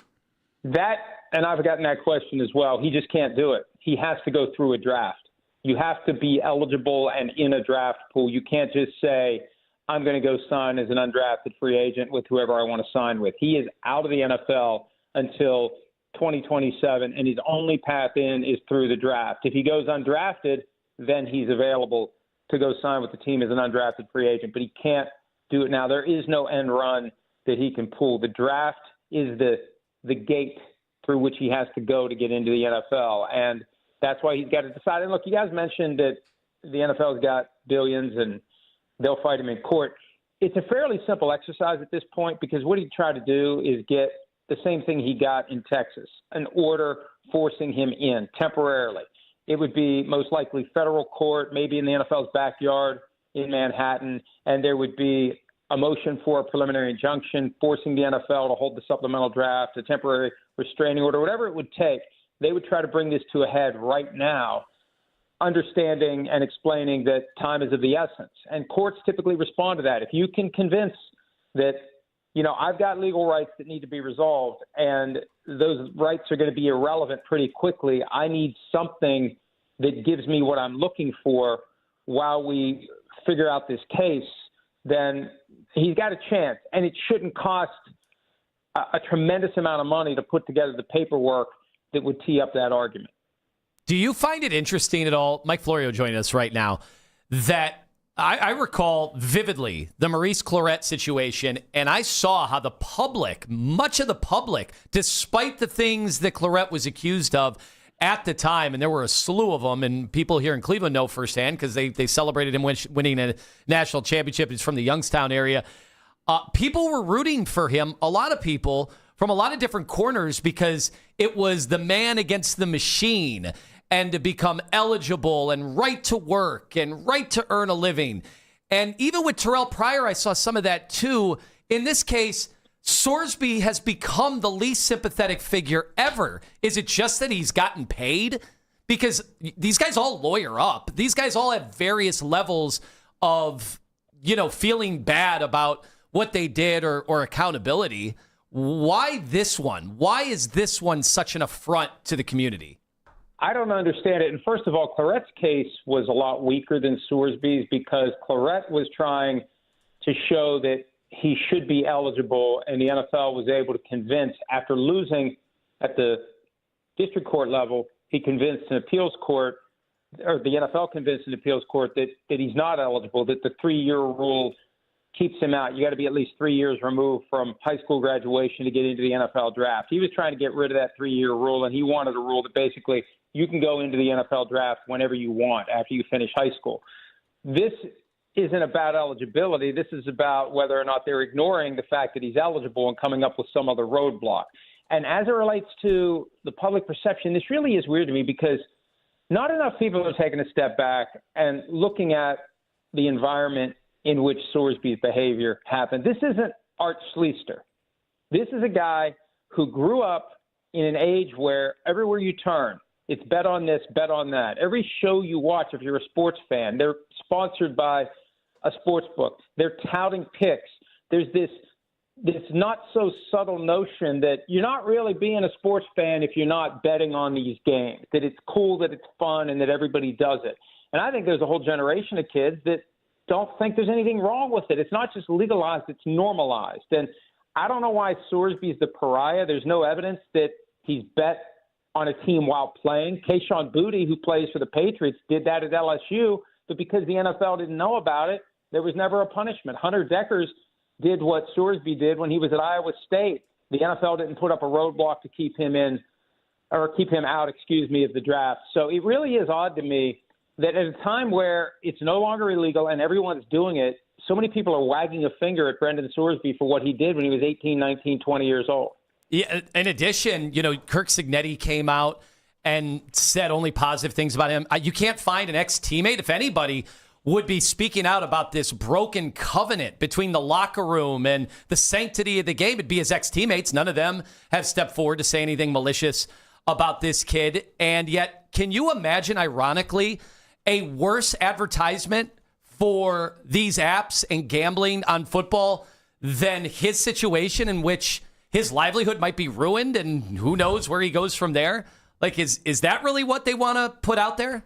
That, and I've gotten that question as well. He just can't do it. He has to go through a draft. You have to be eligible and in a draft pool. You can't just say, I'm going to go sign as an undrafted free agent with whoever I want to sign with. He is out of the NFL until 2027, and his only path in is through the draft. If he goes undrafted, then he's available to go sign with the team as an undrafted free agent, but he can't do it now. There is no end run that he can pull. The draft is the gate through which he has to go to get into the NFL, and that's why he's got to decide. And look, you guys mentioned that the NFL's got billions and they'll fight him in court. It's a fairly simple exercise at this point, because what he tried to do is get the same thing he got in Texas, an order forcing him in temporarily. It would be most likely federal court, maybe in the NFL's backyard in Manhattan, and there would be a motion for a preliminary injunction forcing the NFL to hold the supplemental draft, a temporary restraining order, whatever it would take. They would try to bring this to a head right now, understanding and explaining that time is of the essence. And courts typically respond to that. If you can convince that, I've got legal rights that need to be resolved, and those rights are going to be irrelevant pretty quickly. I need something that gives me what I'm looking for while we figure out this case. Then he's got a chance, and it shouldn't cost a tremendous amount of money to put together the paperwork that would tee up that argument. Do you find it interesting at all, Mike Florio joining us right now, that I recall vividly the Maurice Clarett situation, and I saw how the public, much of the public, despite the things that Clarett was accused of at the time, and there were a slew of them, and people here in Cleveland know firsthand because they celebrated him winning a national championship. He's from the Youngstown area. People were rooting for him, a lot of people from a lot of different corners, because it was the man against the machine, and to become eligible and right to work and right to earn a living. And even with Terrell Pryor, I saw some of that too. In this case, Sorsby has become the least sympathetic figure ever. Is it just that he's gotten paid? Because these guys all lawyer up. These guys all have various levels of, feeling bad about what they did or accountability. Why this one? Why is this one such an affront to the community? I don't understand it. And first of all, Claret's case was a lot weaker than Sorsby's because Claret was trying to show that he should be eligible, and the NFL was able to convince, after losing at the district court level, he convinced an appeals court, or the NFL convinced an appeals court that he's not eligible, that the 3-year rule keeps him out. You got to be at least 3 years removed from high school graduation to get into the NFL draft. He was trying to get rid of that 3-year rule, and he wanted a rule that basically you can go into the NFL draft whenever you want after you finish high school. This isn't about eligibility. This is about whether or not they're ignoring the fact that he's eligible and coming up with some other roadblock. And as it relates to the public perception, this really is weird to me because not enough people are taking a step back and looking at the environment in which Sorsby's behavior happened. This isn't Art Schleister. This is a guy who grew up in an age where everywhere you turn, it's bet on this, bet on that. Every show you watch, if you're a sports fan, they're sponsored by a sports book. They're touting picks. There's this not so subtle notion that you're not really being a sports fan if you're not betting on these games, that it's cool, that it's fun, and that everybody does it. And I think there's a whole generation of kids that don't think there's anything wrong with it. It's not just legalized, it's normalized. And I don't know why Sorsby's the pariah. There's no evidence that he's bet on a team while playing. Kayshon Boutte, who plays for the Patriots, did that at LSU, but because the NFL didn't know about it, there was never a punishment. Hunter Deckers did what Sorsby did when he was at Iowa State. The NFL didn't put up a roadblock to keep him out, of the draft. So it really is odd to me that at a time where it's no longer illegal and everyone's doing it, so many people are wagging a finger at Brendan Sorsby for what he did when he was 18, 19, 20 years old. Yeah, in addition, Kirk Cignetti came out and said only positive things about him. You can't find an ex-teammate, if anybody would be speaking out about this broken covenant between the locker room and the sanctity of the game. It'd be his ex-teammates. None of them have stepped forward to say anything malicious about this kid. And yet, can you imagine, ironically, a worse advertisement for these apps and gambling on football than his situation, in which his livelihood might be ruined and who knows where he goes from there? Like, is that really what they want to put out there?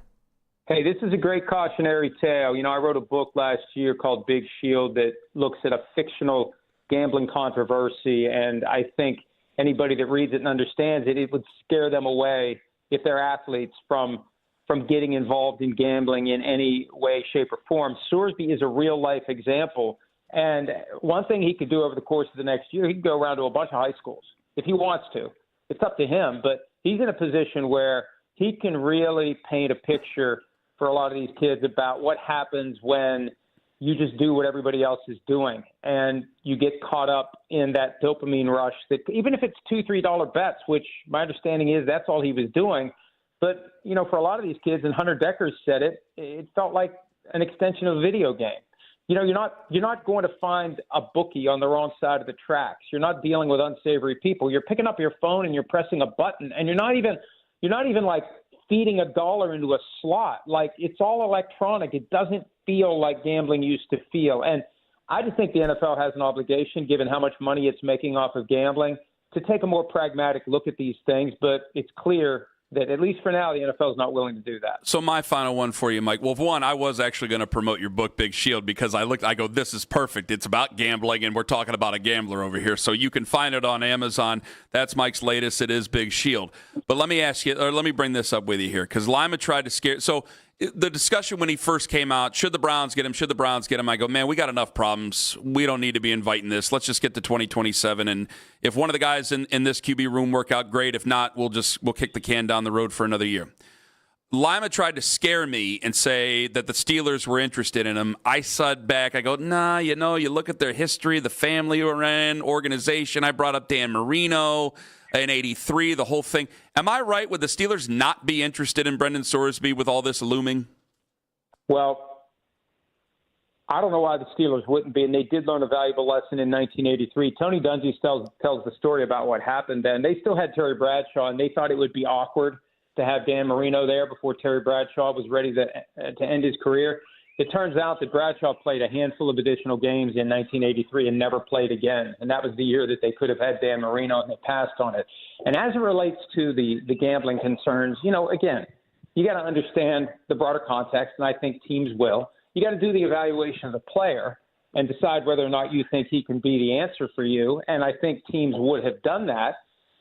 Hey, this is a great cautionary tale. I wrote a book last year called Big Shield that looks at a fictional gambling controversy, and I think anybody that reads it and understands it, it would scare them away if they're athletes from getting involved in gambling in any way, shape, or form. Sorsby is a real-life example, and one thing he could do over the course of the next year, he could go around to a bunch of high schools if he wants to. It's up to him, but he's in a position where he can really paint a picture for a lot of these kids about what happens when you just do what everybody else is doing and you get caught up in that dopamine rush that even if it's $2-3 bets, which my understanding is that's all he was doing. But, for a lot of these kids, and Hunter Deckers said it, it felt like an extension of a video game. You're not going to find a bookie on the wrong side of the tracks. You're not dealing with unsavory people. You're picking up your phone and you're pressing a button, and you're not even like feeding $1 into a slot. Like, it's all electronic. It doesn't feel like gambling used to feel. And I just think the NFL has an obligation, given how much money it's making off of gambling, to take a more pragmatic look at these things. But it's clear that at least for now, the NFL is not willing to do that. So my final one for you, Mike. Well, one, I was actually going to promote your book, Big Shield, because I go, this is perfect. It's about gambling, and we're talking about a gambler over here. So you can find it on Amazon. That's Mike's latest. It is Big Shield. But let me ask you, or let me bring this up with you here, because Lima tried to scare. So the discussion when he first came out, should the Browns get him? Should the Browns get him? I go, man, we got enough problems. We don't need to be inviting this. Let's just get to 2027. And if one of the guys in this QB room work out, great. If not, we'll kick the can down the road for another year. Lima tried to scare me and say that the Steelers were interested in him. I said back, I go, nah, you look at their history, the family we're in, organization. I brought up Dan Marino in 83, the whole thing. Am I right? Would the Steelers not be interested in Brendan Sorsby with all this looming? Well, I don't know why the Steelers wouldn't be, and they did learn a valuable lesson in 1983. Tony Dungy tells the story about what happened then. They still had Terry Bradshaw, and they thought it would be awkward to have Dan Marino there before Terry Bradshaw was ready to end his career. It turns out that Bradshaw played a handful of additional games in 1983 and never played again. And that was the year that they could have had Dan Marino, and they passed on it. And as it relates to the gambling concerns, again, you got to understand the broader context, and I think teams will. You got to do the evaluation of the player and decide whether or not you think he can be the answer for you. And I think teams would have done that.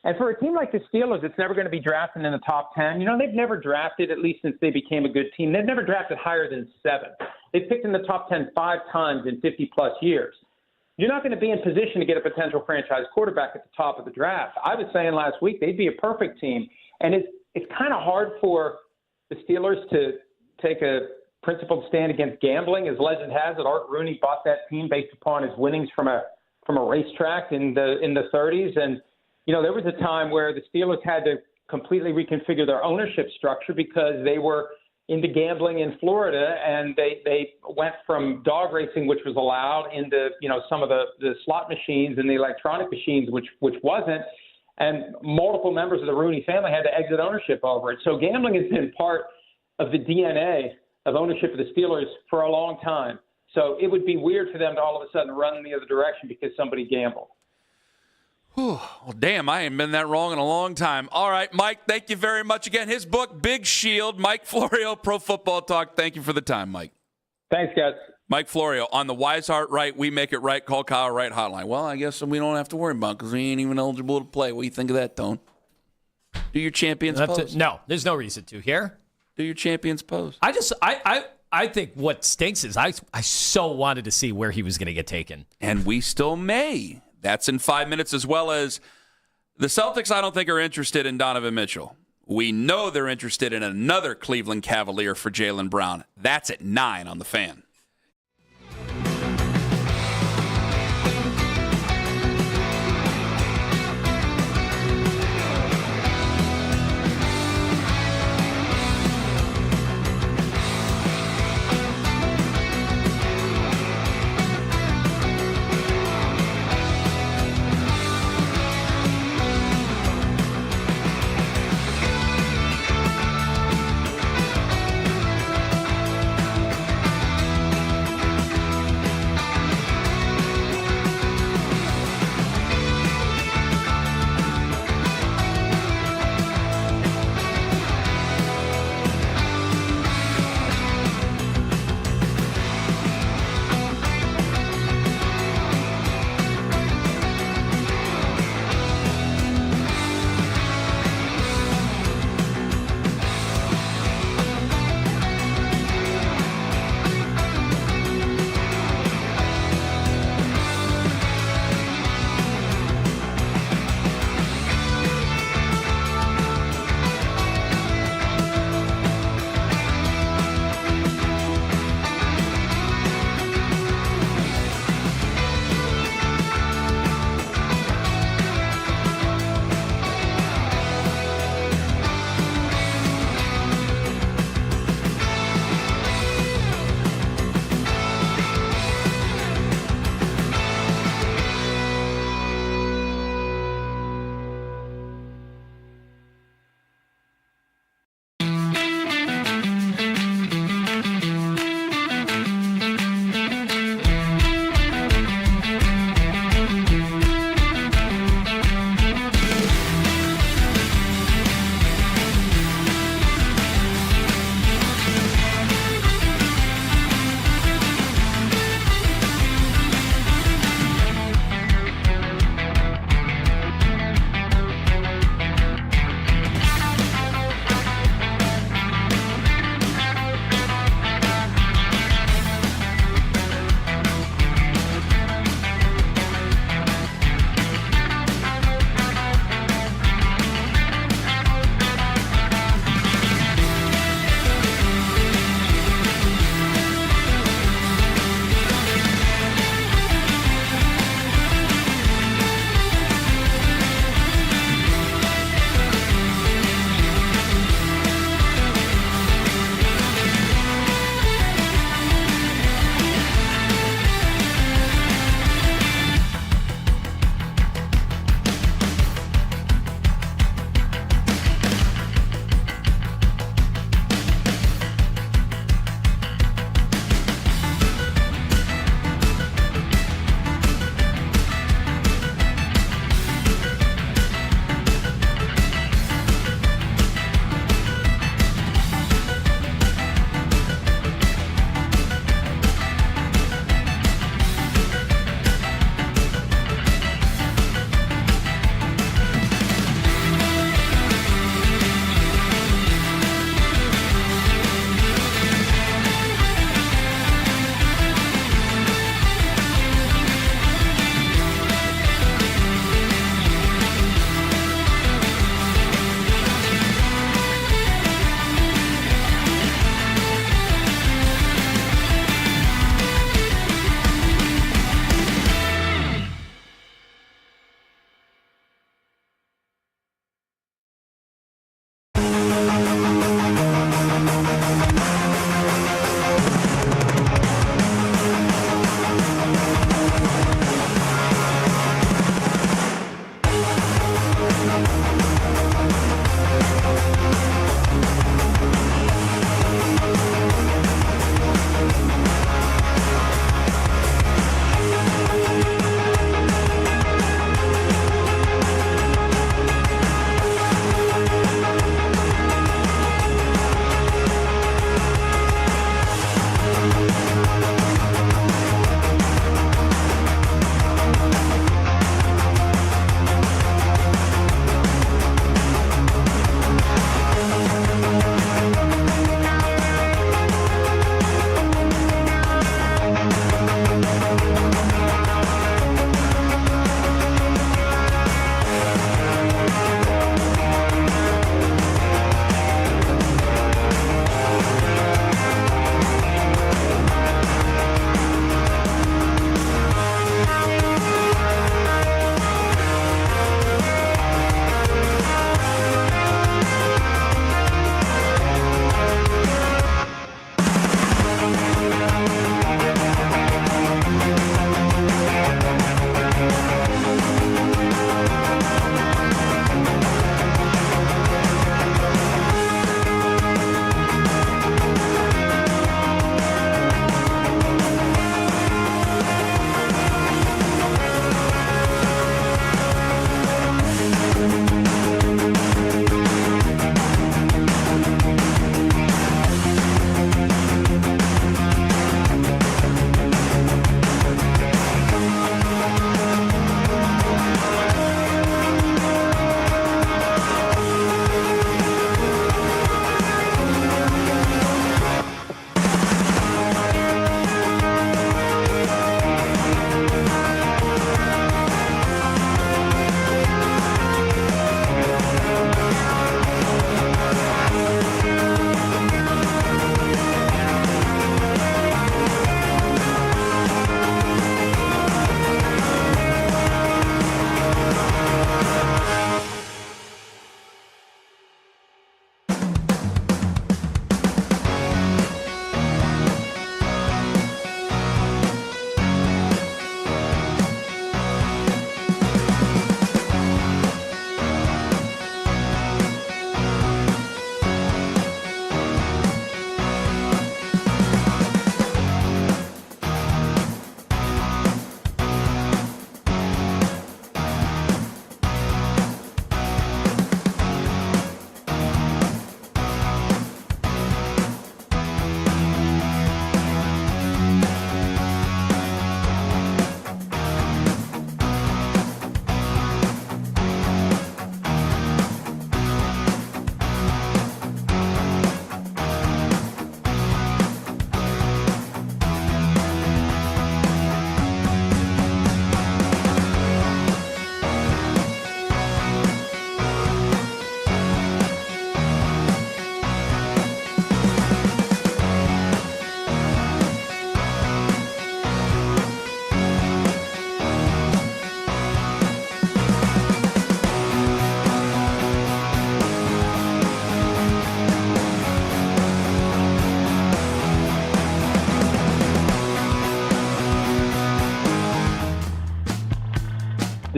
And for a team like the Steelers, it's never going to be drafting in the top 10. They've never drafted, at least since they became a good team, they've never drafted higher than 7. They've picked in the top 10 5 times in 50-plus years. You're not going to be in position to get a potential franchise quarterback at the top of the draft. I was saying last week they'd be a perfect team. And it's kind of hard for the Steelers to take a principled stand against gambling. As legend has it, Art Rooney bought that team based upon his winnings from a racetrack in the 30s. And there was a time where the Steelers had to completely reconfigure their ownership structure because they were into gambling in Florida, and they went from dog racing, which was allowed, into some of the slot machines and the electronic machines, which wasn't. And multiple members of the Rooney family had to exit ownership over it. So gambling has been part of the DNA of ownership of the Steelers for a long time. So it would be weird for them to all of a sudden run in the other direction because somebody gambled. Well, damn, I ain't been that wrong in a long time. All right, Mike, thank you very much again. His book, Big Shield, Mike Florio, Pro Football Talk. Thank you for the time, Mike. Thanks, guys. Mike Florio on the Wise Heart Right, We Make It Right, Call Kyle Right hotline. Well, I guess we don't have to worry about it because we ain't even eligible to play. What do you think of that, Tone? Do your champions pose? No, there's no reason to here. Do your champions pose? I think what stinks is I so wanted to see where he was going to get taken. And we still may. That's in 5 minutes, as well as the Celtics, I don't think, are interested in Donovan Mitchell. We know they're interested in another Cleveland Cavalier for Jaylen Brown. That's at 9 on The Fan.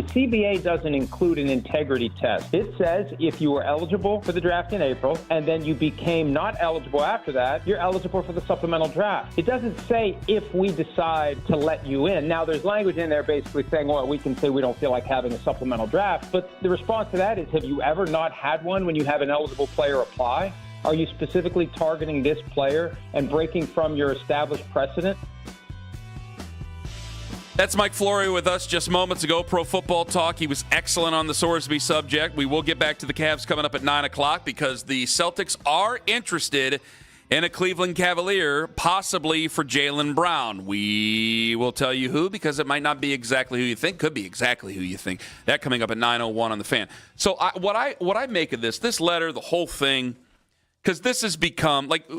The CBA doesn't include an integrity test. It says if you were eligible for the draft in April and then you became not eligible after that, you're eligible for the supplemental draft. It doesn't say if we decide to let you in. Now, there's language in there basically saying, well, we can say we don't feel like having a supplemental draft. But the response to that is, have you ever not had one when you have an eligible player apply? Are you specifically targeting this player and breaking from your established precedent? That's Mike Flory with us just moments ago. Pro Football Talk. He was excellent on the Sorsby subject. We will get back to the Cavs coming up at 9 o'clock because the Celtics are interested in a Cleveland Cavalier, possibly for Jaylen Brown. We will tell you who, because it might not be exactly who you think. Could be exactly who you think. That coming up at 9:01 on the Fan. So what I make of this letter, the whole thing, because this has become like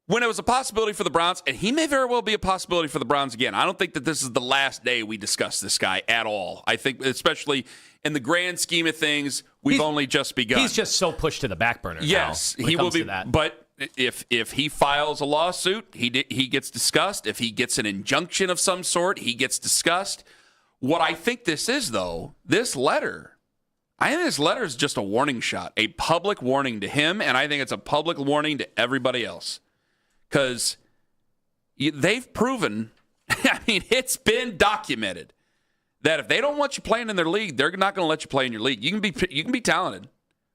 when it was a possibility for the Browns, and he may very well be a possibility for the Browns again. I don't think that this is the last day we discuss this guy at all. I think, especially in the grand scheme of things, we've only just begun. He's just so pushed to the back burner. Yes, now, he will be. That. But if he files a lawsuit, he gets discussed. If he gets an injunction of some sort, he gets discussed. What I think this is, though, this letter. I think this letter is just a warning shot, a public warning to him, and I think it's a public warning to everybody else. Because they've proven, I mean, it's been documented that if they don't want you playing in their league, they're not going to let you play in your league. You can be talented.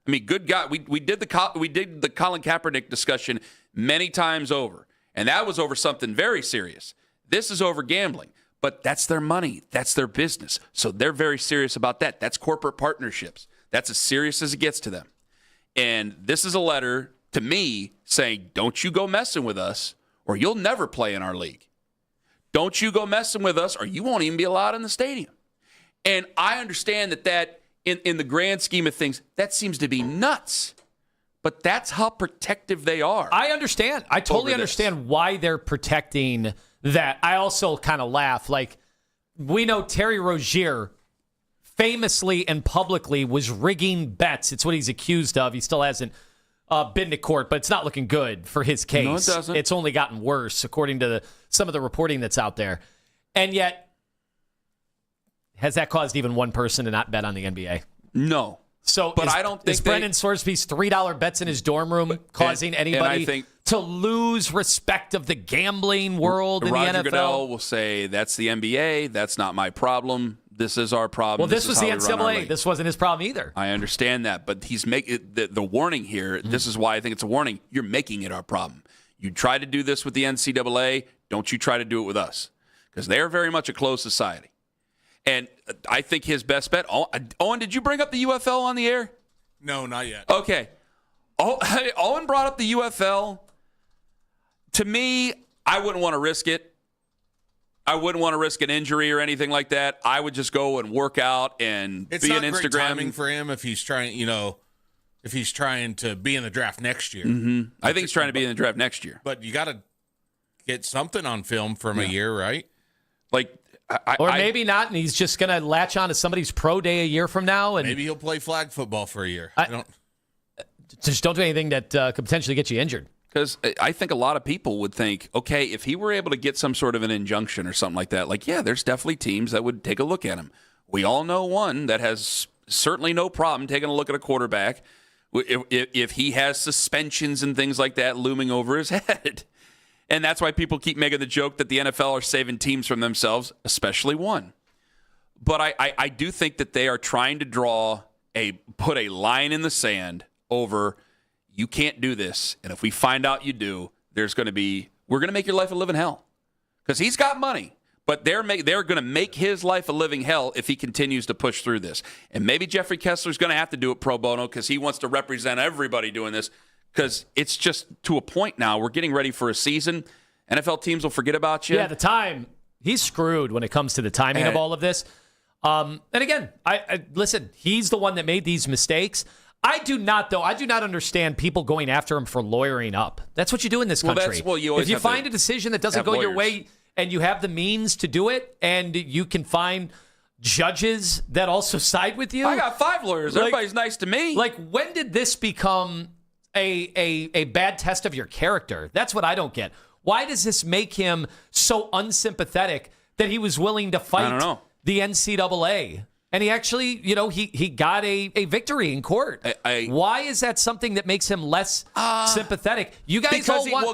I mean, good God, we did the Colin Kaepernick discussion many times over, and that was over something very serious. This is over gambling, but that's their money, that's their business, so they're very serious about that. That's corporate partnerships. That's as serious as it gets to them. And this is a letter to me saying, don't you go messing with us or you'll never play in our league. Don't you go messing with us or you won't even be allowed in the stadium. And I understand that in the grand scheme of things, that seems to be nuts. But that's how protective they are. I understand. I totally understand why they're protecting that. I also kind of laugh. Like, we know Terry Rozier famously and publicly was rigging bets. It's what he's accused of. He still hasn't been to court, but it's not looking good for his case. No, it doesn't. It's only gotten worse, according to some of the reporting that's out there. And yet, has that caused even one person to not bet on the NBA? No. So, but I don't think is Brendan Sorsby's $3 bets in his dorm room causing anybody to lose respect of the gambling world in Roger the NFL? Goodell will say, that's the NBA. That's not my problem. This is our problem. Well, this was the NCAA. This wasn't his problem either. I understand that, but he's making the warning here. Mm-hmm. This is why I think it's a warning. You're making it our problem. You try to do this with the NCAA. Don't you try to do it with us, because they are very much a closed society. And I think his best bet. Owen, did you bring up the UFL on the air? No, not yet. Okay. Owen brought up the UFL. To me, I wouldn't want to risk it. I wouldn't want to risk an injury or anything like that. I would just go and work out and it's be not an great Instagram. Timing for him if he's trying, if he's trying to be in the draft next year. Mm-hmm. I think he's trying to be in the draft next year. But you got to get something on film from a year, right? Like, or maybe not, and he's just going to latch on to somebody's pro day a year from now, and maybe he'll play flag football for a year. Just don't do anything that could potentially get you injured. Because I think a lot of people would think, okay, if he were able to get some sort of an injunction or something like that, like, yeah, there's definitely teams that would take a look at him. We all know one that has certainly no problem taking a look at a quarterback if he has suspensions and things like that looming over his head. And that's why people keep making the joke that the NFL are saving teams from themselves, especially one. But I do think that they are trying to put a line in the sand over, you can't do this. And if we find out you do, we're going to make your life a living hell. Because he's got money, but they're going to make his life a living hell if he continues to push through this. And maybe Jeffrey Kessler's going to have to do it pro bono because he wants to represent everybody doing this. Because it's just to a point now. We're getting ready for a season. NFL teams will forget about you. Yeah, the time. He's screwed when it comes to the timing of all of this. And again, I listen, he's the one that made these mistakes. I do not understand people going after him for lawyering up. That's what you do in this country. If you find a decision that doesn't go your way and you have the means to do it and you can find judges that also side with you. I got 5 lawyers. Everybody's nice to me. Like, when did this become a bad test of your character? That's what I don't get. Why does this make him so unsympathetic that he was willing to fight the NCAA? And he actually, he got a victory in court. Why is that something that makes him less sympathetic? You guys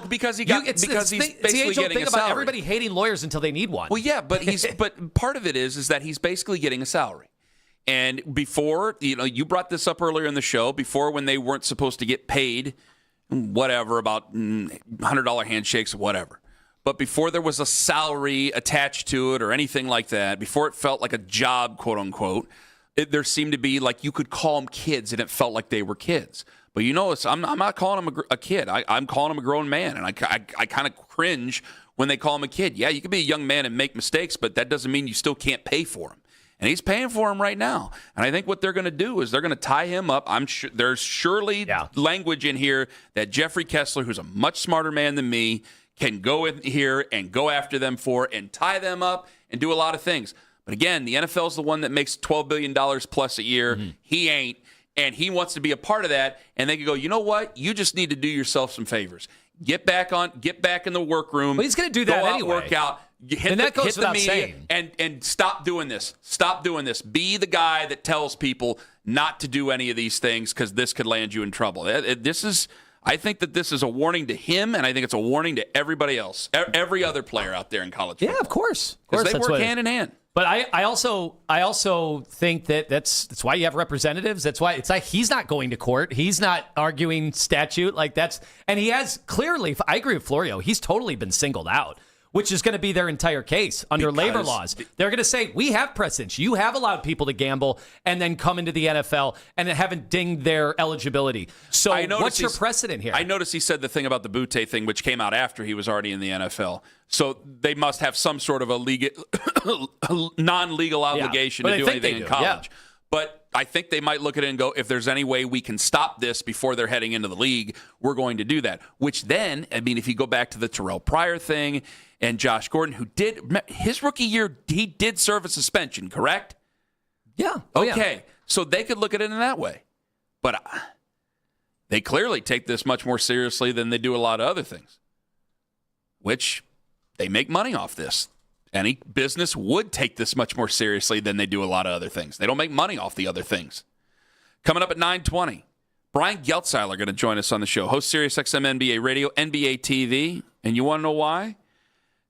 because he's basically getting a salary. Everybody hating lawyers until they need one. Well, yeah, but but part of it is that he's basically getting a salary. And before, you brought this up earlier in the show, before when they weren't supposed to get paid, whatever, about $100 handshakes, whatever. But before there was a salary attached to it or anything like that, before it felt like a job, quote unquote, there seemed to be like you could call them kids and it felt like they were kids. But I'm not calling him a kid. I'm calling him a grown man. And I kind of cringe when they call him a kid. Yeah, you can be a young man and make mistakes, but that doesn't mean you still can't pay for him. And he's paying for him right now. And I think what they're going to do is they're going to tie him up. I'm sure there's surely language in here that Jeffrey Kessler, who's a much smarter man than me, can go in here and go after them for and tie them up and do a lot of things. But again, the NFL is the one that makes $12 billion plus a year. Mm-hmm. He ain't. And he wants to be a part of that. And they can go, you know what? You just need to do yourself some favors. Get back in the workroom. Well, he's going to do that anyway. Work out. Hit the media and stop doing this. Stop doing this. Be the guy that tells people not to do any of these things because this could land you in trouble. I think that this is a warning to him, and I think it's a warning to everybody else, every other player out there in college football. Yeah, of course. Because they work hand in hand. But I also think that that's why you have representatives. That's why it's like he's not going to court. He's not arguing statute and he has clearly. I agree with Florio. He's totally been singled out, which is going to be their entire case under labor laws. They're going to say, we have precedents. You have allowed people to gamble and then come into the NFL and haven't dinged their eligibility. So what's your precedent here? I noticed he said the thing about the Butte thing, which came out after he was already in the NFL. So they must have some sort of a non-legal obligation to do anything in college. Yeah. But I think they might look at it and go, if there's any way we can stop this before they're heading into the league, we're going to do that. Which then, if you go back to the Terrell Pryor thing and Josh Gordon, who did his rookie year, he did serve a suspension, correct? Yeah. Okay. So they could look at it in that way. But they clearly take this much more seriously than they do a lot of other things, which they make money off this. Any business would take this much more seriously than they do a lot of other things. They don't make money off the other things. Coming up at 9:20, Brian Geltzeiler going to join us on the show. Host SiriusXM NBA Radio, NBA TV. And you want to know why?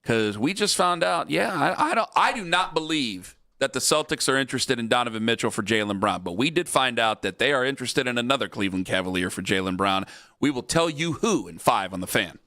Because we just found out, I do not believe that the Celtics are interested in Donovan Mitchell for Jaylen Brown. But we did find out that they are interested in another Cleveland Cavalier for Jaylen Brown. We will tell you who in 5 on The Fan.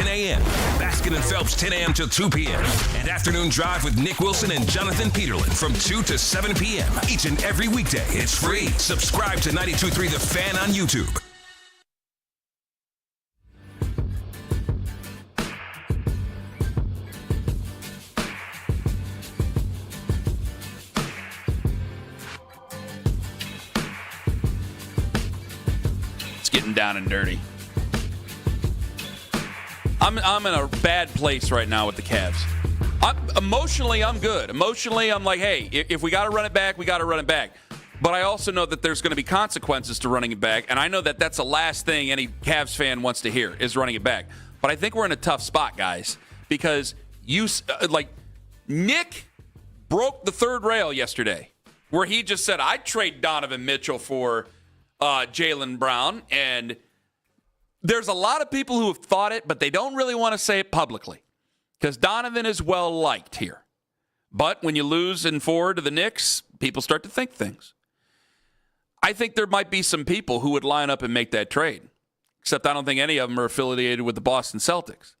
10 a.m. Baskin and Phelps, 10 a.m. till 2 p.m. And Afternoon Drive with Nick Wilson and Jonathan Peterlin from 2 to 7 p.m. Each and every weekday. It's free. Subscribe to 92.3 The Fan on YouTube. Getting down and dirty. I'm in a bad place right now with the Cavs. Emotionally, I'm good. Emotionally, I'm like, hey, if we got to run it back, we got to run it back. But I also know that there's going to be consequences to running it back, and I know that that's the last thing any Cavs fan wants to hear is running it back. But I think we're in a tough spot, guys, because Nick broke the third rail yesterday, where he just said, I'd trade Donovan Mitchell for Jaylen Brown, and there's a lot of people who have thought it, but they don't really want to say it publicly because Donovan is well liked here. But when you lose in 4 to the Knicks, people start to think things. I think there might be some people who would line up and make that trade, except I don't think any of them are affiliated with the Boston Celtics.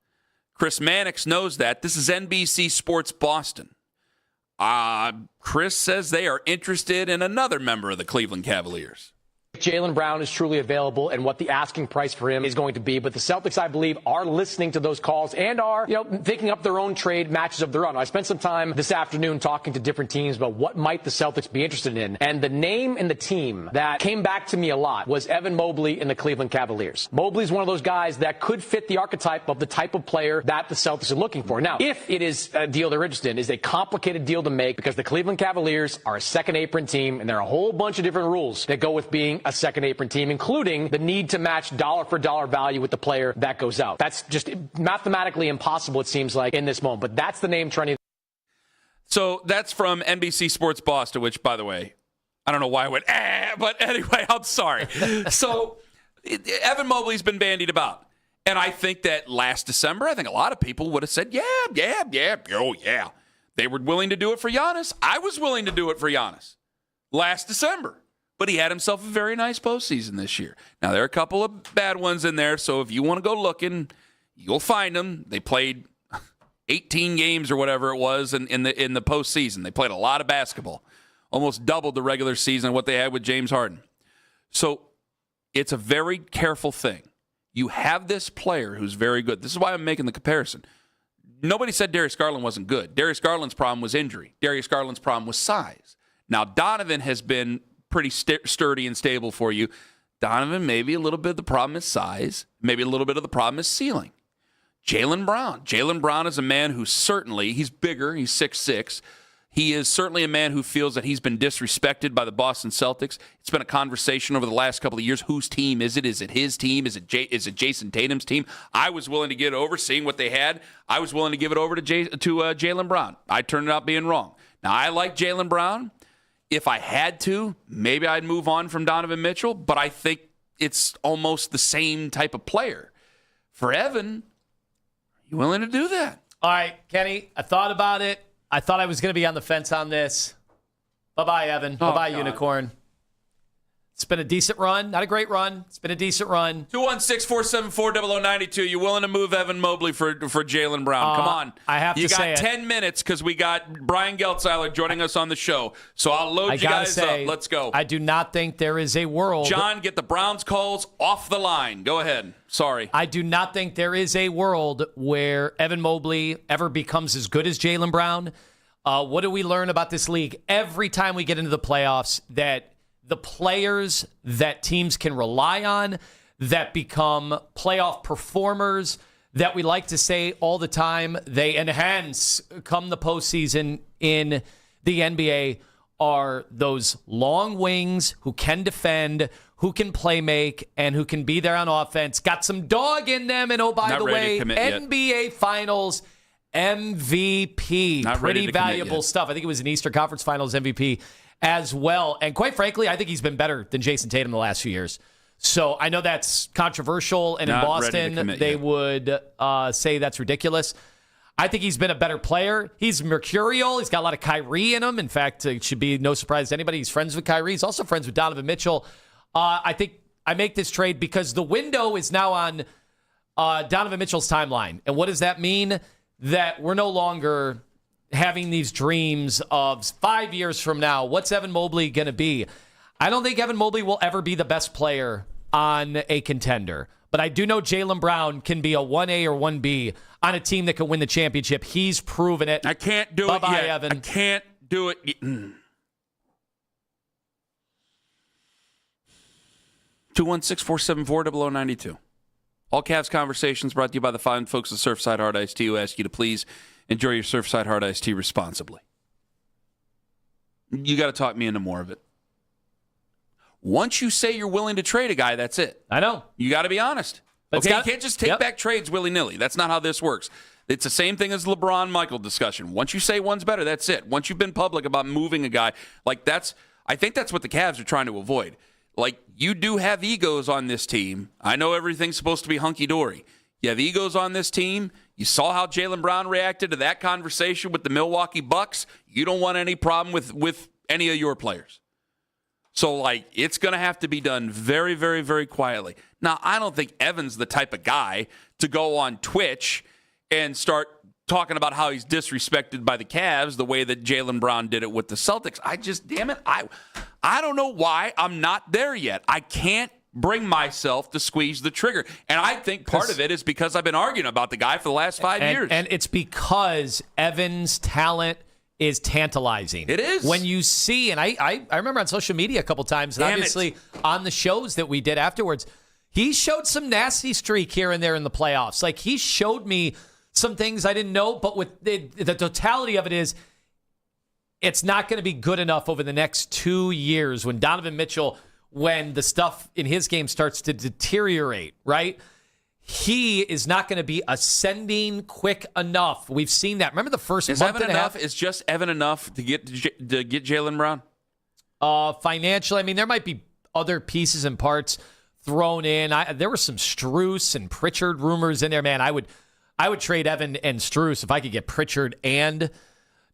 Chris Mannix knows that. This is NBC Sports Boston. Chris says they are interested in another member of the Cleveland Cavaliers. Jaylen Brown is truly available and what the asking price for him is going to be. But the Celtics, I believe, are listening to those calls and are, thinking up their own trade matches of their own. I spent some time this afternoon talking to different teams about what might the Celtics be interested in. And the name and the team that came back to me a lot was Evan Mobley and the Cleveland Cavaliers. Mobley's one of those guys that could fit the archetype of the type of player that the Celtics are looking for. Now, if it is a deal they're interested in, is a complicated deal to make because the Cleveland Cavaliers are a second apron team and there are a whole bunch of different rules that go with being a second apron team, including the need to match dollar for dollar value with the player that goes out. That's just mathematically impossible, it seems like, in this moment. But that's the name trending. So that's from NBC Sports Boston, which, by the way, I don't know why I went, but anyway, I'm sorry. So Evan Mobley's been bandied about. And I think that last December, I think a lot of people would have said, yeah. They were willing to do it for Giannis. I was willing to do it for Giannis last December. But he had himself a very nice postseason this year. Now, there are a couple of bad ones in there, so if you want to go looking, you'll find them. They played 18 games or whatever it was in the postseason. They played a lot of basketball, almost doubled the regular season of what they had with James Harden. So it's a very careful thing. You have this player who's very good. This is why I'm making the comparison. Nobody said Darius Garland wasn't good. Darius Garland's problem was injury. Darius Garland's problem was size. Now, Donovan has been pretty sturdy and stable for you. Donovan, maybe a little bit of the problem is size. Maybe a little bit of the problem is ceiling. Jaylen Brown is a man who certainly, he's bigger, he's 6'6". He is certainly a man who feels that he's been disrespected by the Boston Celtics. It's been a conversation over the last couple of years. Whose team is it? Is it his team? Is it Jason Tatum's team? I was willing to get it over, seeing what they had. I was willing to give it over to Jaylen Brown. I turned out being wrong. Now, I like Jaylen Brown. If I had to, maybe I'd move on from Donovan Mitchell, but I think it's almost the same type of player. For Evan, are you willing to do that? All right, Kenny, I thought about it. I thought I was going to be on the fence on this. Bye-bye, Evan. Bye-bye, Unicorn. It's been a decent run. Not a great run. It's been a decent run. 216-474-0092. You willing to move Evan Mobley for Jaylen Brown? Come on. I have to say you got 10 minutes because we got Brian Geltzeiler joining us on the show. So I'll load you guys up. Let's go. I do not think there is a world. John, get the Browns calls off the line. Go ahead. Sorry. I do not think there is a world where Evan Mobley ever becomes as good as Jaylen Brown. What do we learn about this league? Every time we get into the playoffs, that the players that teams can rely on, that become playoff performers, that we like to say all the time, they enhance come the postseason in the NBA, are those long wings who can defend, who can play make, and who can be there on offense. Got some dog in them, and oh, by the way, NBA Finals MVP. Pretty valuable stuff. I think it was an Eastern Conference Finals MVP as well. And quite frankly, I think he's been better than Jason Tatum the last few years. So I know that's controversial, and in Boston, they would say that's ridiculous. I think he's been a better player. He's mercurial. He's got a lot of Kyrie in him. In fact, it should be no surprise to anybody. He's friends with Kyrie. He's also friends with Donovan Mitchell. I think I make this trade because the window is now on Donovan Mitchell's timeline. And what does that mean? That we're no longer having these dreams of 5 years from now, what's Evan Mobley going to be? I don't think Evan Mobley will ever be the best player on a contender. But I do know Jaylen Brown can be a 1A or 1B on a team that can win the championship. He's proven it. I can't do it yet. Evan. I can't do it. 216-474-0092. All Cavs conversations brought to you by the fine folks at Surfside Hard Iced Tea, who ask you to please enjoy your Surfside Hard Iced Tea responsibly. You got to talk me into more of it. Once you say you're willing to trade a guy, that's it. I know. You got to be honest. You can't just take back trades willy-nilly. That's not how this works. It's the same thing as the LeBron-Michael discussion. Once you say one's better, that's it. Once you've been public about moving a guy, I think that's what the Cavs are trying to avoid. You do have egos on this team. I know everything's supposed to be hunky-dory. You have egos on this team. You saw how Jaylen Brown reacted to that conversation with the Milwaukee Bucks. You don't want any problem with any of your players. So, it's going to have to be done very, very, very quietly. Now, I don't think Evan's the type of guy to go on Twitch and start talking about how he's disrespected by the Cavs the way that Jaylen Brown did it with the Celtics. I don't know why I'm not there yet. I can't bring myself to squeeze the trigger. And I think part of it is because I've been arguing about the guy for the last 5 years. And it's because Evan's talent is tantalizing. It is. When you see, and I remember on social media a couple times, and obviously on the shows that we did afterwards, he showed some nasty streak here and there in the playoffs. He showed me some things I didn't know, but with the totality of it is, it's not going to be good enough over the next 2 years when Donovan Mitchell, when the stuff in his game starts to deteriorate, right? He is not going to be ascending quick enough. We've seen that. Remember the first month Evan and a half? Is just Evan enough to get Jaylen Brown? Financially, there might be other pieces and parts thrown in. There were some Strus and Pritchard rumors in there, man. I would trade Evan and Strus if I could get Pritchard and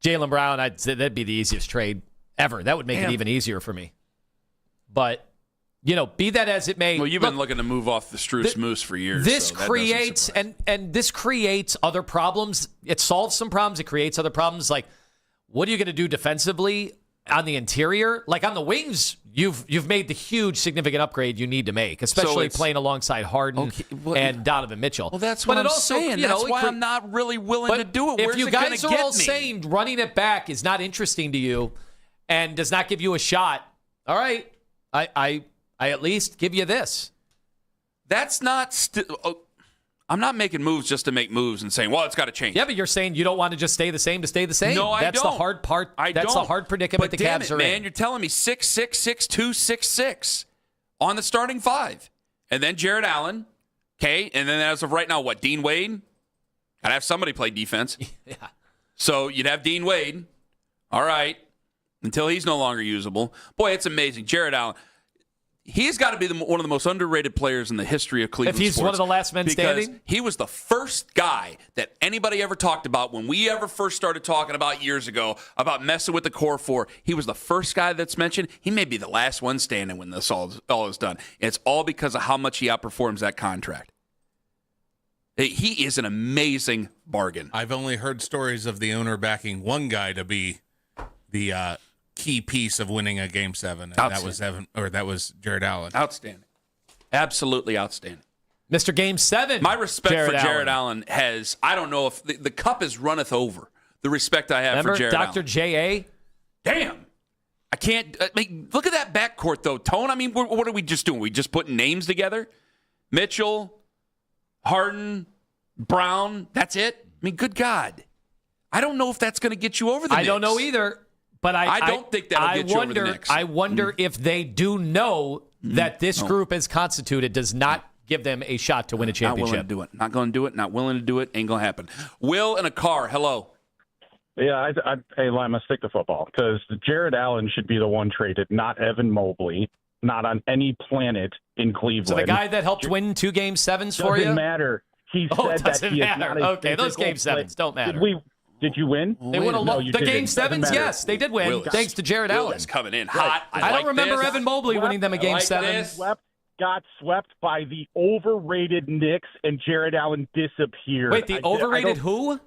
Jaylen Brown. I'd say that'd be the easiest trade ever. That would make it even easier for me. But, be that as it may. Well, you've been looking to move off the Strus Moose for years. This so creates, and this creates other problems. It solves some problems. It creates other problems. What are you going to do defensively on the interior? On the wings, you've made the huge, significant upgrade you need to make, especially playing alongside Harden and Donovan Mitchell. Well, that's what I'm saying. That's why I'm not really willing to do it. If you guys are all saying running it back is not interesting to you and does not give you a shot, all right, I at least give you this. That's not I'm not making moves just to make moves and saying, well, it's got to change. Yeah, but you're saying you don't want to just stay the same to stay the same. No, I don't. That's the hard part. That's the hard predicament the Cavs are in. You're telling me 6'6", 6'2", 6'6" on the starting five. And then Jared Allen, okay? And then as of right now, Dean Wade? Got to have somebody play defense. Yeah. So you'd have Dean Wade. All right. Until he's no longer usable. Boy, it's amazing. Jared Allen. He's got to be one of the most underrated players in the history of Cleveland sports. If he's one of the last men standing? He was the first guy that anybody ever talked about when we ever first started talking about years ago about messing with the core four. He was the first guy that's mentioned. He may be the last one standing when this all is done. And it's all because of how much he outperforms that contract. He is an amazing bargain. I've only heard stories of the owner backing one guy to be the key piece of winning a Game 7. And that was Jared Allen. Outstanding. Absolutely outstanding. Mr. Game 7. My respect for Jared Allen has, I don't know if the cup is runneth over. The respect I have for Jared Allen. Dr. J.A.? Damn. I can't, look at that backcourt though, Tone. What are we just doing? We just putting names together? Mitchell, Harden, Brown, that's it? Good God. I don't know if that's going to get you over the Knicks. I don't know either. But I don't think that'll get you over the Knicks. I wonder if they do know that this group as constituted does not give them a shot to win a championship. Not willing to do it. Not going to do it. Not willing to do it. Ain't going to happen. Will in a car. Hello. Yeah, hey, Lima, stick to football because Jared Allen should be the one traded, not Evan Mobley, not on any planet in Cleveland. So the guy that helped win 2 Game 7s for you? Doesn't matter. He said that he is not a okay, those Game 7s don't matter. Did you win? They won the Game 7s, yes, they did win, thanks to Jared Allen. Willis coming in hot. I don't remember Evan Mobley winning them a Game 7. got swept by the overrated Knicks, and Jared Allen disappeared. Wait, the overrated who?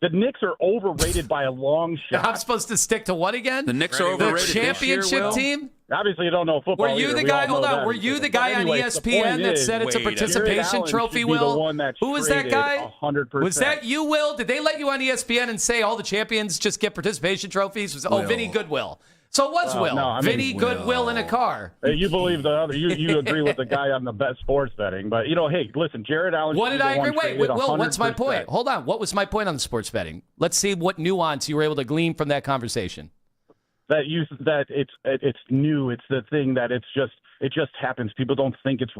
The Knicks are overrated by a long shot. I'm supposed to stick to what again? The Knicks are overrated. The championship team? Obviously, you don't know football. Were you either. the We guy? all know Hold on. that. Were you the guy But anyways, on the ESPN point that is, said it's a Jared participation Allen trophy? should be the Will? one that's Who was that traded guy? 100%. Was that you, Will? Did they let you on ESPN and say all the champions just get participation trophies? Vinny Goodwill. So it was Will. No, I mean, Vinny Goodwill in a car. You believe the other. You agree with the guy on the bet sports betting, but hey, listen, Jared Allen. What did I agree? Wait, Will, 100%. what's my point? Hold on. What was my point on the sports betting? Let's see what nuance you were able to glean from that conversation. That it's new. It's the thing that it just happens. People don't think it's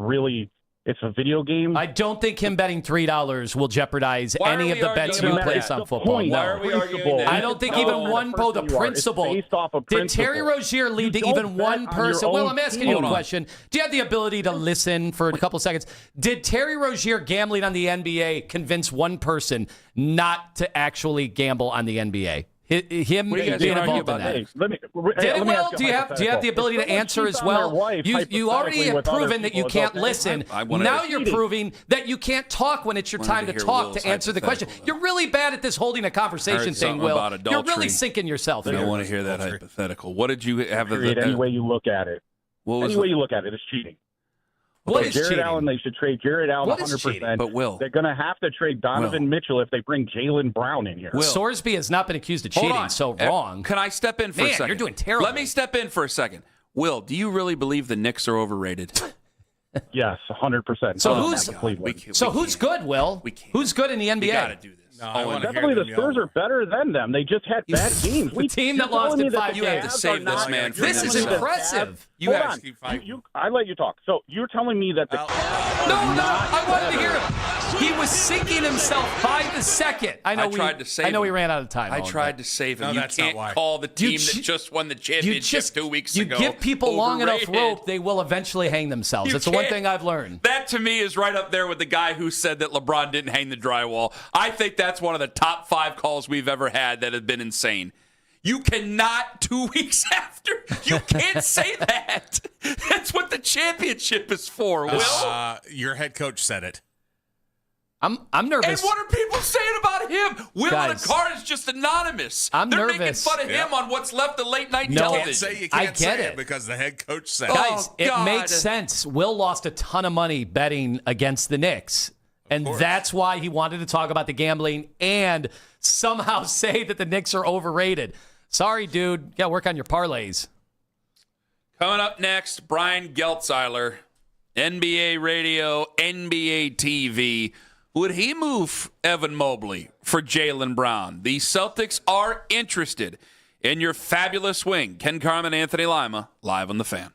a video game. I don't think him betting $3 will jeopardize any of the bets you place on football. Why are we arguing that? I don't think even one the principle. Did Terry Rozier lead to even one person? Well, I'm asking you a question. Do you have the ability to listen for a couple seconds? Did Terry Rozier gambling on the NBA convince one person not to actually gamble on the NBA? Him being involved in that. Do you have the ability to answer as well? You already have proven that you can't listen. Now you're proving that you can't talk when it's your time to talk to answer the question. You're really bad at this holding a conversation thing, Will. You're really sinking yourself I here. don't want to hear that hypothetical. What did you have? Any way you look at it. Any way you look at it is cheating. What is Jared cheating? Allen, they should trade Jared Allen 100%. But Will, they're going to have to trade Donovan Mitchell if they bring Jaylen Brown in here. Sorsby has not been accused of cheating, so wrong. Can I step in for a second? You're doing terrible. Let me step in for a second. Will, do you really believe the Knicks are overrated? Yes, 100%. So who's good, Will? Who's good in the NBA? You got to do this. Definitely the Spurs are better than them. They just had bad games. The team that lost in 5 games. You have to save this man. This is impressive. I let you talk. So you're telling me that the No, I wanted to hear him. He was sinking himself by the second. I know we ran out of time. I tried to save him. No, you can't call the team that just won the championship 2 weeks ago. You give people long enough rope, they will eventually hang themselves. That's the one thing I've learned. That, to me, is right up there with the guy who said that LeBron didn't hang the drywall. I think that's one of the top 5 calls we've ever had that have been insane. You cannot 2 weeks after. You can't say that. That's what the championship is for, Will. Your head coach said it. I'm nervous. And what are people saying about him? Will on the card is just anonymous. I'm They're nervous. making fun of him on what's left of late night You television. can't say it because the head coach said it. Guys, it makes sense. Will lost a ton of money betting against the Knicks. And that's why he wanted to talk about the gambling and somehow say that the Knicks are overrated. Sorry, dude. You got to work on your parlays. Coming up next, Brian Geltzeiler, NBA radio, NBA TV. Would he move Evan Mobley for Jaylen Brown? The Celtics are interested in your fabulous wing. Ken Carman, Anthony Lima, live on The Fan.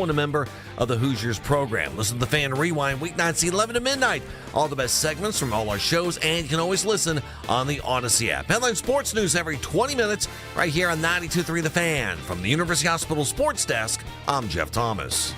and a member of the Hoosiers program. Listen to the Fan Rewind weeknights 11 to midnight. All the best segments from all our shows, and you can always listen on the Odyssey app. Headline sports news every 20 minutes right here on 92.3 The Fan. From the University Hospital Sports Desk, I'm Jeff Thomas.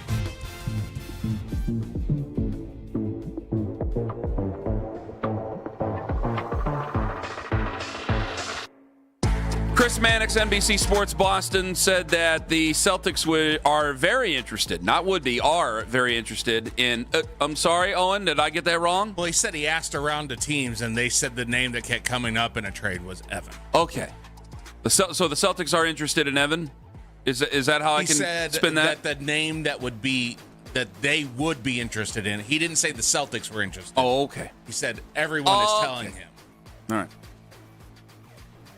Chris Mannix, NBC Sports Boston, said that the Celtics are very interested, not would be, are very interested in. I'm sorry, Owen, did I get that wrong? Well, he said he asked around the teams, and they said the name that kept coming up in a trade was Evan. Okay. So the Celtics are interested in Evan? Is that how I can spin that? That the name that they would be interested in. He didn't say the Celtics were interested. Oh, okay. He said everyone is telling him. All right.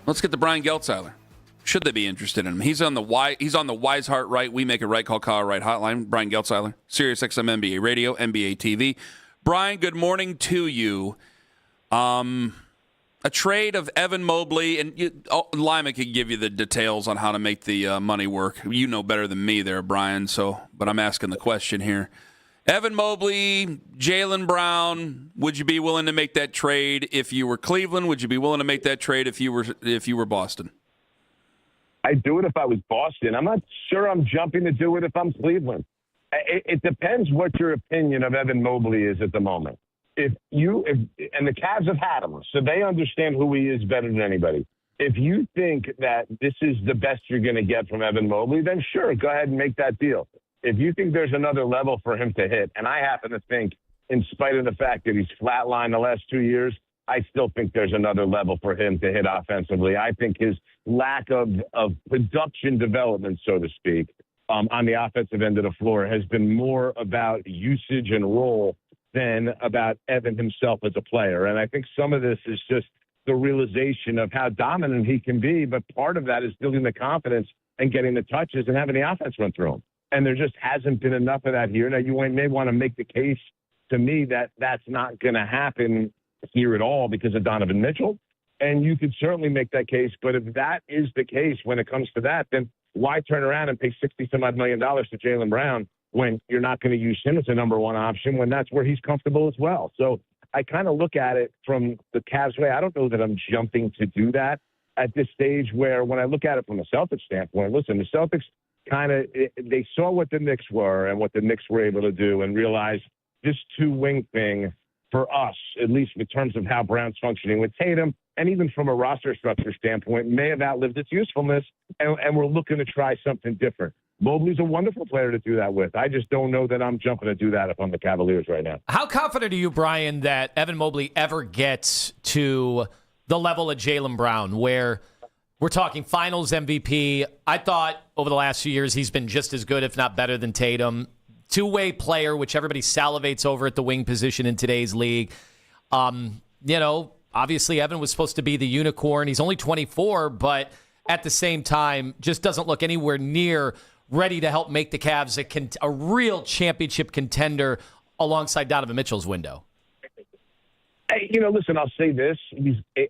Let's get to Brian Geltzeiler. Should they be interested in him? He's on the Wise Heart Right, We Make It Right, Call Kyle Right hotline. Brian Geltzeiler, Sirius XM NBA Radio, NBA TV. Brian, good morning to you. A trade of Evan Mobley, and Lima can give you the details on how to make the money work. You know better than me there, Brian, but I'm asking the question here. Evan Mobley, Jaylen Brown, would you be willing to make that trade if you were Cleveland? Would you be willing to make that trade if you were Boston? I'd do it if I was Boston. I'm not sure I'm jumping to do it if I'm Cleveland. It depends what your opinion of Evan Mobley is at the moment. And the Cavs have had him, so they understand who he is better than anybody. If you think that this is the best you're going to get from Evan Mobley, then sure, go ahead and make that deal. If you think there's another level for him to hit, and I happen to think, in spite of the fact that he's flatlined the last 2 years, I still think there's another level for him to hit offensively. I think his lack of production development, so to speak, on the offensive end of the floor has been more about usage and role than about Evan himself as a player. And I think some of this is just the realization of how dominant he can be, but part of that is building the confidence and getting the touches and having the offense run through him. And there just hasn't been enough of that here. Now, you may want to make the case to me that that's not going to happen here at all because of Donovan Mitchell. And you could certainly make that case. But if that is the case when it comes to that, then why turn around and pay $60-some-odd million to Jaylen Brown when you're not going to use him as a number one option when that's where he's comfortable as well? So I kind of look at it from the Cavs way. I don't know that I'm jumping to do that at this stage where when I look at it from a Celtics standpoint, listen, the Celtics they saw what the Knicks were and what the Knicks were able to do and realized this two-wing thing for us, at least in terms of how Brown's functioning with Tatum, and even from a roster structure standpoint, may have outlived its usefulness, and we're looking to try something different. Mobley's a wonderful player to do that with. I just don't know that I'm jumping to do that if I'm the Cavaliers right now. How confident are you, Brian, that Evan Mobley ever gets to the level of Jaylen Brown, where we're talking finals MVP? I thought over the last few years he's been just as good, if not better, than Tatum. Two-way player, which everybody salivates over at the wing position in today's league. Obviously Evan was supposed to be the unicorn. He's only 24, but at the same time just doesn't look anywhere near ready to help make the Cavs a real championship contender alongside Donovan Mitchell's window. Hey, listen, I'll say this.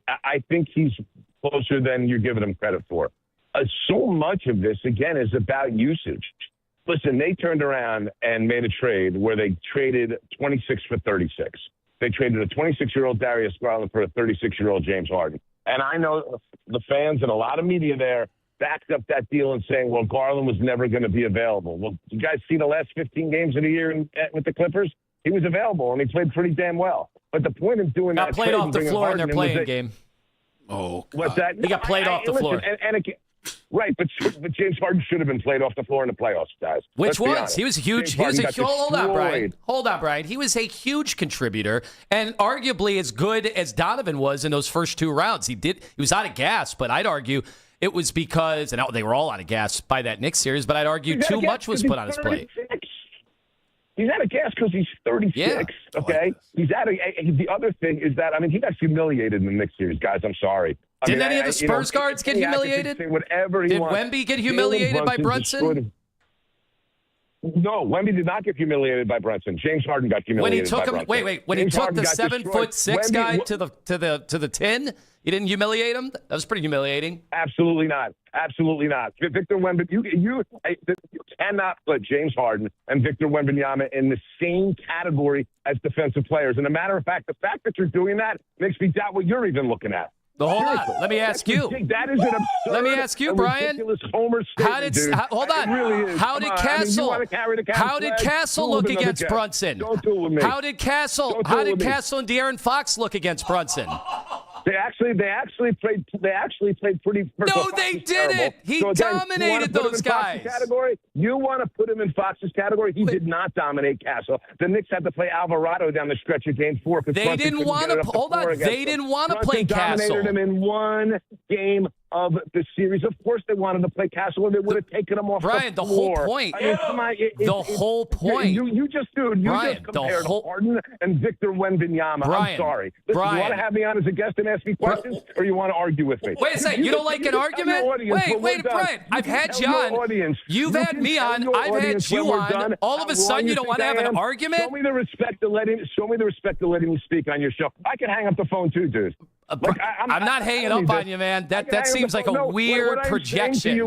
I think he's closer than you're giving him credit for. So much of this, again, is about usage. Listen, they turned around and made a trade where they traded 26 for 36. They traded a 26-year-old Darius Garland for a 36-year-old James Harden. And I know the fans and a lot of media there backed up that deal and saying, well, Garland was never going to be available. Well, you guys see the last 15 games of the year with the Clippers? He was available, and he played pretty damn well. But the point of doing got played off the floor in their playing game. Oh, God. What's that? He got played off the floor. Right, but James Harden should have been played off the floor in the playoffs, guys. Which was? He was huge. Hold on, Brian. He was a huge contributor and arguably as good as Donovan was in those first two rounds. He was out of gas, but I'd argue it was because, and they were all out of gas by that Knicks series, but I'd argue too much was put on his plate. He's out of gas because he's 36, okay? He's out of the other thing is that, he got humiliated in the Knicks series, guys. I'm sorry. Didn't any of the Spurs guards get humiliated? Did Wemby get humiliated by Brunson? No, Wemby did not get humiliated by Brunson. James Harden got humiliated. When he took by him, Brunson. when James he took Harden the got 7'6" guy to the tin, he didn't humiliate him. That was pretty humiliating. Absolutely not. Absolutely not. Victor Wembanyama, you cannot put James Harden and Victor Wembanyama in the same category as defensive players. And a matter of fact, the fact that you're doing that makes me doubt what you're even looking at. Hold on. Let me ask you. That is an absurd. Let me ask you, Brian. Homer Hold on. It really is. How did Castle? How did Castle look against Brunson? Don't do it with me. How did Castle and De'Aaron Fox look against Brunson? They actually played pretty. No, they didn't. He dominated those guys. You want to put him in Fox's category? He did not dominate Castle. The Knicks had to play Alvarado down the stretch of Game 4. They didn't want to. Hold on. They didn't want to play Castle. Dominated him in one game of the series. Of course, they wanted to play Castle, or they would have taken him off Brian, the floor. Whole point. I mean, come on, the whole point. You just compared Harden and Victor Wembanyama. I'm sorry. Listen, you want to have me on as a guest and ask me questions, or you want to argue with me? Wait a second. You don't like an argument? Wait, Brian. I've had you on. You've had me on. I've had you on. All of a sudden, you don't want to have an argument? Show me the respect to letting me speak on your show. I can hang up the phone too, dude. I'm not hanging up on you, man. That seems like a weird projection.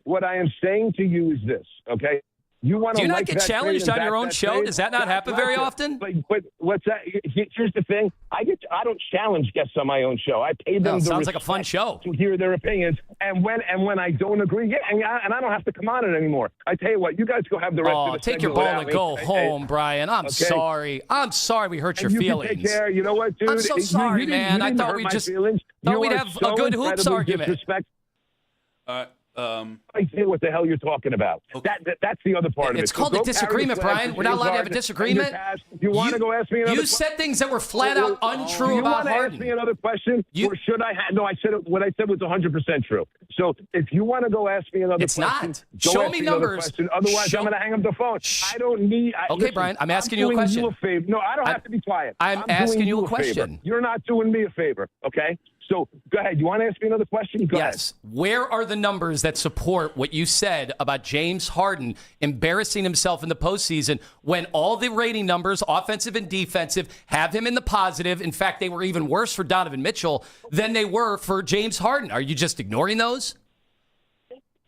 What I am saying to you is this, okay? Do you not get challenged on your own show? Does that not happen very often? But what's that? Here's the thing. I don't challenge guests on my own show. I pay them. Sounds like a fun show to hear their opinions. And when I don't agree, and I don't have to come on it anymore. I tell you what, you guys go have the rest of the take your ball and go home, Brian. I'm sorry. I'm sorry we hurt your feelings. You can take care. You know what, dude? I'm so sorry, man. I thought we'd have a good hoops argument. I see what the hell you're talking about. Okay. That's the other part of it. It's called a disagreement, Brian. We're not allowed to have a disagreement. You want to go ask me another question? You said things that were flat out untrue about Harden. You want to ask me another question? Or should I? No, I said what I said was 100% true. So if you want to go ask me another question, it's not. Show me numbers. Otherwise, I'm going to hang up the phone. I don't need. Okay, Brian, I'm asking you a question. No, I don't have to be quiet. I'm asking you a question. You're not doing me a favor, okay? So go ahead. You want to ask me another question? Go ahead. Where are the numbers that support what you said about James Harden embarrassing himself in the postseason when all the rating numbers, offensive and defensive, have him in the positive? In fact, they were even worse for Donovan Mitchell than they were for James Harden. Are you just ignoring those?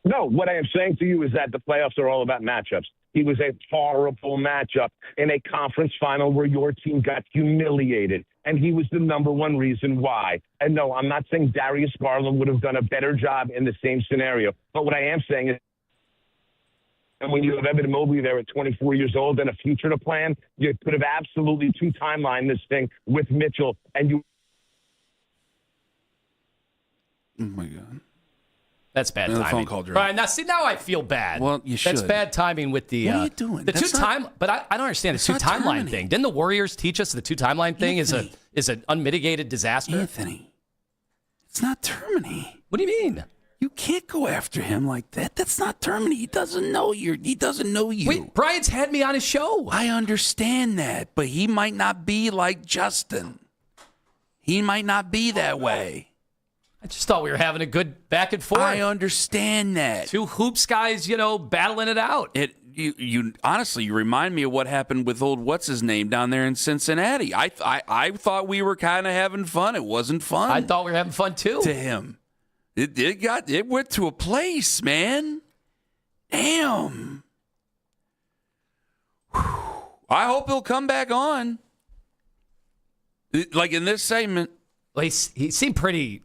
No, what I am saying to you is that the playoffs are all about matchups. He was a horrible matchup in a conference final where your team got humiliated, and he was the number one reason why. And no, I'm not saying Darius Garland would have done a better job in the same scenario. But what I am saying is, and when you have Evan Mobley there at 24 years old and a future to plan, you could have absolutely two-timeline this thing with Mitchell, and you. Oh, my God. That's bad Another timing. phone call, Drew. Brian, now I feel bad. Well, you should. That's bad timing with the. What are you doing? The but I don't understand the two-timeline thing. Didn't the Warriors teach us the two-timeline thing is an unmitigated disaster? Anthony, it's not Termini. What do you mean? You can't go after him like that. That's not Termini. He doesn't know you. Wait, Brian's had me on his show. I understand that, but he might not be like Justin. He might not be that way. I just thought we were having a good back and forth. I understand that. Two hoops guys, battling it out. You honestly, you remind me of what happened with old what's-his-name down there in Cincinnati. I thought we were kind of having fun. It wasn't fun. I thought we were having fun, too. To him. It went to a place, man. Damn. Whew. I hope he'll come back on. Like in this segment. Well, he seemed pretty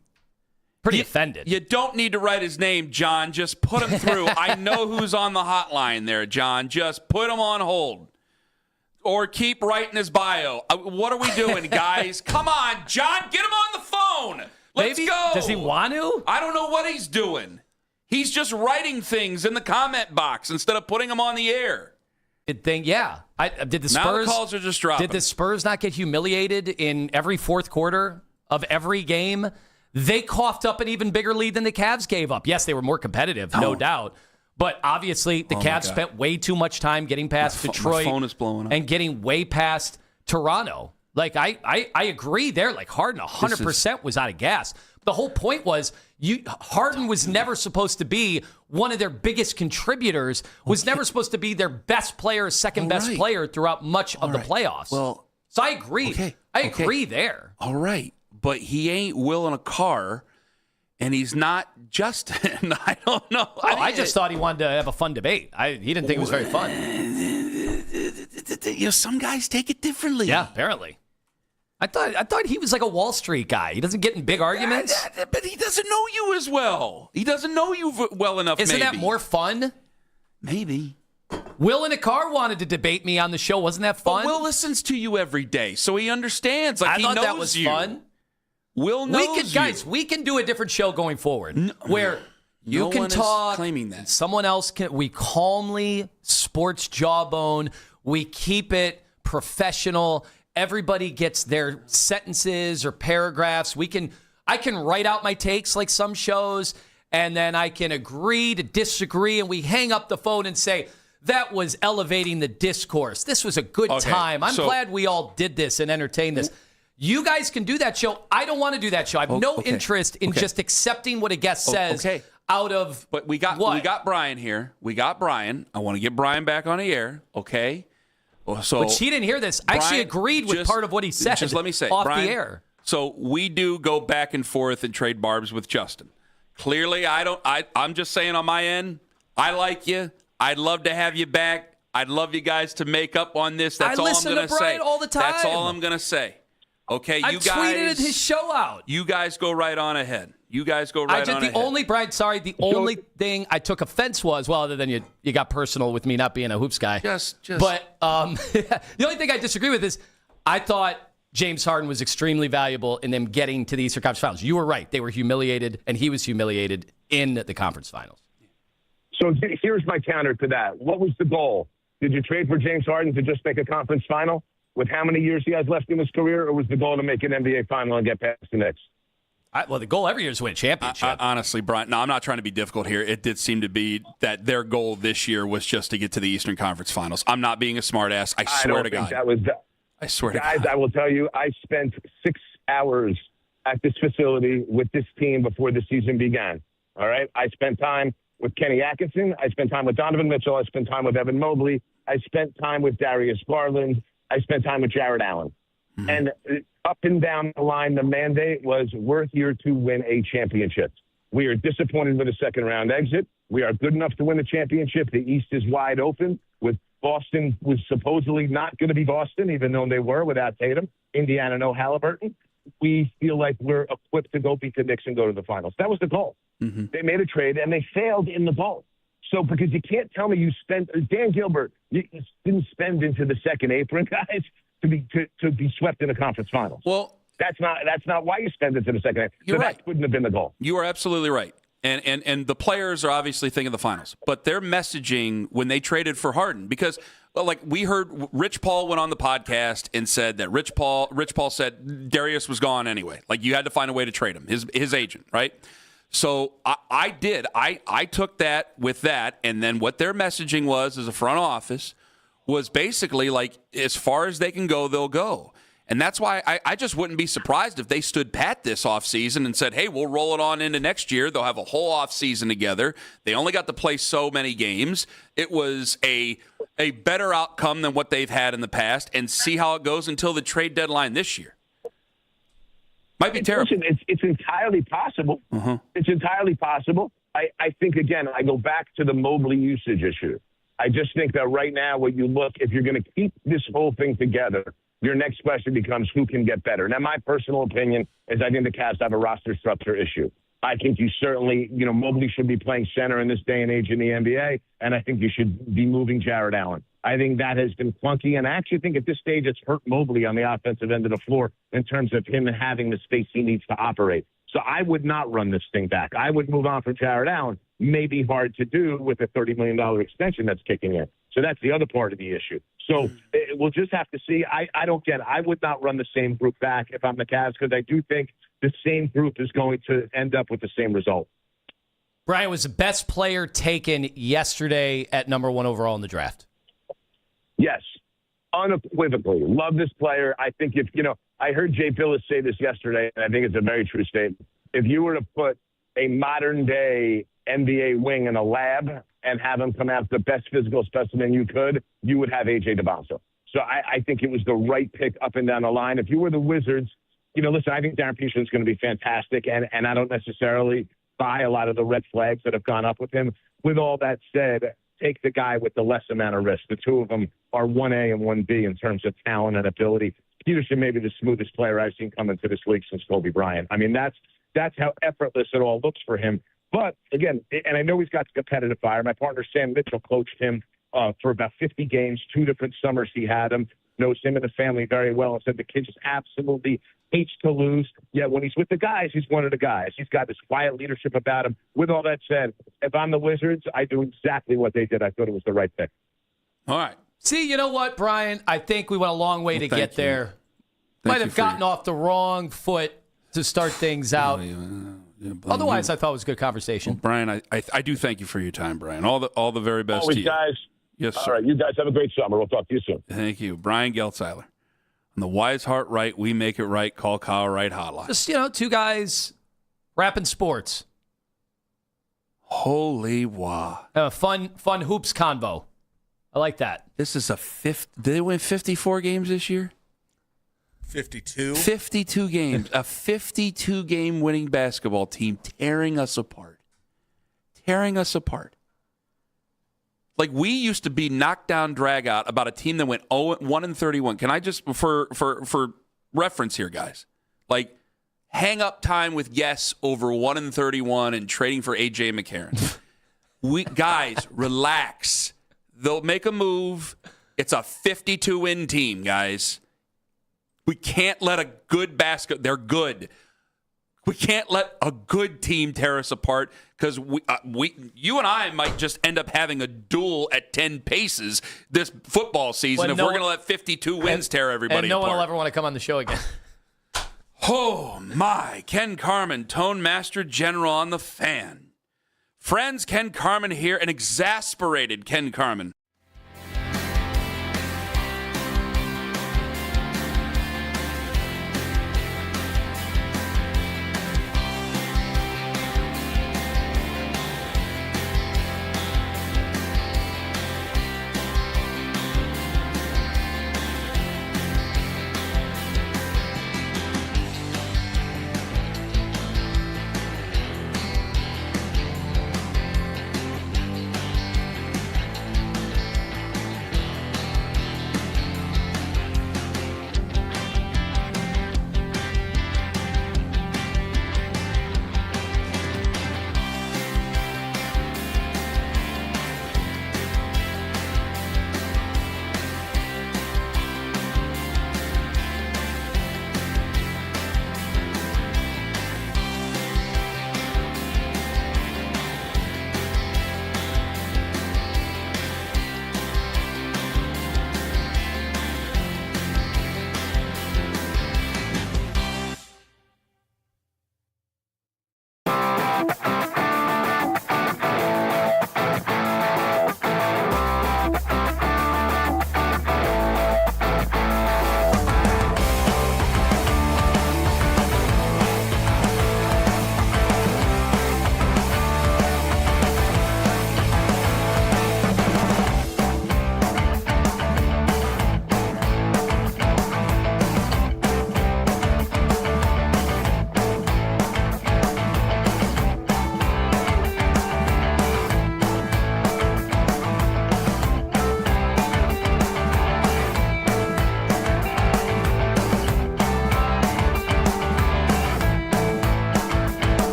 offended. You don't need to write his name, John. Just put him through. I know who's on the hotline there, John. Just put him on hold. Or keep writing his bio. What are we doing, guys? Come on, John. Get him on the phone. Let's go. Does he want to? I don't know what he's doing. He's just writing things in the comment box instead of putting them on the air. Did the Spurs? Now the calls are just dropping. Did the Spurs not get humiliated in every fourth quarter of every game? They coughed up an even bigger lead than the Cavs gave up. Yes, they were more competitive, no doubt. But obviously, the Cavs spent way too much time getting past Detroit my phone is blowing up. and getting way past Toronto. Like, I agree there. Like, Harden 100% was out of gas. The whole point was Harden was never supposed to be one of their biggest contributors, was never supposed to be their best player, second best player throughout much of the playoffs. Well, so I agree. I agree there. All right. But he ain't Will in a car, and he's not Justin. I don't know. I just thought he wanted to have a fun debate. He didn't think it was very fun. Some guys take it differently. Yeah, apparently. I thought he was like a Wall Street guy. He doesn't get in big arguments. But he doesn't know you as well. He doesn't know you well enough. Isn't that more fun? Maybe. Will in a car wanted to debate me on the show. Wasn't that fun? But Will listens to you every day, so he understands. Like, he thought knows that was you. fun. Will knows Guys, we can do a different show going forward where you can talk. Claiming that someone else can. We calmly sports jawbone. We keep it professional. Everybody gets their sentences or paragraphs. I can write out my takes like some shows, and then I can agree to disagree, and we hang up the phone and say, that was elevating the discourse. This was a good time. I'm glad we all did this and entertained this. You guys can do that show. I don't want to do that show. I have no interest in just accepting what a guest says out of But we got Brian here. We got Brian. I want to get Brian back on the air, okay? So, but she didn't hear this. I actually agreed with part of what he said. Just let me say, off Brian, the air. So we do go back and forth and trade barbs with Justin. Clearly, I'm just saying on my end, I like you. I'd love to have you back. I'd love you guys to make up on this. That's all I'm going to say. I listen to Brian all the time. That's all I'm going to say. Okay, I tweeted his show out. You guys go right on ahead. You guys go right on ahead. The only thing I took offense was, well, other than you got personal with me not being a hoops guy. But the only thing I disagree with is I thought James Harden was extremely valuable in them getting to the Eastern Conference Finals. You were right. They were humiliated, and he was humiliated in the conference finals. So here's my counter to that. What was the goal? Did you trade for James Harden to just make a conference final with how many years he has left in his career, or was the goal to make an NBA final and get past the Knicks? Well, the goal every year is to win a championship. Honestly, Brian, no, I'm not trying to be difficult here. It did seem to be that their goal this year was just to get to the Eastern Conference Finals. I'm not being a smartass. I swear to God. I swear to God. Guys, I will tell you, I spent 6 hours at this facility with this team before the season began. All right? I spent time with Kenny Atkinson. I spent time with Donovan Mitchell. I spent time with Evan Mobley. I spent time with Darius Garland. I spent time with Jared Allen. Mm-hmm. And up and down the line, the mandate was we're here to win a championship. We are disappointed with a second-round exit. We are good enough to win the championship. The East is wide open. With Boston was supposedly not going to be Boston, even though they were without Tatum. Indiana, no Halliburton. We feel like we're equipped to go beat the Knicks and go to the finals. That was the goal. Mm-hmm. They made a trade, and they failed in the goal. So because you can't tell me you spent – Dan Gilbert, you didn't spend into the second apron, guys, to be swept in the conference finals. Well, that's not why you spend into the second apron. You're right. That couldn't have been the goal. You are absolutely right. And the players are obviously thinking the finals. But their messaging when they traded for Harden, because like we heard Rich Paul went on the podcast and said that Rich Paul said Darius was gone anyway. Like you had to find a way to trade him, his agent, right? So I did. I took that with that, and then what their messaging was as a front office was basically like as far as they can go, they'll go. And that's why I just wouldn't be surprised if they stood pat this offseason and said, hey, we'll roll it on into next year. They'll have a whole offseason together. They only got to play so many games. It was a better outcome than what they've had in the past, and see how it goes until the trade deadline this year. Might be terrible. Listen, it's entirely possible. Uh-huh. It's entirely possible. I think, again, I go back to the Mobley usage issue. I just think that right now when you look, if you're going to keep this whole thing together, your next question becomes who can get better. Now, my personal opinion is I think the Cavs have a roster structure issue. I think you certainly, Mobley should be playing center in this day and age in the NBA, and I think you should be moving Jared Allen. I think that has been clunky, and I actually think at this stage it's hurt Mobley on the offensive end of the floor in terms of him having the space he needs to operate. So I would not run this thing back. I would move on from Jared Allen. May be hard to do with a $30 million extension that's kicking in. So that's the other part of the issue. So we'll just have to see. I don't get it. I would not run the same group back if I'm the Cavs because I do think the same group is going to end up with the same result. Brian was the best player taken yesterday at number 1 overall in the draft. Yes. unequivocally love this player. I think I heard Jay Billis say this yesterday, and I think it's a very true statement. If you were to put a modern day NBA wing in a lab and have him come out the best physical specimen you could, you would have AJ DeBonzo. So I think it was the right pick up and down the line. If you were the Wizards, listen, I think Darren Peterson's going to be fantastic, and I don't necessarily buy a lot of the red flags that have gone up with him. With all that said, take the guy with the less amount of risk. The two of them are 1A and 1B in terms of talent and ability. Peterson may be the smoothest player I've seen come into this league since Kobe Bryant. I mean, that's how effortless it all looks for him. But, again, and I know he's got the competitive fire. My partner Sam Mitchell coached him for about 50 games, 2 different summers he had him, knows him and the family very well, and said the kid just absolutely hates to lose. Yet when he's with the guys, he's one of the guys. He's got this quiet leadership about him. With all that said, if I'm the Wizards, I do exactly what they did. I thought it was the right pick. All right. See, you know what, Brian? I think we went a long way to get there. Might have gotten off the wrong foot to start things out. Otherwise, I thought it was a good conversation. Well, Brian, I do thank you for your time, Brian. All the very best Always, to you. Guys. Yes, sir. All right, you guys have a great summer. We'll talk to you soon. Thank you. Brian Geltzeiler. On the Wise Heart Right, we make it right. Call Kyle Wright hotline. Just, two guys rapping sports. Holy wow. Fun hoops convo. I like that. This is did they win 54 games this year? 52. 52 games. A 52-game winning basketball team tearing us apart. Tearing us apart. Like, we used to be knocked down, drag out about a team that went 1-31. Can I just, for reference here, guys, like, hang up time with yes over 1-31 and trading for A.J. McCarron. Guys, relax. They'll make a move. It's a 52-win team, guys. We can't let a good they're good. We can't let a good team tear us apart because you and I might just end up having a duel at 10 paces this football season if we're going to let 52 wins tear everybody apart. And no one will ever want to come on the show again. Oh, my. Ken Carman, Tone Master General on the Fan. Friends, Ken Carman here, an exasperated Ken Carman.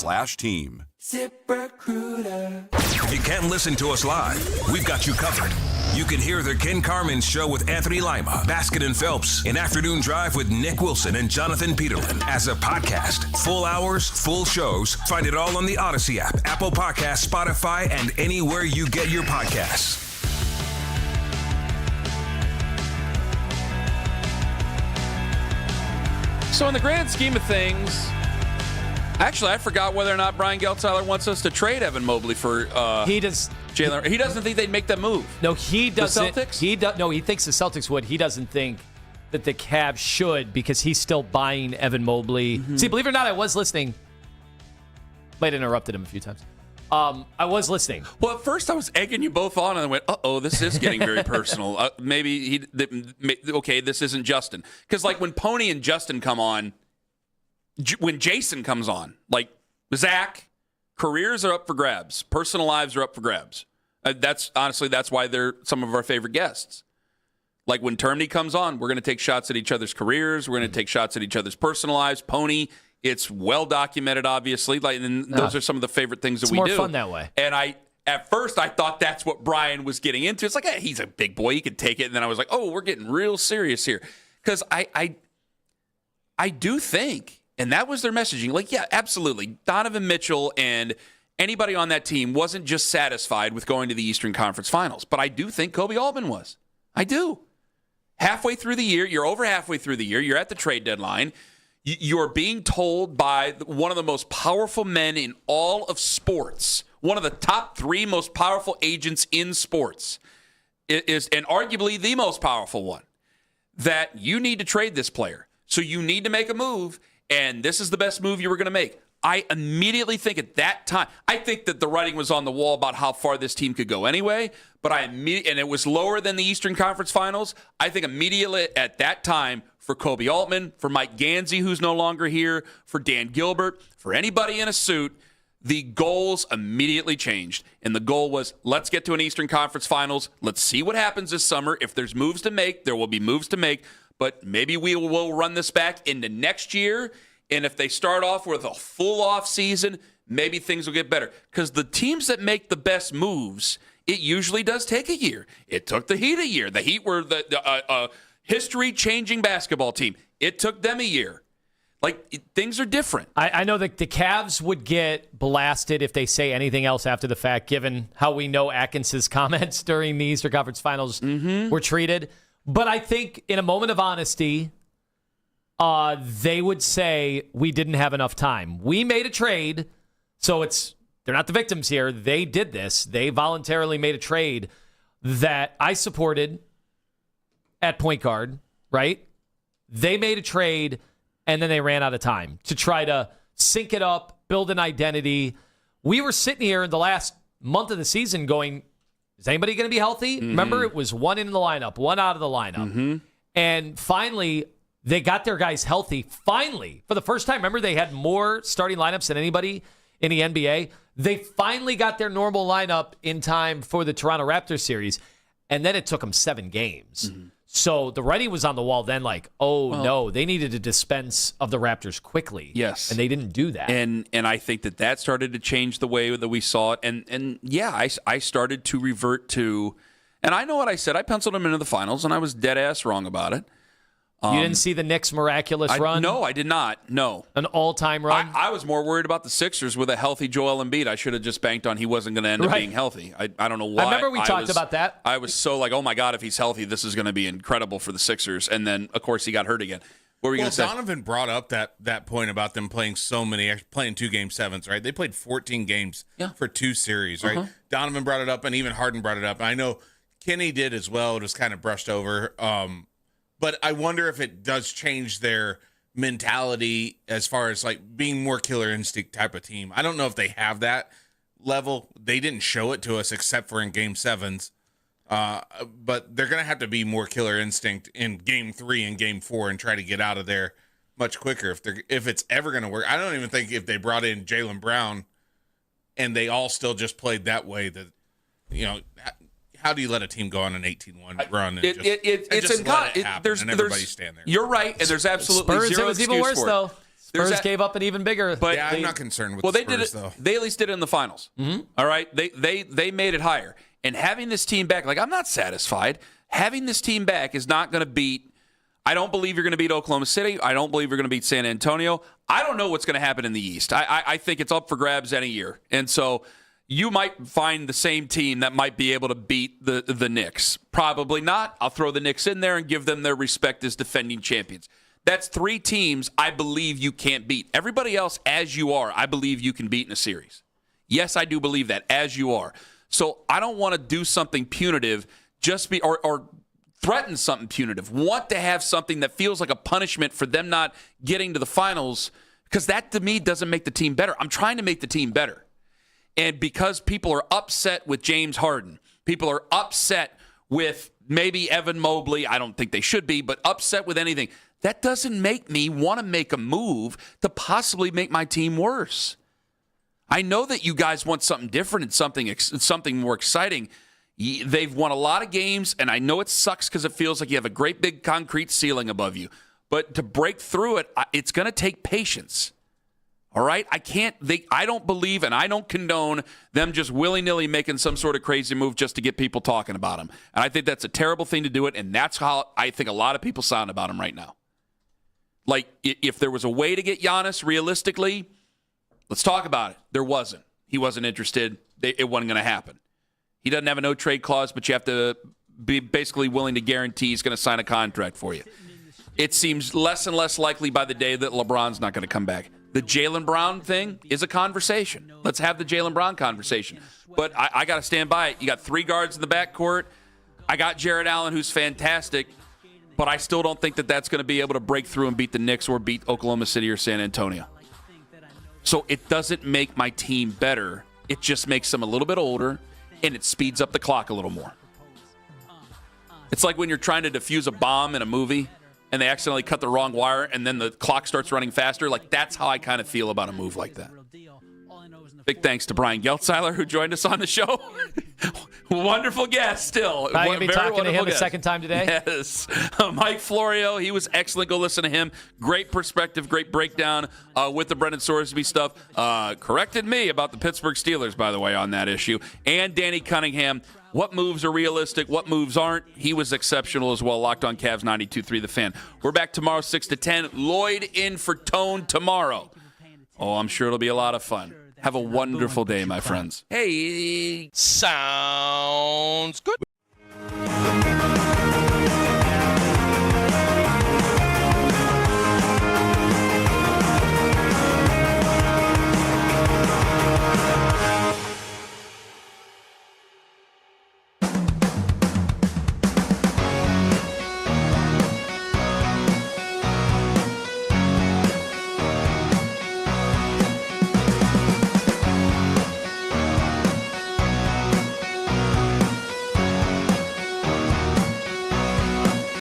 ZipRecruiter.com/team. ZipRecruiter. If you can't listen to us live, we've got you covered. You can hear the Ken Carman Show with Anthony Lima, Baskin and Phelps, an afternoon drive with Nick Wilson and Jonathan Peterlin as a podcast. Full hours, full shows. Find it all on the Odyssey app, Apple Podcasts, Spotify, and anywhere you get your podcasts. So in the grand scheme of things, actually, I forgot whether or not Brian Geltzeiler wants us to trade Evan Mobley for he does. Jalen. He doesn't think they'd make that move. No, he doesn't. The Celtics? He thinks the Celtics would. He doesn't think that the Cavs should because he's still buying Evan Mobley. Mm-hmm. See, believe it or not, I was listening. Might have interrupted him a few times. I was listening. Well, at first I was egging you both on, and I went, "Uh-oh, this is getting very personal." Maybe this isn't Justin. Because like when Pony and Justin come on, when Jason comes on, like Zach, careers are up for grabs, personal lives are up for grabs. That's why they're some of our favorite guests. Like when Termny comes on, we're going to take shots at each other's careers. We're going to take shots at each other's personal lives. Pony, it's well documented, obviously. Those are some of the favorite things that we do. It's more fun that way. And at first, I thought that's what Brian was getting into. It's like, hey, he's a big boy. He can take it. And then I was like, oh, we're getting real serious here. Because I do think, and that was their messaging, like, yeah, absolutely. Donovan Mitchell and anybody on that team wasn't just satisfied with going to the Eastern Conference Finals. But I do think Kobe Altman was. I do. Halfway through the year, you're over halfway through the year, you're at the trade deadline. You're being told by one of the most powerful men in all of sports, one of the top 3 most powerful agents in sports, is and arguably the most powerful one, that you need to trade this player. So you need to make a move, and this is the best move you were going to make. I immediately think at that time, I think that the writing was on the wall about how far this team could go anyway, but and it was lower than the Eastern Conference Finals. I think immediately at that time, for Kobe Altman, for Mike Gansey, who's no longer here, for Dan Gilbert, for anybody in a suit, the goals immediately changed. And the goal was, let's get to an Eastern Conference Finals. Let's see what happens this summer. If there's moves to make, there will be moves to make. But maybe we will run this back into next year. And if they start off with a full off season, maybe things will get better. Because the teams that make the best moves, it usually does take a year. It took the Heat a year. The Heat were the history-changing basketball team. It took them a year. Things are different. I know that the Cavs would get blasted if they say anything else after the fact, given how we know Atkins's comments during the Eastern Conference Finals were treated. But I think in a moment of honesty, they would say we didn't have enough time. We made a trade, so they're not the victims here. They did this. They voluntarily made a trade that I supported at point guard, right? They made a trade, and then they ran out of time to try to sync it up, build an identity. We were sitting here in the last month of the season going, is anybody going to be healthy? Mm-hmm. Remember, it was one in the lineup, one out of the lineup. Mm-hmm. And finally, they got their guys healthy. Finally, for the first time, remember they had more starting lineups than anybody in the NBA. They finally got their normal lineup in time for the Toronto Raptors series. And then it took them 7 games. Mm-hmm. So the writing was on the wall then no, they needed to dispense of the Raptors quickly. Yes. And they didn't do that. And I think that started to change the way that we saw it. And I started to revert to, and I know what I said. I penciled them into the finals, and I was dead ass wrong about it. You didn't see the Knicks' miraculous run? No, I did not. No. An all-time run? I was more worried about the Sixers with a healthy Joel Embiid. I should have just banked on he wasn't going to end up being healthy. I don't know why. I remember we talked about that. I was so oh my God, if he's healthy, this is going to be incredible for the Sixers. And then, of course, he got hurt again. What were you going to say? Donovan brought up that point about them playing playing 2 Game 7s, right? They played 14 games for 2 series, right? Uh-huh. Donovan brought it up, and even Harden brought it up. And I know Kenny did as well. It was kind of brushed over. But I wonder if it does change their mentality as far as being more killer instinct type of team. I don't know if they have that level. They didn't show it to us except for in Game 7s. But they're going to have to be more killer instinct in Game 3 and Game 4 and try to get out of there much quicker if it's ever going to work. I don't even think if they brought in Jaylen Brown and they all still just played that way that, how do you let a team go on an 18-1 run and let it happen and everybody stand there? You're right, and there's absolutely Spurs, zero it was excuse even worse, for though. it. Spurs gave up an even bigger. But I'm not concerned with the Spurs, they did it, though. They at least did it in the finals. Mm-hmm. All right? They made it higher. And having this team back, I'm not satisfied. Having this team back is not going to beat – I don't believe you're going to beat Oklahoma City. I don't believe you're going to beat San Antonio. I don't know what's going to happen in the East. I think it's up for grabs any year. And so you might find the same team that might be able to beat the Knicks. Probably not. I'll throw the Knicks in there and give them their respect as defending champions. That's 3 teams I believe you can't beat. Everybody else, as you are, I believe you can beat in a series. Yes, I do believe that, as you are. So I don't want to do something punitive or threaten something punitive. Want to have something that feels like a punishment for them not getting to the finals, because that, to me, doesn't make the team better. I'm trying to make the team better. And because people are upset with James Harden, people are upset with maybe Evan Mobley, I don't think they should be, but upset with anything, that doesn't make me want to make a move to possibly make my team worse. I know that you guys want something different and something more exciting. They've won a lot of games, and I know it sucks because it feels like you have a great big concrete ceiling above you. But to break through it, it's going to take patience. All right? I don't believe and I don't condone them just willy-nilly making some sort of crazy move just to get people talking about them. And I think that's a terrible thing to do it, and that's how I think a lot of people sound about him right now. Like, if there was a way to get Giannis realistically, let's talk about it. There wasn't. He wasn't interested. It wasn't going to happen. He doesn't have a no-trade clause, but you have to be basically willing to guarantee he's going to sign a contract for you. It seems less and less likely by the day that LeBron's not going to come back. The Jaylen Brown thing is a conversation. Let's have the Jaylen Brown conversation. But I got to stand by it. You got 3 guards in the backcourt. I got Jared Allen, who's fantastic, but I still don't think that that's going to be able to break through and beat the Knicks or beat Oklahoma City or San Antonio. So it doesn't make my team better. It just makes them a little bit older, and it speeds up the clock a little more. It's like when you're trying to defuse a bomb in a movie and they accidentally cut the wrong wire and then the clock starts running faster. Like, that's how I kind of feel about a move like that. Big thanks to Brian Geltzeiler, who joined us on the show. Wonderful guest still. I'm going to be talking to him a second time today. Yes. Mike Florio, he was excellent. Go listen to him. Great perspective, great breakdown with the Brendan Sorsby stuff. Corrected me about the Pittsburgh Steelers, by the way, on that issue. And Danny Cunningham. What moves are realistic? What moves aren't? He was exceptional as well. Locked on Cavs 92.3 The Fan. We're back tomorrow 6 to 10. Lloyd in for Tone tomorrow. Oh, I'm sure it'll be a lot of fun. Have a wonderful day, my friends. Hey. Sounds good.